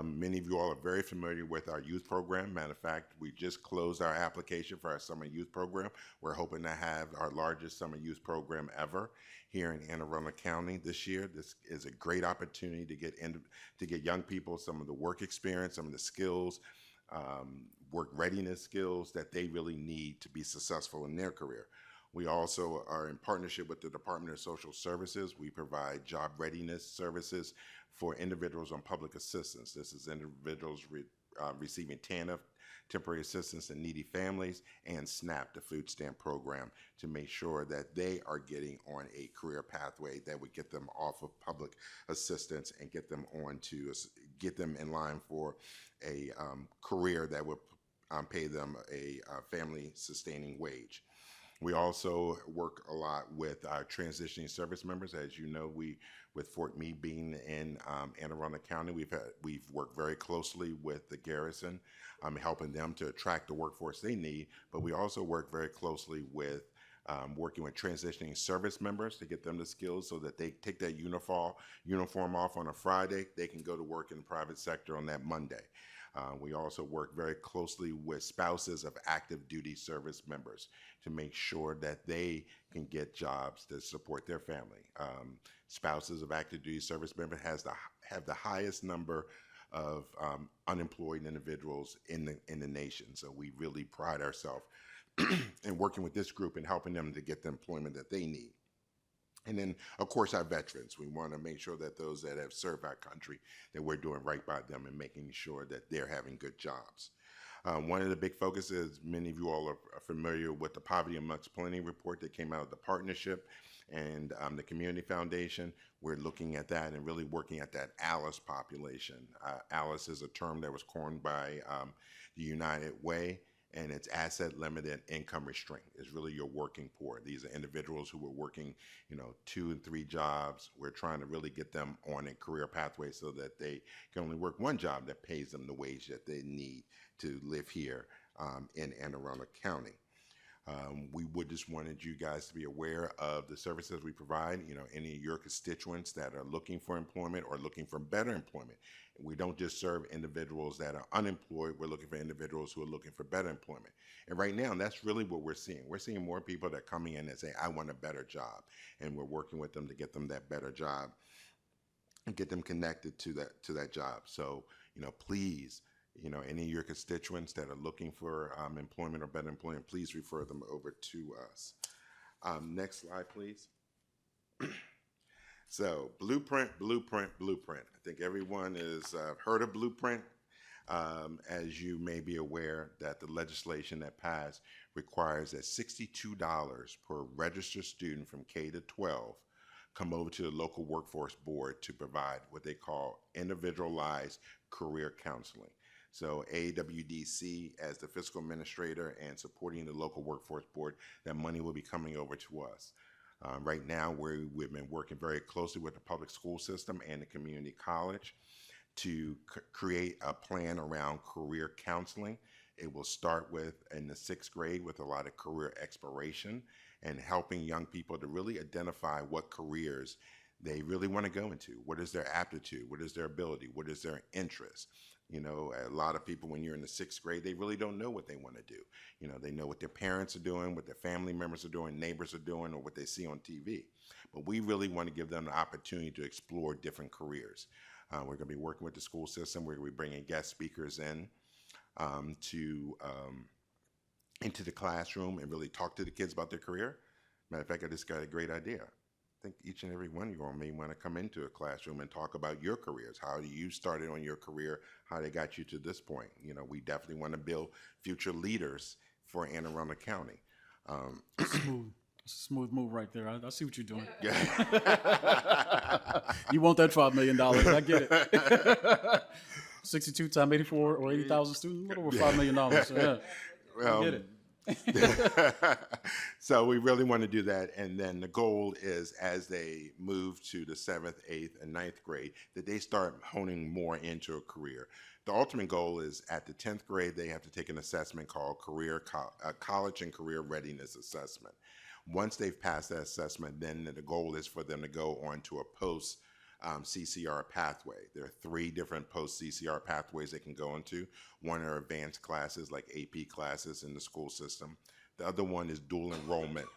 Many of you all are very familiar with our youth program. Matter of fact, we just closed our application for our summer youth program. We're hoping to have our largest summer youth program ever here in Anne Arundel County this year. This is a great opportunity to get young people some of the work experience, some of the skills, work readiness skills that they really need to be successful in their career. We also are in partnership with the Department of Social Services. We provide job readiness services for individuals on public assistance. This is individuals receiving TANF, temporary assistance and needy families, and SNAP, the food stamp program, to make sure that they are getting on a career pathway that would get them off of public assistance and get them in line for a career that would pay them a family-sustaining wage. We also work a lot with our transitioning service members. As you know, with Fort Meade being in Anne Arundel County, we've worked very closely with the garrison, helping them to attract the workforce they need. But we also work very closely with working with transitioning service members to get them the skills so that they take that uniform off on a Friday, they can go to work in the private sector on that Monday. We also work very closely with spouses of active duty service members to make sure that they can get jobs to support their family. Spouses of active duty service members have the highest number of unemployed individuals in the nation. So we really pride ourselves in working with this group and helping them to get the employment that they need. And then, of course, our veterans. We want to make sure that those that have served our country, that we're doing right by them and making sure that they're having good jobs. One of the big focuses, many of you all are familiar with the Poverty Amongst Plenty report that came out of the partnership and the Community Foundation. We're looking at that and really working at that ALICE population. ALICE is a term that was coined by the United Way, and it's asset limited income restraint. It's really your working poor. These are individuals who are working, 2 and 3 jobs. We're trying to really get them on a career pathway so that they can only work one job that pays them the wage that they need to live here in Anne Arundel County. We would just wanted you guys to be aware of the services we provide. Any of your constituents that are looking for employment or looking for better employment. We don't just serve individuals that are unemployed. We're looking for individuals who are looking for better employment. And right now, that's really what we're seeing. We're seeing more people that are coming in and say, I want a better job. And we're working with them to get them that better job and get them connected to that job. So, please, any of your constituents that are looking for employment or better employment, please refer them over to us. Next slide, please. So, Blueprint. I think everyone has heard of Blueprint. As you may be aware, that the legislation that passed requires that $62 per registered student from K to 12 come over to the local workforce board to provide what they call individualized career counseling. So AWDC, as the fiscal administrator and supporting the local workforce board, that money will be coming over to us. Right now, we've been working very closely with the public school system and the community college to create a plan around career counseling. It will start in the 6th grade with a lot of career exploration and helping young people to really identify what careers they really want to go into. What is their aptitude? What is their ability? What is their interest? A lot of people, when you're in the 6th grade, they really don't know what they want to do. They know what their parents are doing, what their family members are doing, neighbors are doing, or what they see on TV. But we really want to give them the opportunity to explore different careers. We're going to be working with the school system. We're going to be bringing guest speakers in into the classroom and really talk to the kids about their career. Matter of fact, I just got a great idea. I think each and every one of you all may want to come into a classroom and talk about your careers, how you started on your career, how they got you to this point. We definitely want to build future leaders for Anne Arundel County. Smooth. It's a smooth move right there. I see what you're doing. Yeah. You want that $5 million. I get it. 62 times 84 or 80,000 students, a little over $5 million. So, yeah, I get it. So we really want to do that. And then the goal is as they move to the 7th, 8th, and 9th grade, that they start honing more into a career. The ultimate goal is at the 10th grade, they have to take an assessment called College and Career Readiness Assessment. Once they've passed that assessment, then the goal is for them to go on to a post CCR pathway. There are 3 different post CCR pathways they can go into. One are advanced classes like AP classes in the school system. The other one is dual enrollment,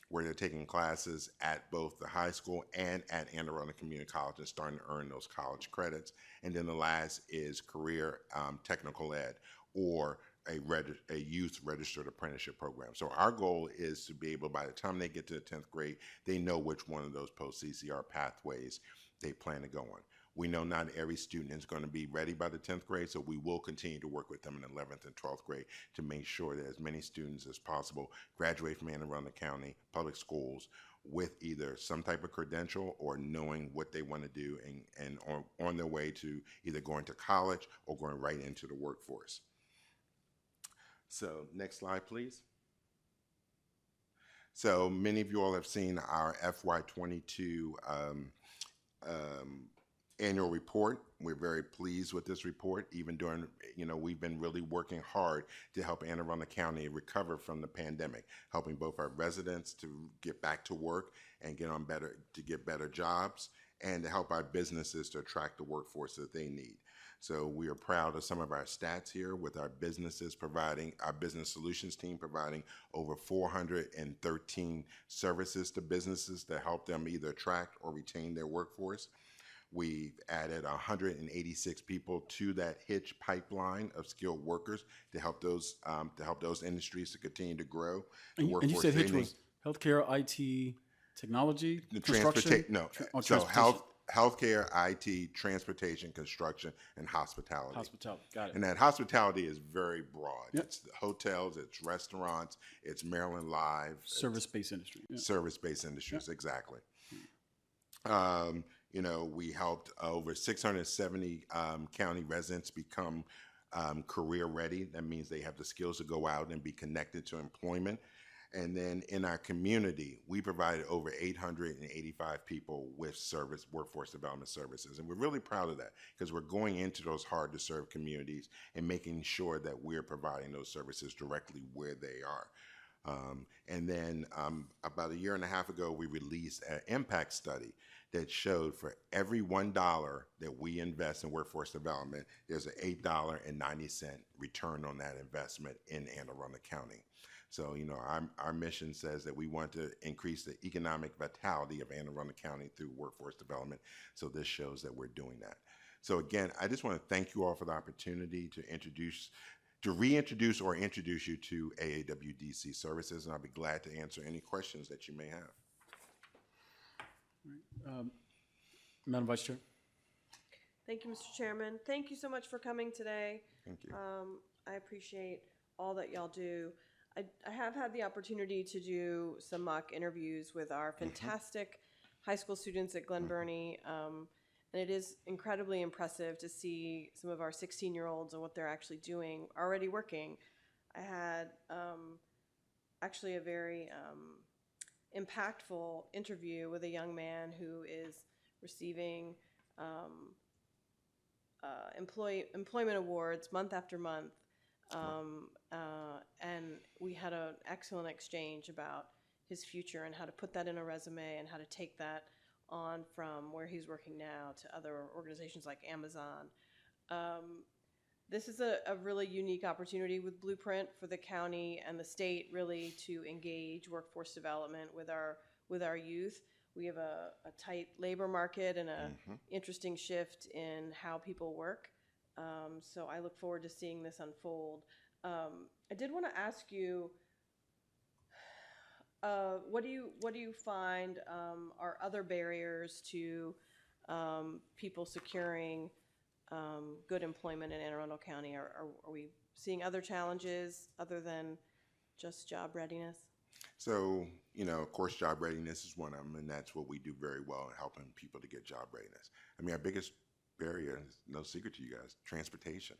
where they're taking classes at both the high school and at Anne Arundel Community College and starting to earn those college credits. And then the last is career technical ed, or a youth registered apprenticeship program. So our goal is to be able, by the time they get to the 10th grade, they know which one of those post CCR pathways they plan to go on. We know not every student is going to be ready by the 10th grade, so we will continue to work with them in the 11th and 12th grade to make sure that as many students as possible graduate from Anne Arundel County Public Schools with either some type of credential or knowing what they want to do and on their way to either going to college or going right into the workforce. So next slide, please. So many of you all have seen our FY22 annual report. We're very pleased with this report. Even during, we've been really working hard to help Anne Arundel County recover from the pandemic, helping both our residents to get back to work and get better jobs, and to help our businesses to attract the workforce that they need. So we are proud of some of our stats here with our businesses our business solutions team providing over 413 services to businesses to help them either attract or retain their workforce. We've added 186 people to that Hitch pipeline of skilled workers to help those industries to continue to grow. And you said Hitch was healthcare, IT, technology, construction? Healthcare, IT, transportation, construction, and hospitality. Hospitality, got it. And that hospitality is very broad. Yep. It's hotels, it's restaurants, it's Maryland Live. Service-based industry. Yeah. Service-based industries, exactly. We helped over 670 county residents become career ready. That means they have the skills to go out and be connected to employment. And then in our community, we provided over 885 people with workforce development services. And we're really proud of that because we're going into those hard to serve communities and making sure that we're providing those services directly where they are. And then about a year and a half ago, we released an impact study that showed for every $1 that we invest in workforce development, there's an $8.90 return on that investment in Anne Arundel County. So, our mission says that we want to increase the economic vitality of Anne Arundel County through workforce development. So this shows that we're doing that. So again, I just want to thank you all for the opportunity to reintroduce or introduce you to AAWDC services, and I'll be glad to answer any questions that you may have. Madam Vice Chair. Thank you, Mr. Chairman. Thank you so much for coming today. Thank you. I appreciate all that y'all do. I have had the opportunity to do some mock interviews with our fantastic high school students at Glen Burnie, and it is incredibly impressive to see some of our 16-year-olds and what they're actually doing, already working. I had actually a very impactful interview with a young man who is receiving employment awards month after month. And we had an excellent exchange about his future and how to put that in a resume and how to take that on from where he's working now to other organizations like Amazon. This is a really unique opportunity with Blueprint for the county and the state really to engage workforce development with our youth. We have a tight labor market and a interesting shift in how people work. So I look forward to seeing this unfold. I did want to ask you, what do you find are other barriers to people securing good employment in Anne Arundel County? Are we seeing other challenges other than just job readiness? So, of course, job readiness is one of them, and that's what we do very well in helping people to get job readiness. I mean, our biggest barrier, is no secret to you guys, transportation.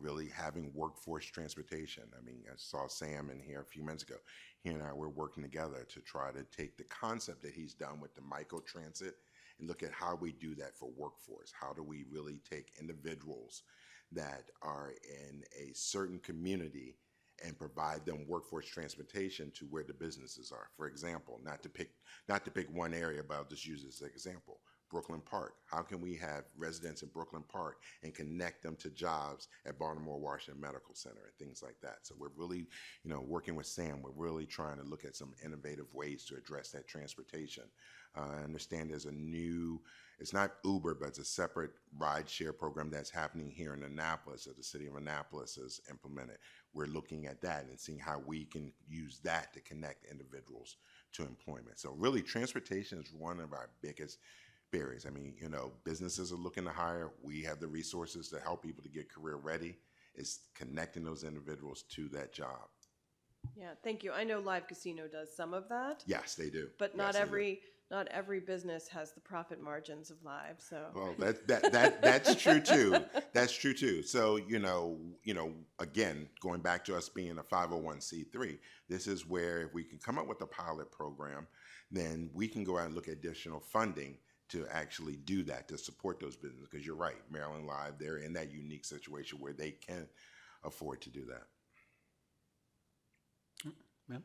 Really having workforce transportation. I mean, I saw Sam in here a few minutes ago. He and I were working together to try to take the concept that he's done with the microtransit and look at how we do that for workforce. How do we really take individuals that are in a certain community and provide them workforce transportation to where the businesses are? For example, not to pick one area, but I'll just use this as an example. Brooklyn Park. How can we have residents in Brooklyn Park and connect them to jobs at Baltimore Washington Medical Center and things like that? So we're really, working with Sam, we're really trying to look at some innovative ways to address that transportation. I understand there's it's not Uber, but it's a separate rideshare program that's happening here in Annapolis that the city of Annapolis has implemented. We're looking at that and seeing how we can use that to connect individuals to employment. So really, transportation is one of our biggest barriers. I mean, businesses are looking to hire. We have the resources to help people to get career ready. It's connecting those individuals to that job. Yeah, thank you. I know Live Casino does some of that. Yes, they do. But not every business has the profit margins of Live. So well, that's true too. That's true too. So again, going back to us being a 501c3, this is where if we can come up with a pilot program, then we can go out and look at additional funding to actually do that, to support those businesses. Because you're right, Maryland Live, they're in that unique situation where they can afford to do that. Ma'am?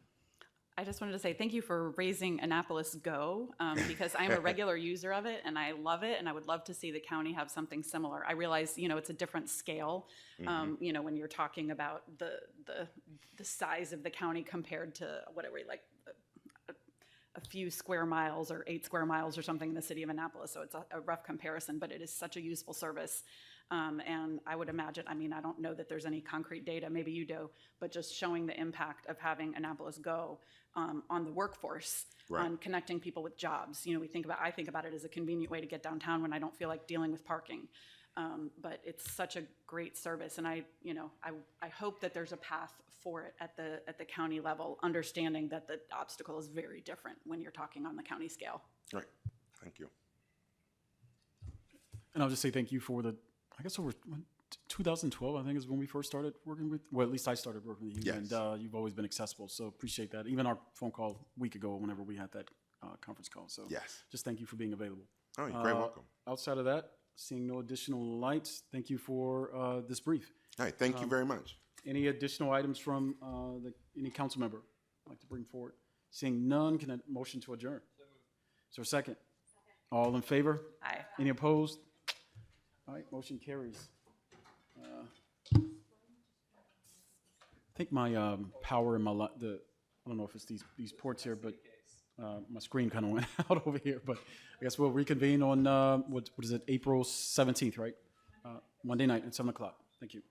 I just wanted to say thank you for raising Annapolis Go, because I'm a regular user of it and I love it, and I would love to see the county have something similar. I realize, it's a different scale, when you're talking about the size of the county compared to whatever, like a few square miles or 8 square miles or something in the city of Annapolis. So it's a rough comparison, but it is such a useful service. And I would imagine, I don't know that there's any concrete data, maybe you do, but just showing the impact of having Annapolis Go on the workforce, Right. on connecting people with jobs. I think about it as a convenient way to get downtown when I don't feel like dealing with parking. But it's such a great service, and I hope that there's a path for it at the county level, understanding that the obstacle is very different when you're talking on the county scale. Right. Thank you. And I'll just say thank you for over 2012, I think, is when we first started working with, well, at least I started working with you. Yes. And you've always been accessible, so appreciate that. Even our phone call a week ago, whenever we had that conference call. So Yes. just thank you for being available. Oh, you're very welcome. Outside of that, seeing no additional lights, thank you for this brief. All right, thank you very much. Any additional items from any council member like to bring forward? Seeing none, can I motion to adjourn? Is there a second? All in favor? Aye. Any opposed? All right, motion carries. I think my power in my I don't know if it's these ports here, but my screen kind of went out over here. But I guess we'll reconvene on what is it, April 17th, right? Monday night at 7 o'clock. Thank you.